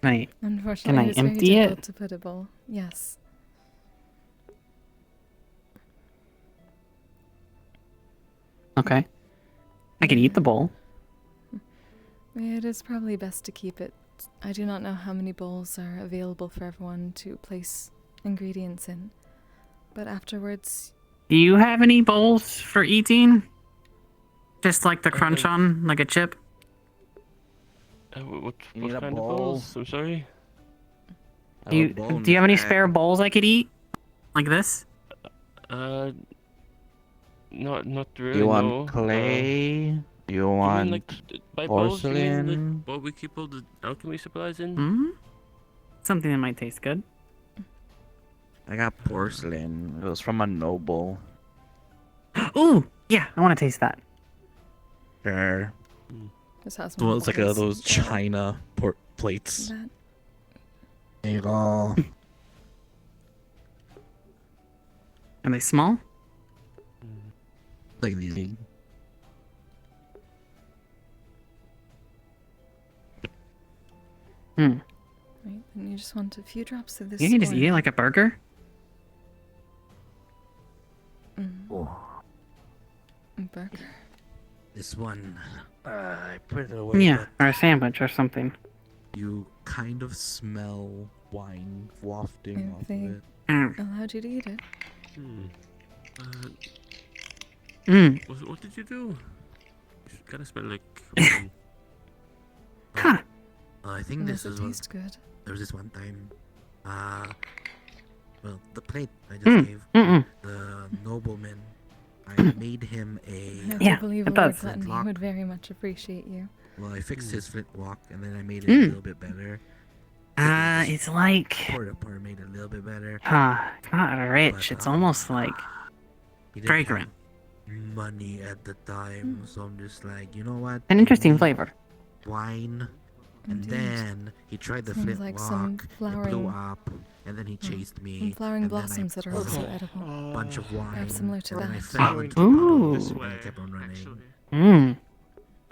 Right. Unfortunately, Can I it's very empty difficult it? to put a bowl. Yes. Okay. I can eat the bowl. It is probably best to keep it. I do not know how many bowls are available for everyone to place ingredients in, but afterwards... Do you have any bowls for eating? Just like the crunch on, like a chip? What need a kind of bowl? bowls? I'm sorry? Do you have any spare bowls I could eat? Like this? Not really, You want no. clay? Do you You want mean like, by bowls, you mean porcelain? what we keep all the alchemy supplies in? Hmm? Something that might taste good. I got porcelain. It was from a noble. Ooh! Yeah, I want to taste that. Sure. This has Well, it's like bowls. those china plates. That- There you go. Are they small? Like these. Right, and you just want a few drops of this. You can just eat it oil. like a burger? Burger. This one, I put it away. Yeah, or a sandwich or something. You kind of smell wine wafting If off they of it. allowed you to eat it. What did you do? You gotta smell like. I think Does this it is what. taste good? There was this one time. Well, the plate I just gave the nobleman. I made him a. I do believe Lord Gluttony would very much appreciate you. Well, I fixed his flintlock and then I made it a little bit better. It's like. Poured it, made it a little bit better. It's not rich. It's almost like He didn't fragrant. have money at the time, so I'm just like, you know what? An interesting flavor. Wine. And Indeed. then he tried the Seems flintlock, like some it blew flowering- up, and then he chased me. And flowering and then I blossoms that are poured a also whole edible. bunch of wine. Perhaps similar to and then I that. fell into the Ooh. bottle, and I kept on running.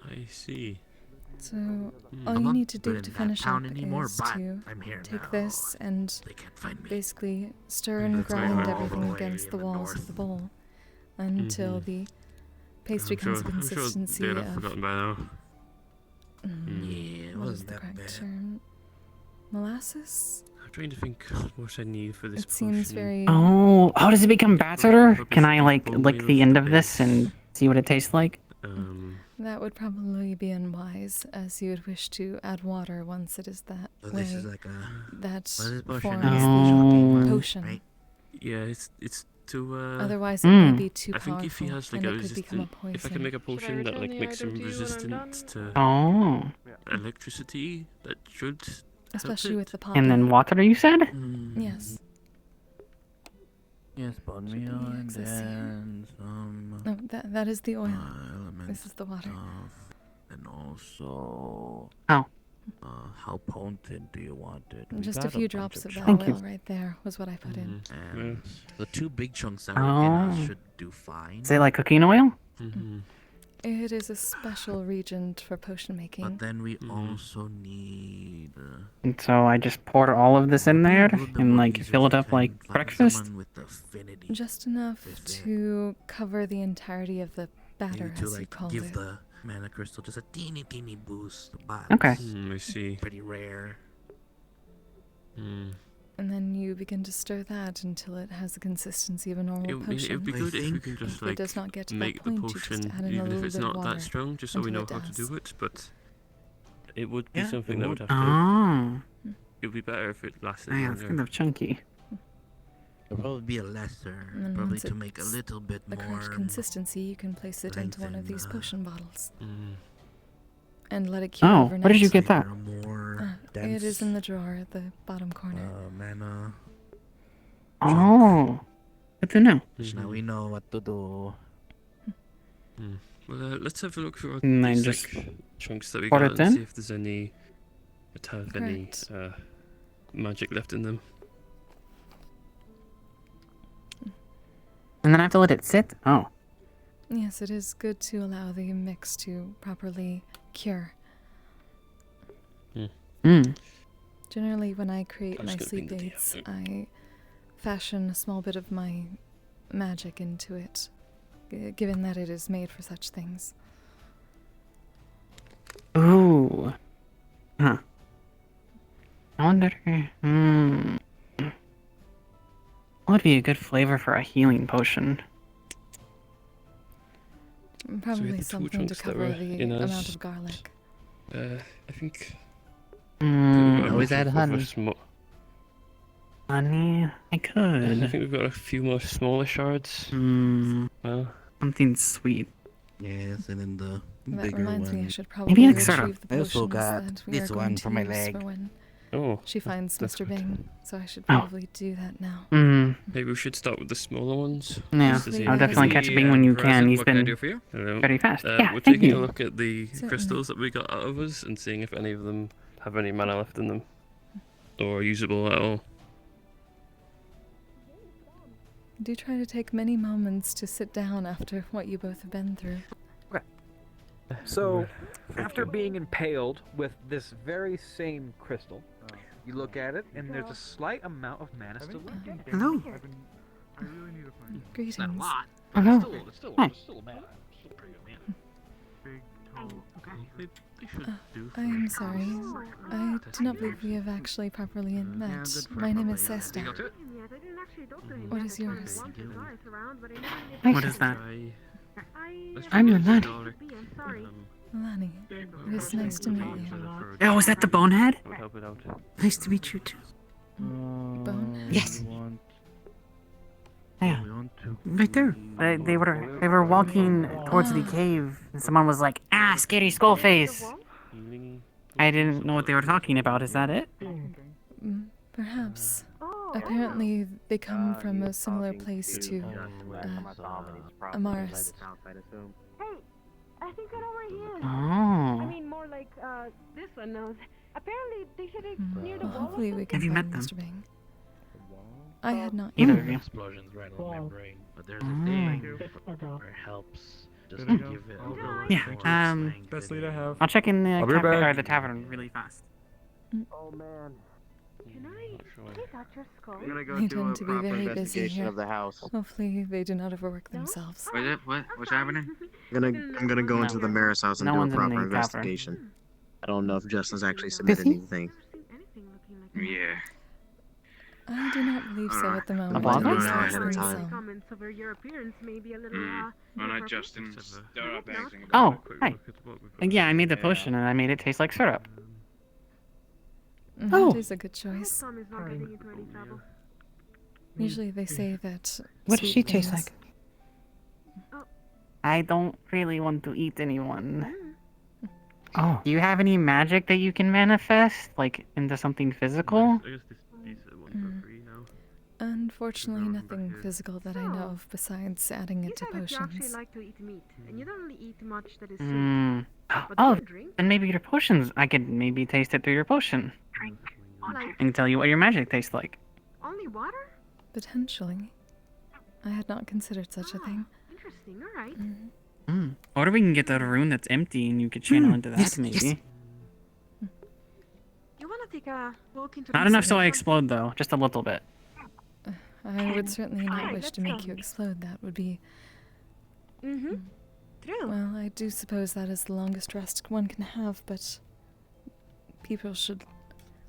I see. So I'm all you not need to good do in to that finish up town anymore, is but to I'm here take now. this and basically stir and That's why grind I'm all everything the way against the in the walls of the bowl until the paste becomes a consistency they'd of. have forgotten by now. Yeah, it What is wasn't the that correct bad. term? Molasses? I'm trying to think what I need for this. It seems potion. very. Oh, how does it become battered? Can I like lick the end of this and see what it tastes like? That would probably be unwise, as you would wish to add water once it is that So way. this is like a. That what is potion? forms Oh. the potion. Right? Yeah, it's to. Otherwise, it may be too I think if he powerful, has like and a it could become a resistant, if I can poison. make a potion that like makes him resistant to Oh. electricity, that should. Especially with the And then water, you said? Yes. Yes, put me Should be on excess here. then some No, that is the oil. elements This is the water. and also how potent do you want it? We Just a got few bunch drops of that chunks. oil right there was what I put in. And the 2 big chunks that were in us Oh. should do fine. Is it like cooking oil? It is a special reagent for potion making. But then we also need. And so I just pour all of this in there and like fill it up like breakfast? Someone with affinity. Just enough to cover the entirety of the batter, Maybe to as you like called give it. the mana crystal just a teeny boost. But Okay. I see. Pretty rare. And then you begin to stir that until it has the consistency of a normal potion. It would be good if we can just If it does not get to that make the point, you just potion, add in a even little if it's bit of not water that strong, just so we know until how it to does. do it. But it would be Yeah, something it that would would. have to. Oh. It would be better if it lasted Yeah, it's longer. kind of chunky. It'll probably be a lesser, And then probably once to make a it's little bit the correct more. consistency, you can place it into one of lengthen, these potion bottles. Mm. And let it cure Oh, overnight. where did you get that? It is in the drawer at the bottom corner. Mana. Oh. Good to know. So now we know what to do. Well, let's have a look through And then these just like, chunks that we pour got it and in? see if there's any that have any magic left in them. And then I have to let it sit? Oh. Yes, it is good to allow the mix to properly cure. Generally, when I create I'm my just gonna sleep think the aids, I fashion a small bit of my magic into it, given that it is made for such things. Ooh. Huh. I wonder. What would be a good flavor for a healing potion? Probably the two something to chunks that cover were the in amount us. of garlic. I think. Always add honey. Honey? I could. I think we've got a few more smaller shards. Well, Something sweet. Yes, and then the That bigger reminds me, I one. should probably Maybe like sort of- retrieve the I also potions got that we this are going one to for my use leg. for when Oh, she finds that's Mr. good. Bing. So I should Oh. probably do that now. maybe we should start with the smaller ones. Yeah, just to see I'll if- definitely catch Bing when you can. He's what can I been do for you? Hello. very fast. We're Yeah, thank taking you. a look at the Certainly. crystals that we got out of us and seeing if any of them have any mana left in them, or are usable at all. Do try to take many moments to sit down after what you both have been through. So, after being impaled with this very same crystal, you look at it and there's a slight amount of mana still left. Hello. Greetings. Not a lot. Hello. It's still Hi. mana. Still pretty good mana. I am sorry. I do not believe we have actually properly met. My name is Sesta. What is yours? What is that? I'm Lani. Lani, it is nice to meet you. Oh, is that the bonehead? Nice to meet you too. Bonehead? Yes. Yeah. Right there. They were walking towards the cave, and someone was like, "Ah, scary skull face." I didn't know what they were talking about. Is that it? Perhaps. Apparently, they come from a similar place to Amaris. I think I know where he is. Oh. I mean, more like, this one knows. Apparently, they said it's near the Well, wall. hopefully we can Have you find met Mr. them? Bing. I had not Either yet. of you. Explosions right on my brain, but there's a Oh. thing where it helps just to give it a little Yeah. more Best lead I have. I'll check in the I'll be right cafe back. or the tavern really fast. Oh man. Can I take out your skull? I'm gonna go They do a tend to be proper very busy investigation here. of the house. Hopefully they do not overwork themselves. What's happening? I'm gonna go into the mayor's house and No do a one's in proper the tavern. investigation. I don't know if Justin's actually submitted Busy? anything. Yeah. I do not believe so at the moment. blogger? At least No, less ahead of than time. some. Comments over your appearance may be a little, Oh, not Justin. Oh, hi. Yeah, I made the potion and I made it taste like syrup. That is a good choice. Usually they say that. What does sweet she taste things- like? I don't really want to eat anyone. Oh. Do you have any magic that you can manifest, like into something physical? Unfortunately, nothing physical that I know of besides adding it to You actually potions. like to eat meat, and you don't really eat much that is sweet. Hmm. But Oh, you drink? then maybe your potions. I could maybe taste it through your potion Like, and tell you what your magic tastes like. only water? Potentially. I had not considered such a thing. Interesting, alright. Or we can get a rune that's empty and you could channel into that yes, maybe. yes. You wanna take a walk into Not the enough so I city? explode though, just a little bit. I would certainly not Alright, wish to let's make go. you explode. That would be. True. Well, I do suppose that is the longest rest one can have, but people should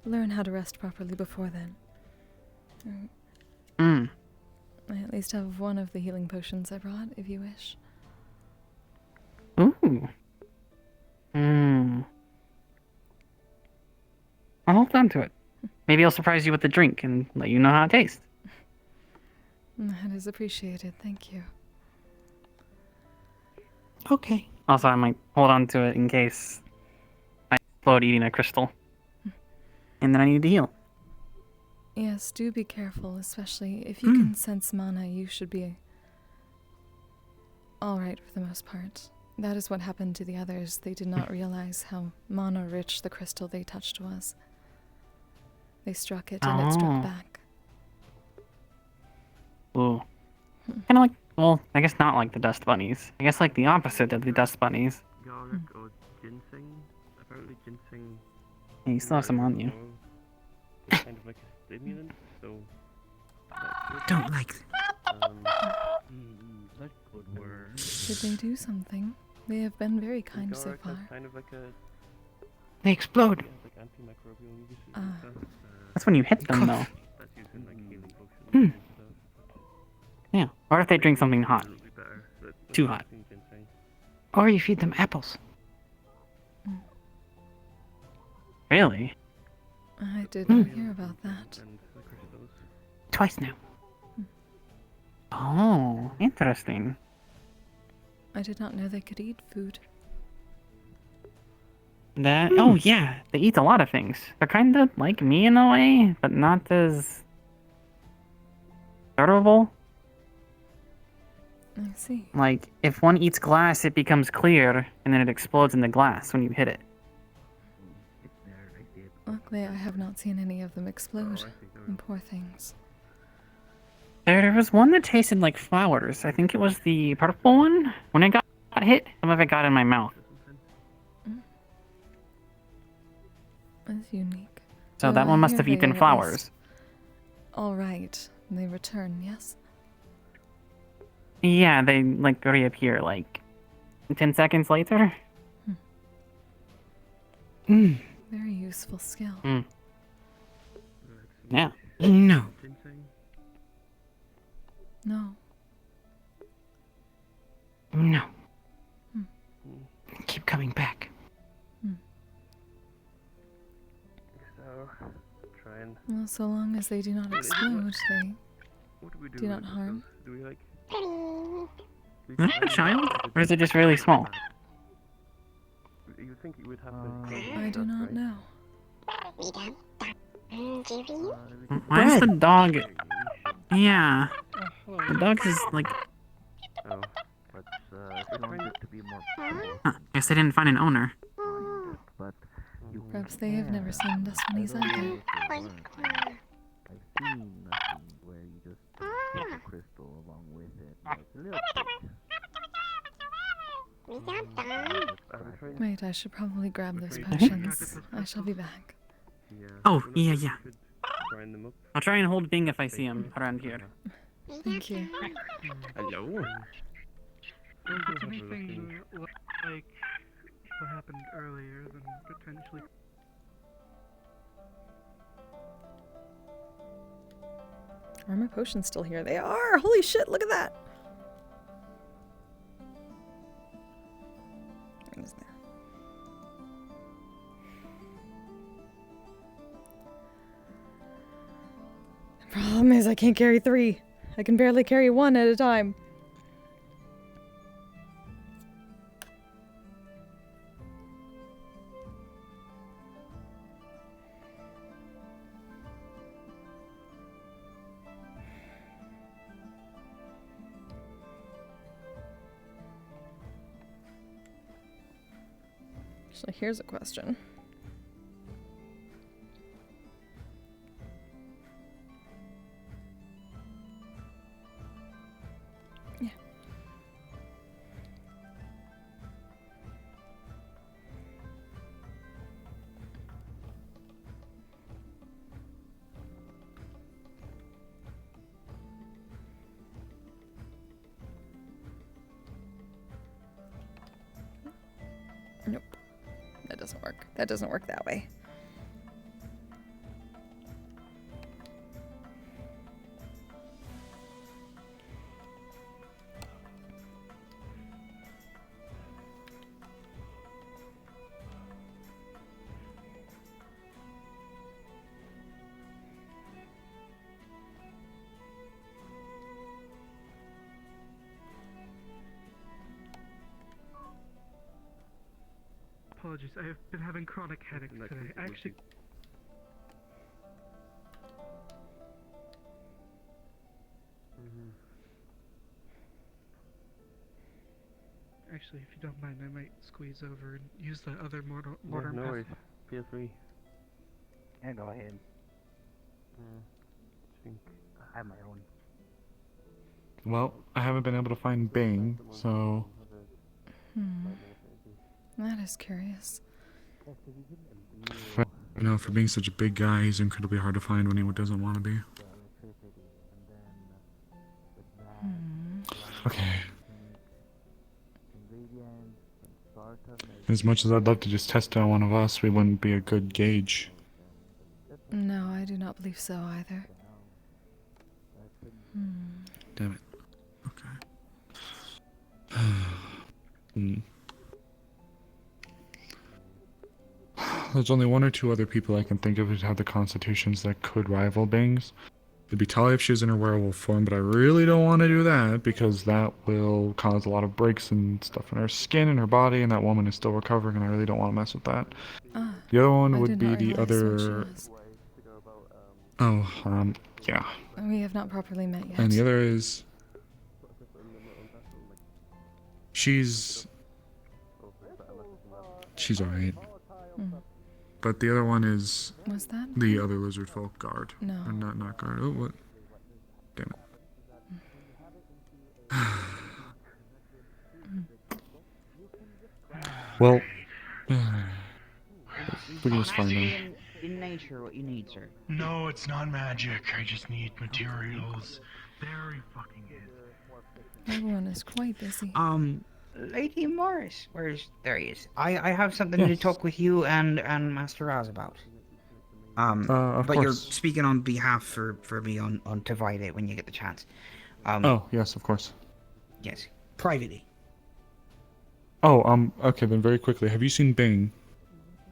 learn how to rest properly before then. I at least have one of the healing potions I brought, if you wish. Ooh. I'll hold on to it. Maybe I'll surprise you with the drink and let you know how it tastes. That is appreciated, thank you. Okay. Also, I might hold on to it in case I explode eating a crystal. And then I need to heal. Yes, do be careful, especially if you can sense mana, you should be alright for the most part. That is what happened to the others. They did not realize how mana-rich the crystal they touched was. They struck it and it Oh. struck back. Ooh. Kind of like, well, I guess not like the dust bunnies. I guess like the opposite of the dust bunnies. Garlic or ginseng. Apparently ginseng. Yeah, you still have some on you. It's kind of like a stimulant, so. Don't like That could work. Did they do something? They have been very kind so Garlic has far. kind of like a. They explode. Like antimicrobial uses Ah. and stuff. That's when you hit them, though. That's used in like healing potions Hmm. and stuff. Yeah. Or if they drink something hot. Too hot. Or you feed them apples. Really? I did not hear about that. Twice now. Oh, interesting. I did not know they could eat food. That. Oh, yeah. They eat a lot of things. They're kind of like me in a way, but not as durable. I see. Like, if one eats glass, it becomes clear, and then it explodes in the glass when you hit it. Luckily, I have not seen any of them explode. Poor things. There was one that tasted like flowers. I think it was the purple one. When it got hit, some of it got in my mouth. That's unique. So that one must have eaten flowers. Alright. They return, yes? Yeah, they like reappear like 10 seconds later. Very useful skill. Yeah. No. No. No. Hmm. Keep coming back. So, try and. Well, so long as they do not explode, they What do we do? do not harm. Do we like? Is that a child? Or is it just really small? You think you would have to? I do not know. Why is the dog... Yeah. The dog is like... Oh, but we're trying it to be more. Guess they didn't find an owner. But Perhaps they have never seen Destinies either. I've seen nothing where you just take a crystal along with it. It's a little bit. Wait, I should probably grab those potions. I shall be back. Oh, yeah, yeah. Grind them up. I'll try and hold Bing if I see him around here. Thank you. Hello. If anything like what happened earlier, then potentially. Are my potions still here? They are! Holy shit, look at that! What is there? The problem is I can't carry 3. I can barely carry 1 at a time. So here's a question. Yeah. Nope. That doesn't work. That doesn't work that way. Apologies, I have been having chronic headaches today. Actually. Actually, if you don't mind, I might squeeze over and use the other modern No path. worries. Feel free. Yeah, go ahead. I have my own. Well, I haven't been able to find Bing, so... That is curious. You know, for being such a big guy, he's incredibly hard to find when he doesn't want to be. Okay. As much as I'd love to just test it on one of us, we wouldn't be a good gauge. No, I do not believe so either. Damn it. Okay. There's only 1 or 2 other people I can think of who have the constitutions that could rival Bing's. It'd be Talia if she was in her werewolf form, but I really don't want to do that because that will cause a lot of breaks and stuff in her skin and her body, and that woman is still recovering, and I really don't want to mess with that. The other one would be the other. Oh, yeah. We have not properly met yet. And the other is. She's alright. But the other one is What's that? the other lizard folk guard. No. Or not guard. Oh, what? Damn it. Well, we can just find them. In nature, what you need, sir. No, it's not magic. I just need materials. There he fucking is. Everyone is quite busy. Lady Morris, there he is. I have something to talk with you and Master Raz about. Of but you're course. speaking on behalf for me on Tavide when you get the chance. Oh, yes, of course. Yes, privately. Oh, okay, then very quickly. Have you seen Bane?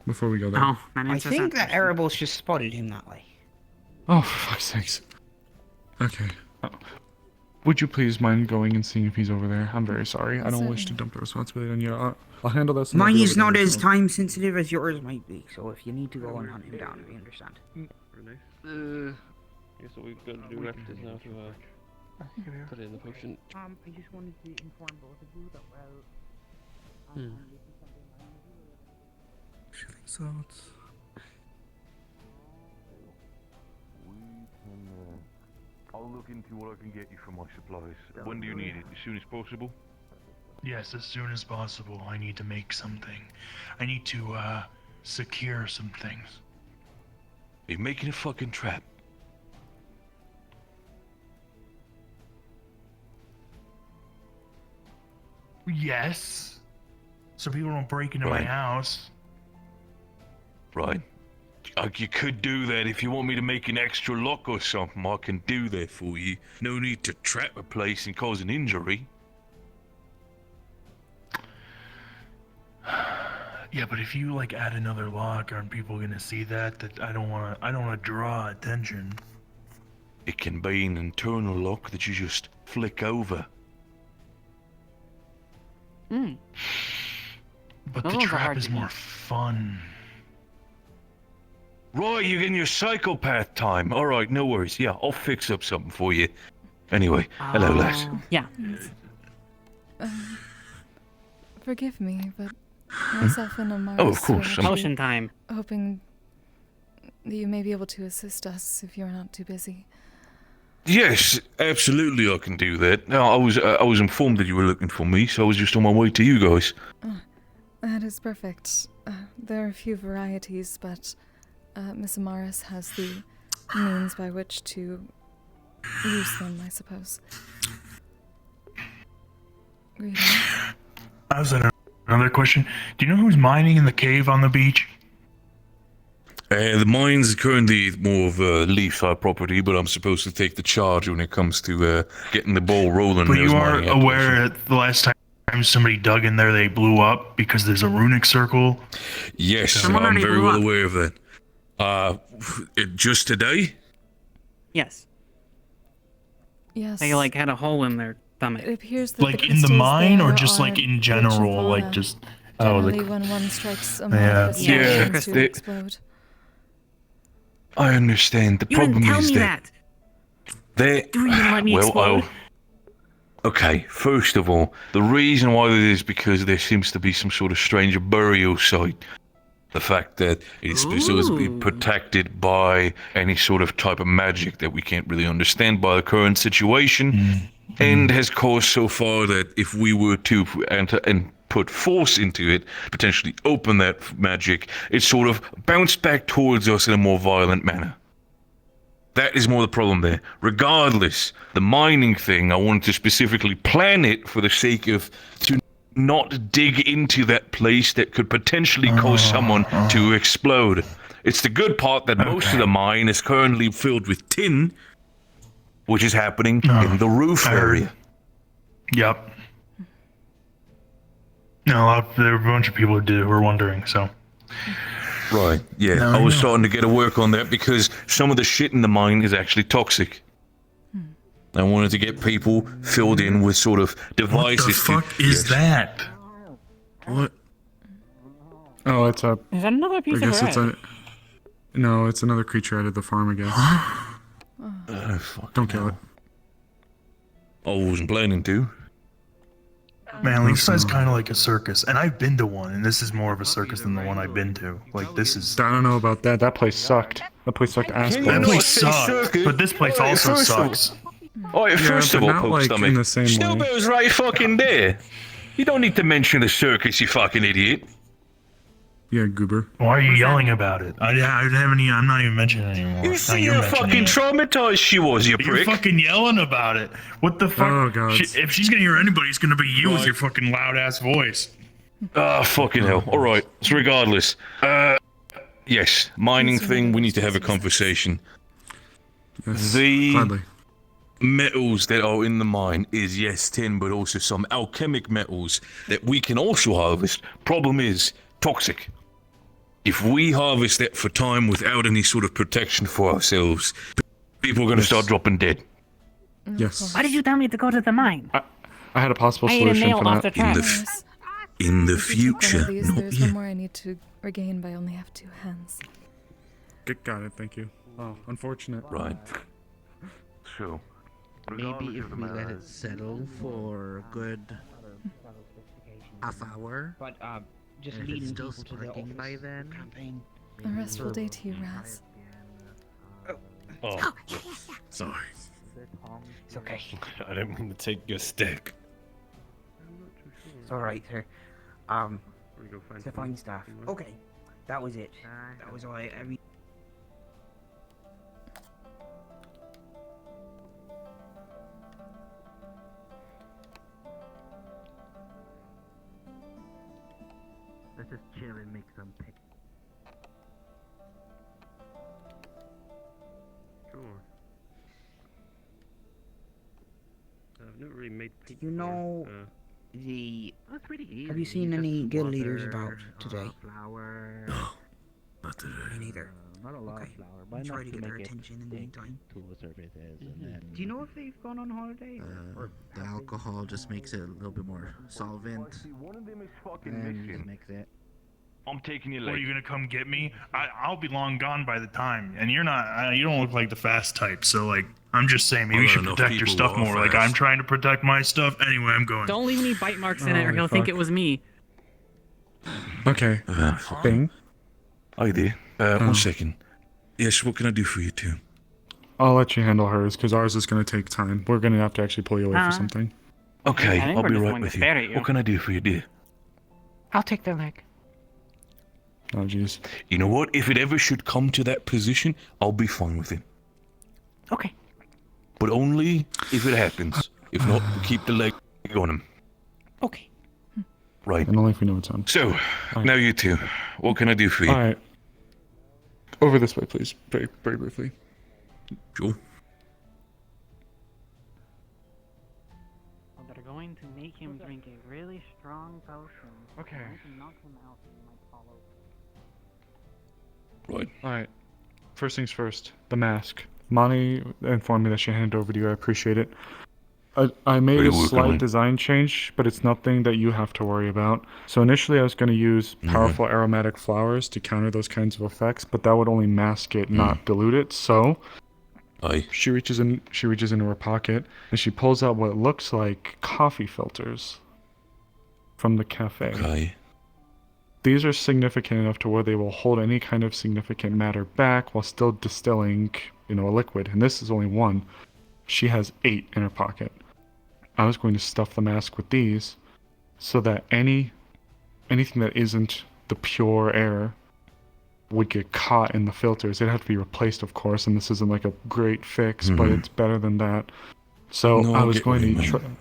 Before we go there. Oh, I think that Erebos just spotted him that way. Oh, for fuck's sakes. Okay. Would you please mind going and seeing if he's over there? I'm very sorry. I don't wish to dump the responsibility on you. I'll handle this. and I'll Mine be is over not there, as so- time sensitive as yours might be, so if you need to go and hunt him down, we understand. Guess what we've got to do left is now to put in the potion. I just wanted to inform both of you that Salts. I'll look into what I can get you for my supplies. When do you need it? As soon as possible? Yes, as soon as possible. I need to make something. I need to, secure some things. Are you making a fucking trap? Yes. So people don't break into my Right. house. Right. You could do that if you want me to make an extra lock or something. I can do that for you. No need to trap a place and cause an injury. Yeah, but if you like add another lock, aren't people gonna see that? That I don't wanna draw attention. It can be an internal lock that you just flick over. But Those the ones are trap hard is to more use. fun. Right, you're getting your psychopath time. Alright, no worries. Yeah, I'll fix up something for you. Anyway, hello, lads. Yeah. Forgive me, but myself and Amaris Oh, of course, were I'm- Potion time. hoping that you may be able to assist us if you're not too busy. Yes, absolutely, I can do that. Now, I was informed that you were looking for me, so I was just on my way to you guys. That is perfect. There are a few varieties, but Miss Amaris has the means by which to use them, I suppose. Greetings. I was another question. Do you know who's mining in the cave on the beach? The mine's currently more of a Leafside property, but I'm supposed to take the charge when it comes to getting the ball rolling. But There's you are mining aware that the last time somebody dug in there, they blew up because there's a runic circle? Yes, Someone I'm already very blew well up. aware of that. Just today? Yes. Yes. They like had a hole in their stomach. It appears that Like the in the crystals mine or there just like are in general? Like Vigivana. just. Generally, when one strikes a Yeah. manifest, Yeah, it tends to they- explode. I understand. The You didn't problem tell is me that they. You didn't let me explode. Okay, first of all, the reason why it is because there seems to be some sort of strange burial site. The fact that it's supposed to be protected by any sort of type of magic that we can't really understand by the current situation, and has caused so far that if we were to enter and put force into it, potentially open that magic, it sort of bounced back towards us in a more violent manner. That is more the problem there. Regardless, the mining thing, I wanted to specifically plan it for the sake of to not dig into that place that could potentially cause someone to explode. It's the good part that most of the mine is currently filled with tin, which is happening in the roof area. Yep. No, there were a bunch of people who were wondering, so. Right, yeah. No, I was no. starting to get a work on that because some of the shit in the mine is actually toxic. I wanted to get people filled in with sort of devices. What the fuck is that? What? Oh, it's a. Is that another piece I guess of it's bread? a. No, it's another creature out of the farm, I guess. Don't kill it. I wasn't planning to. Man, Leafside's kind of like a circus, and I've been to one, and this is more of a circus than the one I've been to. Like, this is. I don't know about that. That place sucked. That place sucked ass That balls. place sucked, but this place also sucks. Alright, first but of all, not, Poke like, Stomach, in the same way. Snowbell's right fucking there. You don't need to mention the circus, you fucking idiot. Yeah, goober. Why are you yelling about it? I haven't even. I'm not even mentioning it anymore. You Now see you're how mentioning fucking it. traumatized she was, you You're prick. fucking yelling about it. What the fuck? Oh, God. If she's gonna hear anybody, it's gonna be you with your fucking loud ass voice. Ah, fucking hell. Alright, so regardless. Yes, mining thing, we need to have a conversation. Yes, The gladly. metals that are in the mine is, yes, tin, but also some alchemic metals that we can also harvest. Problem is, toxic. If we harvest that for time without any sort of protection for ourselves, people are going to start dropping dead. Yes. Why did you tell me to go to the mine? I had a possible I ate a solution nail for off that. the track. In the If you take one future, of these, not there's yet. one more I need to regain, but I only have 2 hands. Got it, thank you. Oh, unfortunate. Right. Sure. Maybe if we let it settle for a good half hour. But just and if leading it's still people to the sparking by office then. campaign. A restful day to you, Raz. Oh, sorry. It's okay. I didn't mean to take your stick. It's alright, sir. To find stuff. Okay, that was it. That was all I mean. Let's just chill and make some pick. Sure. I've never really made. Do you know the? That's pretty easy. Have you seen Just any guild leaders water, about today? Flour. Not today. Me neither. Not a lot Okay. of flour, but Try enough to to get their make it attention in the stick meantime. to the services, and then Do you know if they've gone on holiday? Or the alcohol just makes it a little bit more solvent. And just makes it. I'm taking you What, are late. you gonna come get me? I'll be long gone by the time, and you're not. You don't look like the fast type, so like, I'm just saying maybe you got should enough protect your people stuff who are more. Like I'm fast. trying to protect my stuff. Anyway, I'm going. Don't leave any bite marks in it, or Holy he'll think fuck. it was me. Okay. Bing. Hi there. Oh. 1 second. Yes, what can I do for you too? I'll let you handle hers, because ours is going to take time. We're going to have to actually pull you away for something. Okay, I think I'll we're be just right going to with you. stare at you. What can I do for you, dear? I'll take their leg. Oh, jeez. You know what? If it ever should come to that position, I'll be fine with it. Okay. But only if it happens. If not, we'll keep the leg on him. Okay. Right. And only if we know it's on. So, now you two. What can I do for you? Alright. Over this way, please. Very, very briefly. Sure. Well, they're going to make him drink a really strong potion. Okay. Going to knock him out and he might follow. Right. Alright. First things first. The mask. Monty informed me that she handed it over to you. I appreciate it. I made Very a welcome, slight man. design change, but it's nothing that you have to worry about. So initially I was going to use powerful aromatic flowers to counter those kinds of effects, but that would only mask it, not dilute it. So she reaches into her pocket and she pulls out what looks like coffee filters from the cafe. Okay. These are significant enough to where they will hold any kind of significant matter back while still distilling, a liquid. And this is only one. She has 8 in her pocket. I was going to stuff the mask with these so that anything that isn't the pure air would get caught in the filters. It'd have to be replaced, of course, and this isn't like a great fix, but it's better than that. So No, I I was get going what you to mean.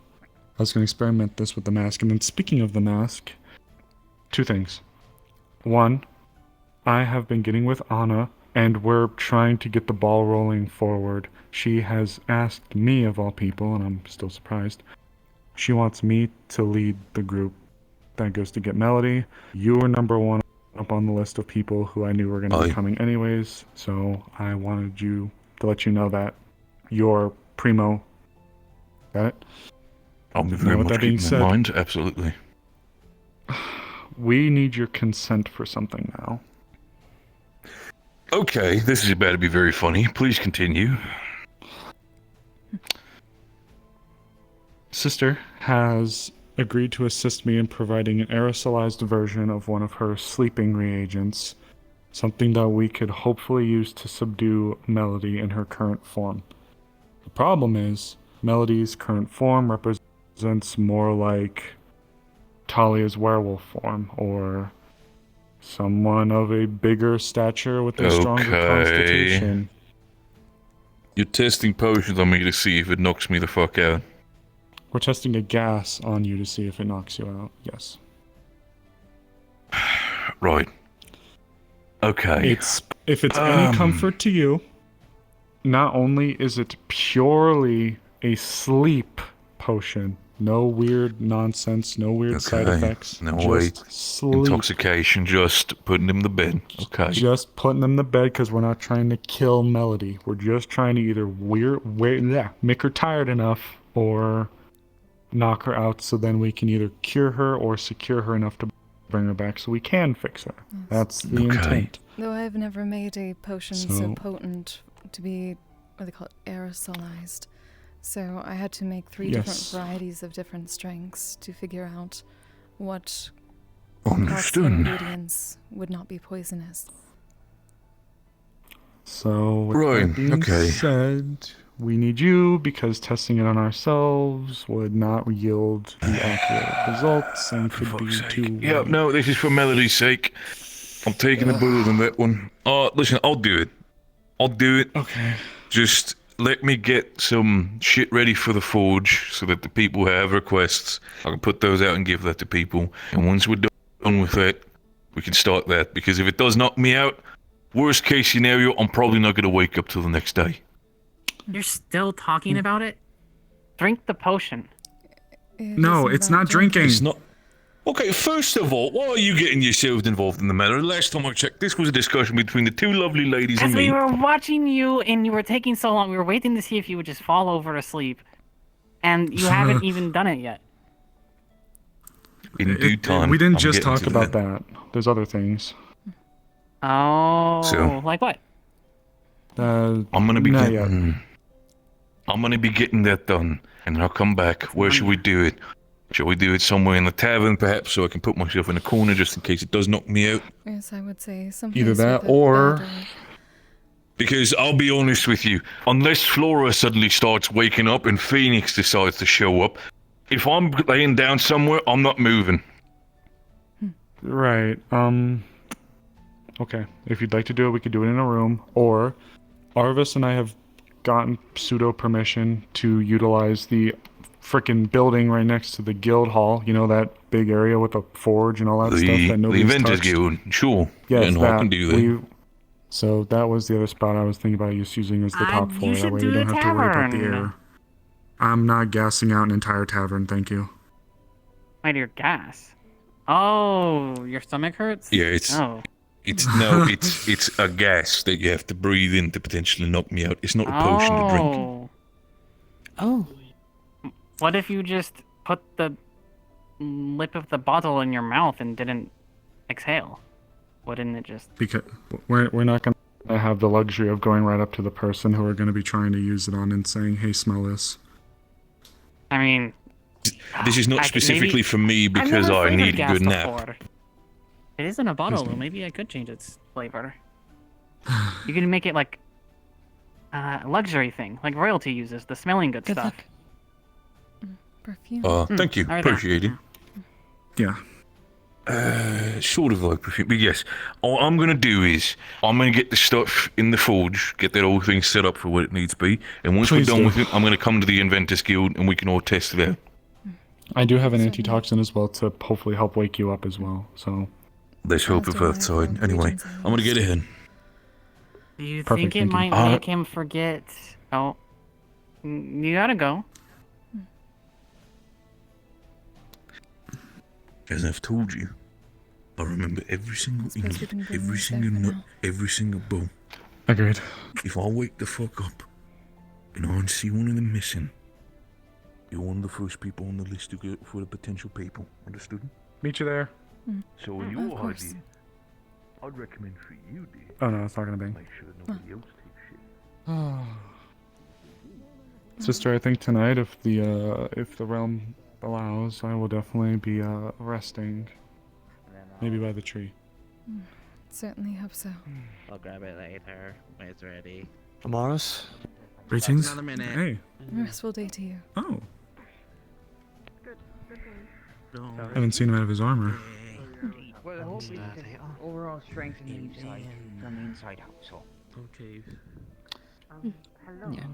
I was going to experiment this with the mask. And then speaking of the mask, 2 things. 1, I have been getting with Anna, and we're trying to get the ball rolling forward. She has asked me, of all people, and I'm still surprised, she wants me to lead the group that goes to get Melody. You were number 1 up on the list of people who I knew were going to be coming anyways, so I wanted to let you know that you're primo. Got it? I'll be very Now, with much that being keeping in said, mind, absolutely. we need your consent for something now. Okay, this is about to be very funny. Please continue. Sister has agreed to assist me in providing an aerosolized version of one of her sleeping reagents, something that we could hopefully use to subdue Melody in her current form. The problem is, Melody's current form represents more like Talia's werewolf form, or someone of a bigger stature with a stronger constitution. You're testing potions on me to see if it knocks me the fuck out. We're testing a gas on you to see if it knocks you out, yes. Right. Okay. If it's any comfort to you, not only is it purely a sleep potion. No weird nonsense, no weird side effects. No, just wait. sleep. Intoxication, just putting him to bed. Okay. Just putting them to bed because we're not trying to kill Melody. We're just trying to either make her tired enough or knock her out so then we can either cure her or secure her enough to bring her back so we can fix her. That's the intent. Though I've never made a potion so potent to be, what do they call it, aerosolized. So I had to make 3 different varieties of different strengths to figure out what ingredients would not be poisonous. So with that being said, we need you because testing it on ourselves would not yield the accurate results and could be too. Yeah, no, this is for Melody's sake. I'm taking the bullet on that one. Listen, I'll do it. Okay. Just let me get some shit ready for the forge so that the people who have requests, I can put those out and give that to people. And once we're done with that, we can start that. Because if it does knock me out, worst case scenario, I'm probably not going to wake up till the next day. You're still talking about it? Drink the potion. No, it's not drinking. It's not. Okay, first of all, why are you getting yourself involved in the matter? Last time I checked, this was a discussion between the 2 lovely ladies and As me. we were watching you and you were taking so long, we were waiting to see if you would just fall over asleep. And you haven't even done it yet. In due time. We didn't just talk about that. There's other things. Oh, like what? I'm gonna be getting that done, and then I'll come back. Where should we do it? Shall we do it somewhere in the tavern, perhaps, so I can put myself in a corner just in case it does knock me out? Yes, I would say something. Either that or... Because I'll be honest with you, unless Flora suddenly starts waking up and Phoenix decides to show up, if I'm laying down somewhere, I'm not moving. Right, okay. If you'd like to do it, we could do it in a room, or Arvis and I have gotten pseudo permission to utilize the frickin' building right next to the guild hall. You know, that big area with the forge and all that stuff that nobody's The Inventors touched? Guild, sure. Yes, Yeah, no, I can do that. So that was the other spot I was thinking about just using as the top floor. That way we don't have to worry about the air. I'm not gassing out an entire tavern, thank you. Why do your gas? Oh, your stomach hurts? Yeah, it's a gas that you have to breathe in to potentially knock me out. It's not a potion to drink. Oh. What if you just put the lip of the bottle in your mouth and didn't exhale? Wouldn't it just... Because we're not going to have the luxury of going right up to the person who are going to be trying to use it on and saying, hey, smell this. I mean... This is not specifically for me because I need a good nap. It is in a bottle, though. Maybe I could change its flavor. You can make it like a luxury thing, like royalty uses, the smelling good stuff. Perfume. Thank you. Appreciate it. Yeah. Sort of like perfume, but yes. All I'm gonna do is I'm gonna get the stuff in the forge, get that whole thing set up for what it needs to be, and once we're done with it, I'm gonna come to the Inventors Guild and we can all test it out. I do have an antitoxin as well to hopefully help wake you up as well. So let's hope for that side. Anyway, I'm gonna get ahead. Do you think it might make him forget? Oh, you gotta go. As I've told you, I remember every single ingot, every single nut, every single bone. Agreed. If I wake the fuck up and I see one of them missing, you're one of the first people on the list to get for the potential people. Understood? Meet you there. So in your idea, I'd recommend for you, dear. Oh no, it's not gonna be. Make sure nobody else takes shit. Sister, I think tonight, if the realm allows, I will definitely be resting. Maybe by the tree. Certainly hope so. I'll grab it later when it's ready. Amaris? Greetings. Another minute. Hey. Restful day to you. Oh. Haven't seen him out of his armor. Well, hopefully overall strength in the inside, from the inside out, so. Okay. Yeah.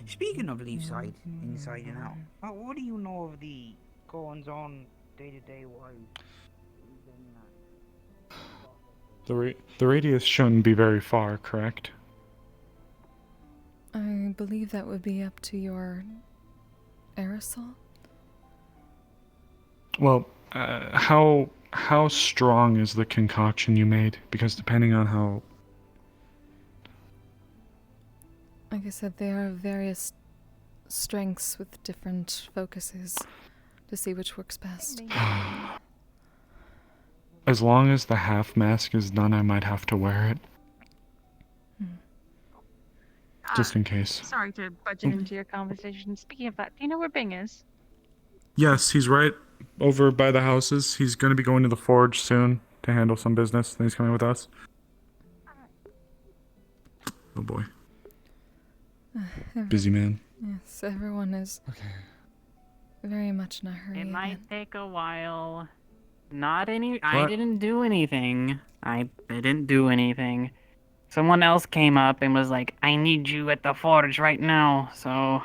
Speaking of Leafside, inside and out, what do you know of the goings on day-to-day wise? The radius shouldn't be very far, correct? I believe that would be up to your aerosol. Well, how strong is the concoction you made? Because depending on how... Like I said, there are various strengths with different focuses to see which works best. As long as the half mask is done, I might have to wear it. Just in case. Sorry to budge into your conversation. Speaking of that, do you know where Bing is? Yes, he's right over by the houses. He's going to be going to the forge soon to handle some business. Then he's coming with us. Oh boy. Busy man. Yes, everyone is very much in a hurry. It might again. take a while. I didn't do anything. I didn't do anything. Someone else came up and was like, I need you at the forge right now, so...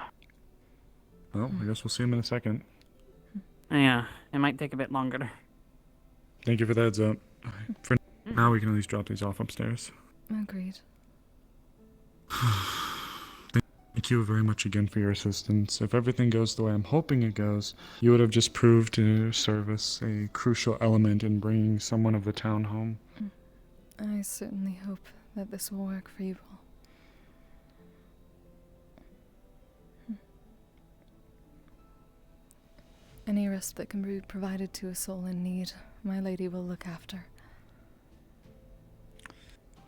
Well, I guess we'll see him in a second. Yeah, it might take a bit longer. Thank you for the heads up. For now, we can at least drop these off upstairs. Agreed. Thank you very much again for your assistance. If everything goes the way I'm hoping it goes, you would have just proved to service a crucial element in bringing someone of the town home. I certainly hope that this will work for you all. Any rest that can be provided to a soul in need, my lady will look after.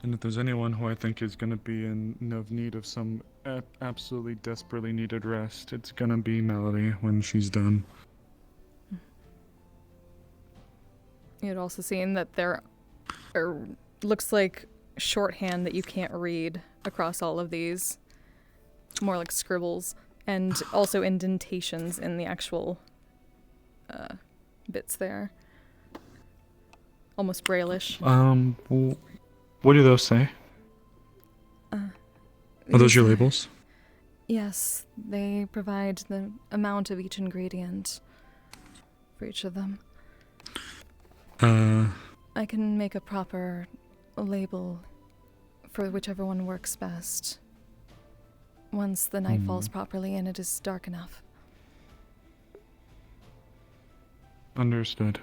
And if there's anyone who I think is going to be in need of some absolutely desperately needed rest, it's going to be Melody when she's done. You had also seen that there looks like shorthand that you can't read across all of these. More like scribbles, and also indentations in the actual bits there. Almost Braille-ish. What do those say? Are those your labels? Yes, they provide the amount of each ingredient for each of them. I can make a proper label for whichever one works best once the night falls properly and it is dark enough. Understood.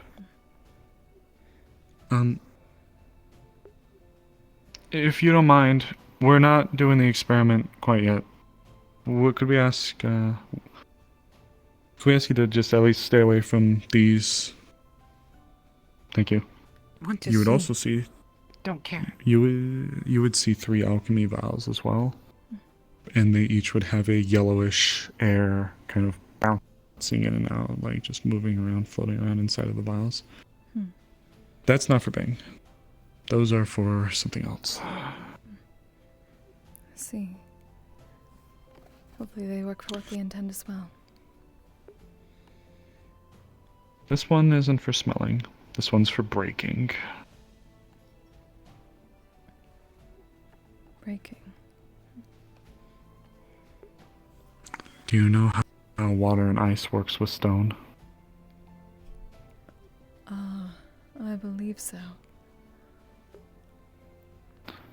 If you don't mind, we're not doing the experiment quite yet. What could we ask? Could we ask you to just at least stay away from these? Thank you. Want to You would see. also see. Don't care. You would see 3 alchemy vials as well, and they each would have a yellowish air kind of bouncing in and out, like just moving around, floating around inside of the vials. That's not for Bing. Those are for something else. I see. Hopefully they work for what they intend as well. This one isn't for smelling. This one's for breaking. Breaking. Do you know how water and ice works with stone? I believe so.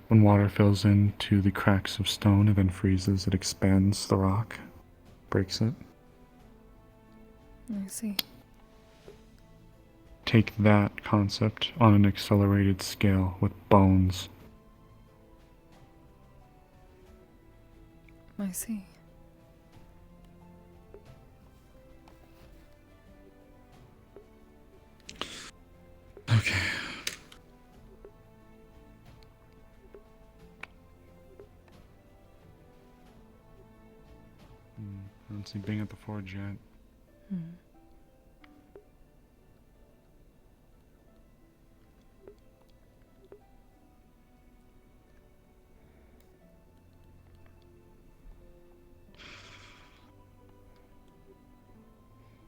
When water fills into the cracks of stone, it then freezes, it expands the rock, breaks it. I see. Take that concept on an accelerated scale with bones. I see. Okay. I don't see Bing at the forge yet.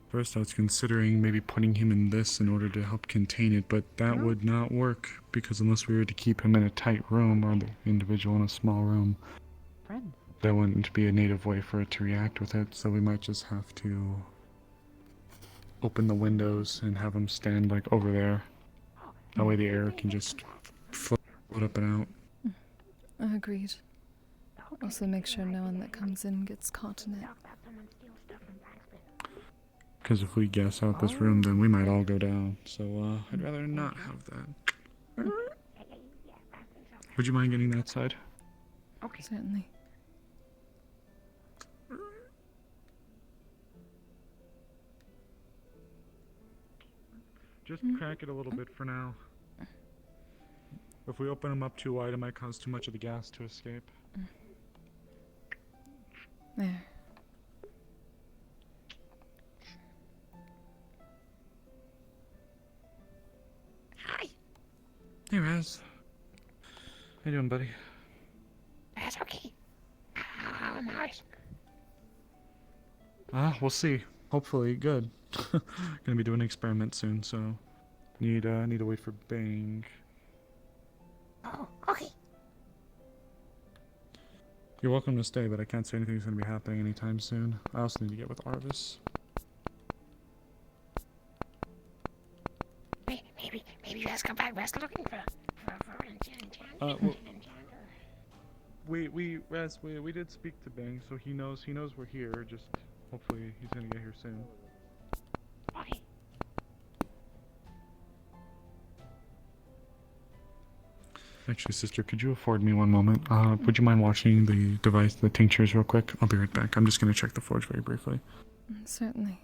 First, I was considering maybe putting him in this in order to help contain it, but that would not work, because unless we were to keep him in a tight room, or the individual in a small room, there wouldn't be a native way for it to react with it, so we might just have to open the windows and have him stand, like, over there. That way the air can just float up and out. Agreed. Also make sure no one that comes in gets caught in it. Because if we gas out this room, then we might all go down. So I'd rather not have that. Would you mind getting that side? Okay. Certainly. Just crack it a little bit for now. If we open them up too wide, it might cause too much of the gas to escape. There. Hey, Raz. How you doing, buddy? That's okay. Nice. We'll see. Hopefully, good. Gonna be doing an experiment soon, so need to wait for Bang. Oh, okay. You're welcome to stay, but I can't say anything's gonna be happening anytime soon. I also need to get with Arvis. Maybe you guys come back. Rest looking for we did speak to Bang, so he knows we're here. Just hopefully he's gonna get here soon. Okay. Actually, sister, could you afford me one moment? Would you mind watching the tinctures real quick? I'll be right back. I'm just gonna check the forge very briefly. Certainly.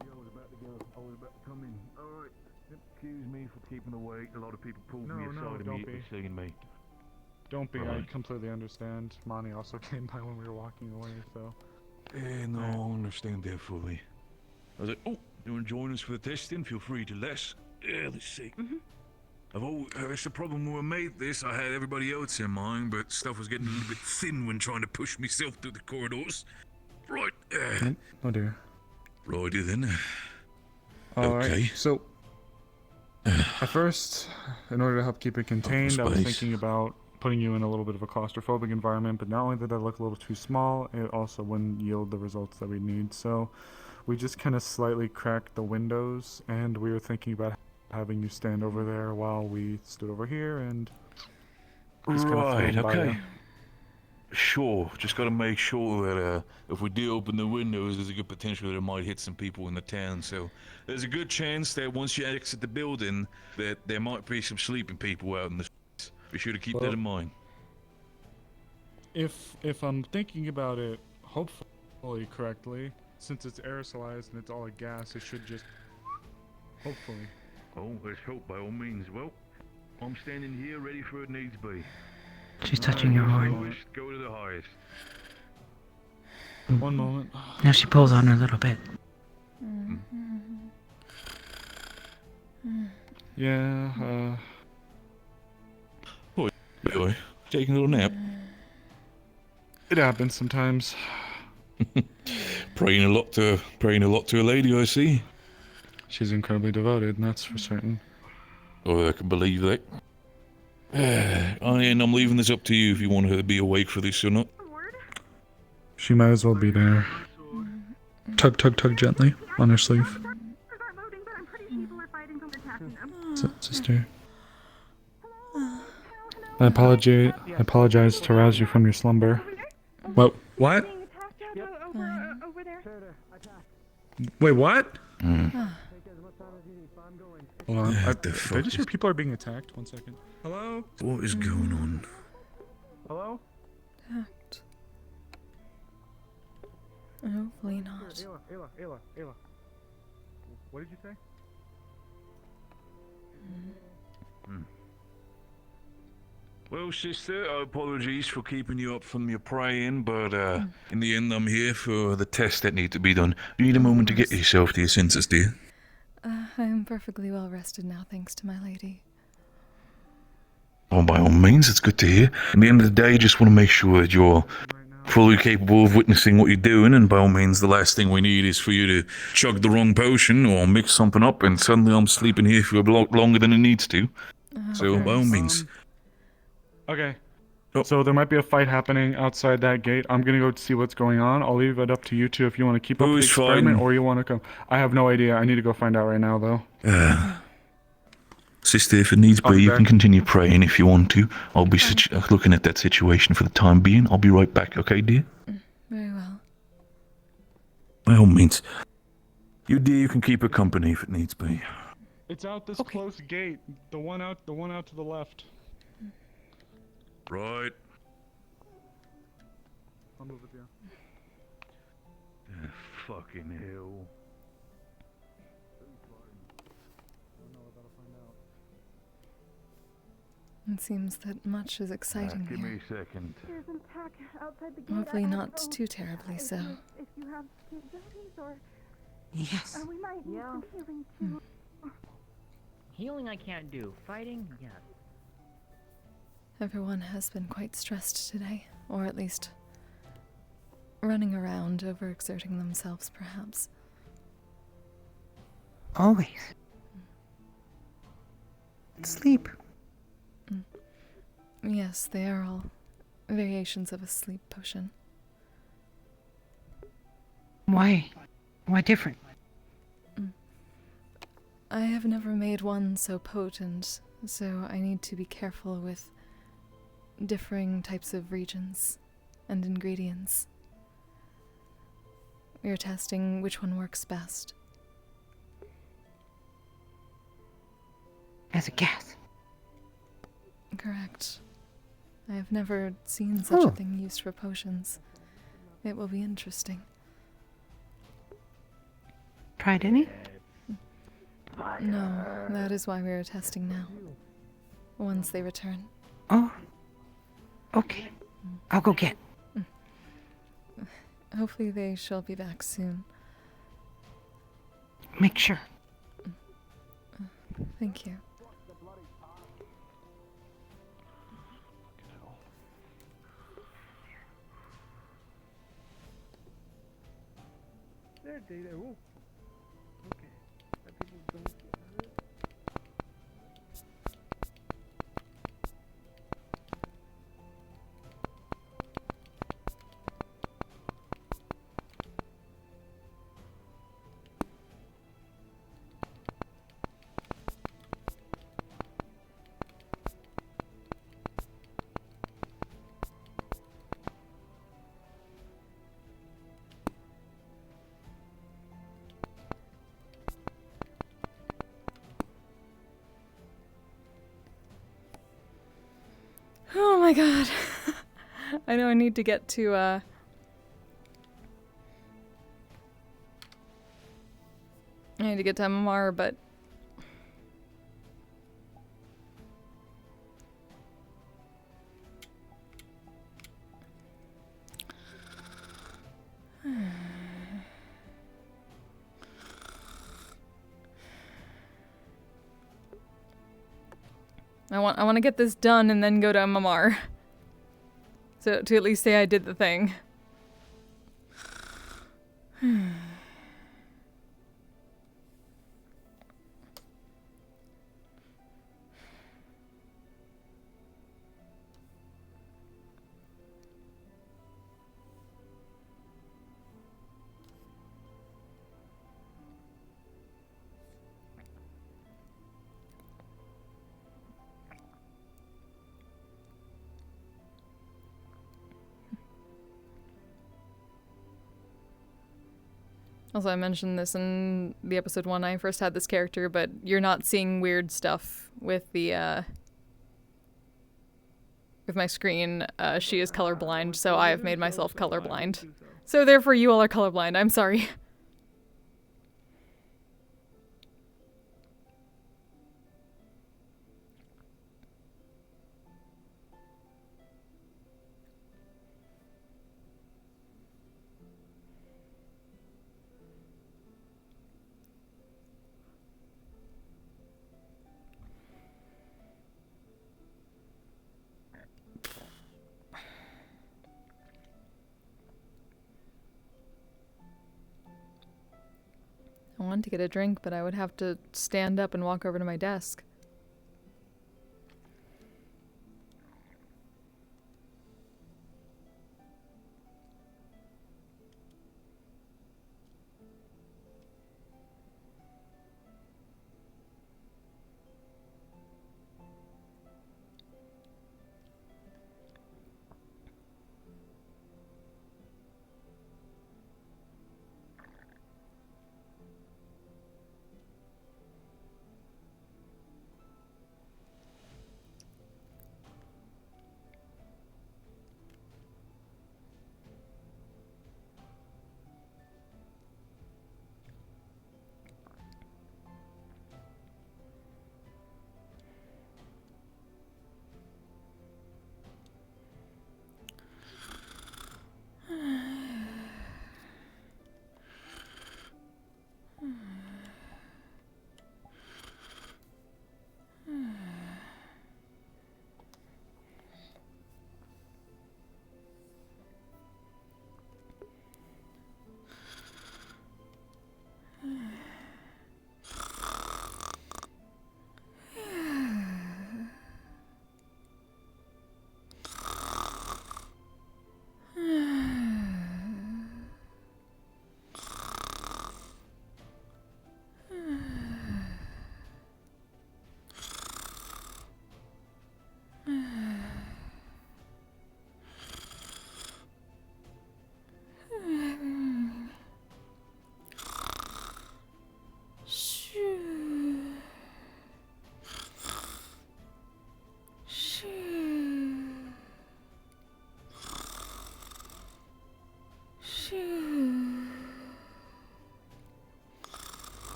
I was about to come in. Alright. Excuse me for keeping awake. A lot of people pulled me No, aside don't immediately be. seeing me. Don't be. I Right. completely understand. Monty also came by when we were walking away, so. Yeah, no, I understand that fully. I was like, oh, you want to join us for the testing? Feel free to let's see. That's the problem when I made this. I had everybody else in mind, but stuff was getting a little bit thin when trying to push myself through the corridors. Right. Oh dear. Righty then. Alright, Okay. so at first, in order to help keep it contained, I was space. thinking about putting you in a little bit of a claustrophobic environment, but not only did that look a little too small, it also wouldn't yield the results that we need. So we just kind of slightly cracked the windows, and we were thinking about having you stand over there while we stood over here and just kind of Right, flown by okay. you. Sure, just gotta make sure that if we do open the windows, there's a good potential that it might hit some people in the town. So there's a good chance that once you exit the building, that there might be some sleeping people out in the streets. Be sure to keep that in mind. If I'm thinking about it, hopefully correctly, since it's aerosolized and it's all a gas, it should just hopefully. Oh, let's hope by all means. Well, I'm standing here ready for it needs be. She's touching your horn. Lowest, go to the highest. One moment. Now she pulls on her a little bit. Yeah, Boy, taking a little nap. it happens sometimes. Praying a lot to a lady, I see. She's incredibly devoted, and that's for certain. Oh, I can believe that. And I'm leaving this up to you if you want her to be awake for this or not. She might as well be there. Tug, tug, tug gently on her sleeve. Sister. I apologize to rouse you from your slumber. What? What? Wait, what? Hold on. Did I just hear people are being attacked? 1 second. Hello? What is going on? Hello? Attacked. Hopefully not. Ayla. What did you say? Well, sister, apologies for keeping you up from your praying, but in the end, I'm here for the tests that need to be done. You need a moment to get yourself to your senses, dear. I am perfectly well rested now, thanks to my lady. Oh, by all means, it's good to hear. At the end of the day, just want to make sure that you're fully capable of witnessing what you're doing, and by all means, the last thing we need is for you to chug the wrong potion or mix something up, and suddenly I'm sleeping here for a lot longer than it needs to. So, by all means. Okay. So there might be a fight happening outside that gate. I'm gonna go see what's going on. I'll leave it up to you two if you want to keep up the Who's experiment fighting? or you want to come. I have no idea. I need to go find out right now, though. Sister, if it needs I'll be, be you back. can continue praying if you want to. I'll be looking at that situation for the time being. I'll be right back, okay, dear? Very well. By all means. You, dear, you can keep her company if it needs be. It's out this close gate. The one out to the left. Right. I'll move with you. Fucking hell. It seems that much is exciting Give me here. a second. There's an attack outside the gate. Hopefully I don't not know too terribly so. If you have capabilities or... Yes. We might need some healing too. Healing I can't do. Fighting, yes. Everyone has been quite stressed today, or at least running around, overexerting themselves, perhaps. Always. Sleep. Yes, they are all variations of a sleep potion. Why? Why different? I have never made one so potent, so I need to be careful with differing types of regions and ingredients. We are testing which one works best. As a gas. Correct. I have never seen such a thing used for potions. It will be interesting. Tried any? No, that is why we are testing now. Once they return. Oh. Okay. I'll go get. Hopefully they shall be back soon. Make sure. Thank you. There. Ooh. Okay. That people don't get hurt. Oh my god. I know I need to get to, I need to get to MMR, but... I want to get this done and then go to MMR. So to at least say I did the thing. Also, I mentioned this in the episode 1 I first had this character, but you're not seeing weird stuff with the, with my screen. She is colorblind, so I have made myself colorblind. So therefore you all are colorblind, I'm sorry. I wanted to get a drink, but I would have to stand up and walk over to my desk.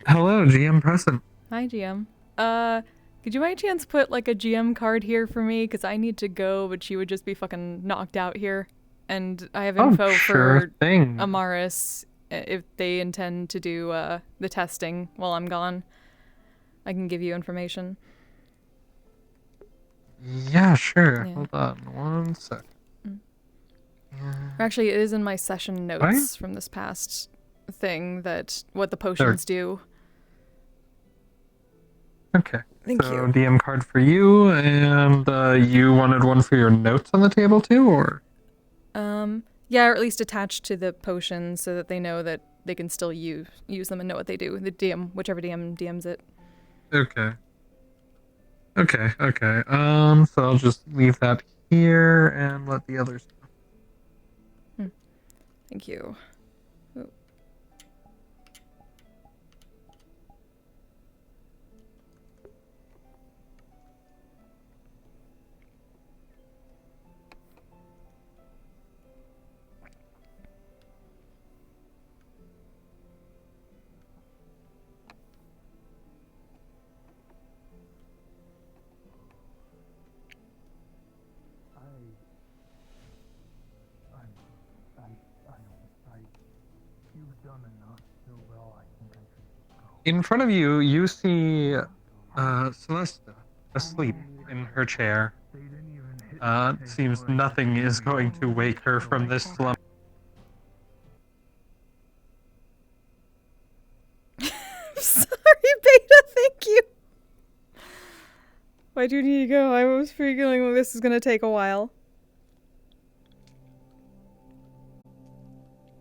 Hello, GM Preston. Hi, GM. Could you by chance put like a GM card here for me? Because I need to go, but she would just be fucking knocked out here. And I have info sure for thing. Amaris if they intend to do the testing while I'm gone. I can give you information. Yeah, sure. Yeah. Hold on one sec. Actually, it is in my session notes from this past thing that what the potions do. Okay. Thank so you. DM card for you, and you wanted one for your notes on the table too, or? Yeah, or at least attached to the potions so that they know that they can still use them and know what they do. The DM, whichever DM DMs it. Okay. Okay. So I'll just leave that here and let the others know. Thank you. Oh. You've done enough so well, I think I should just go. In front of you, you see Celesta asleep in her chair. Seems nothing is going to wake her from this slumber. Sorry, Beta, thank you. Why do you need to go? I was feeling like this is gonna take a while.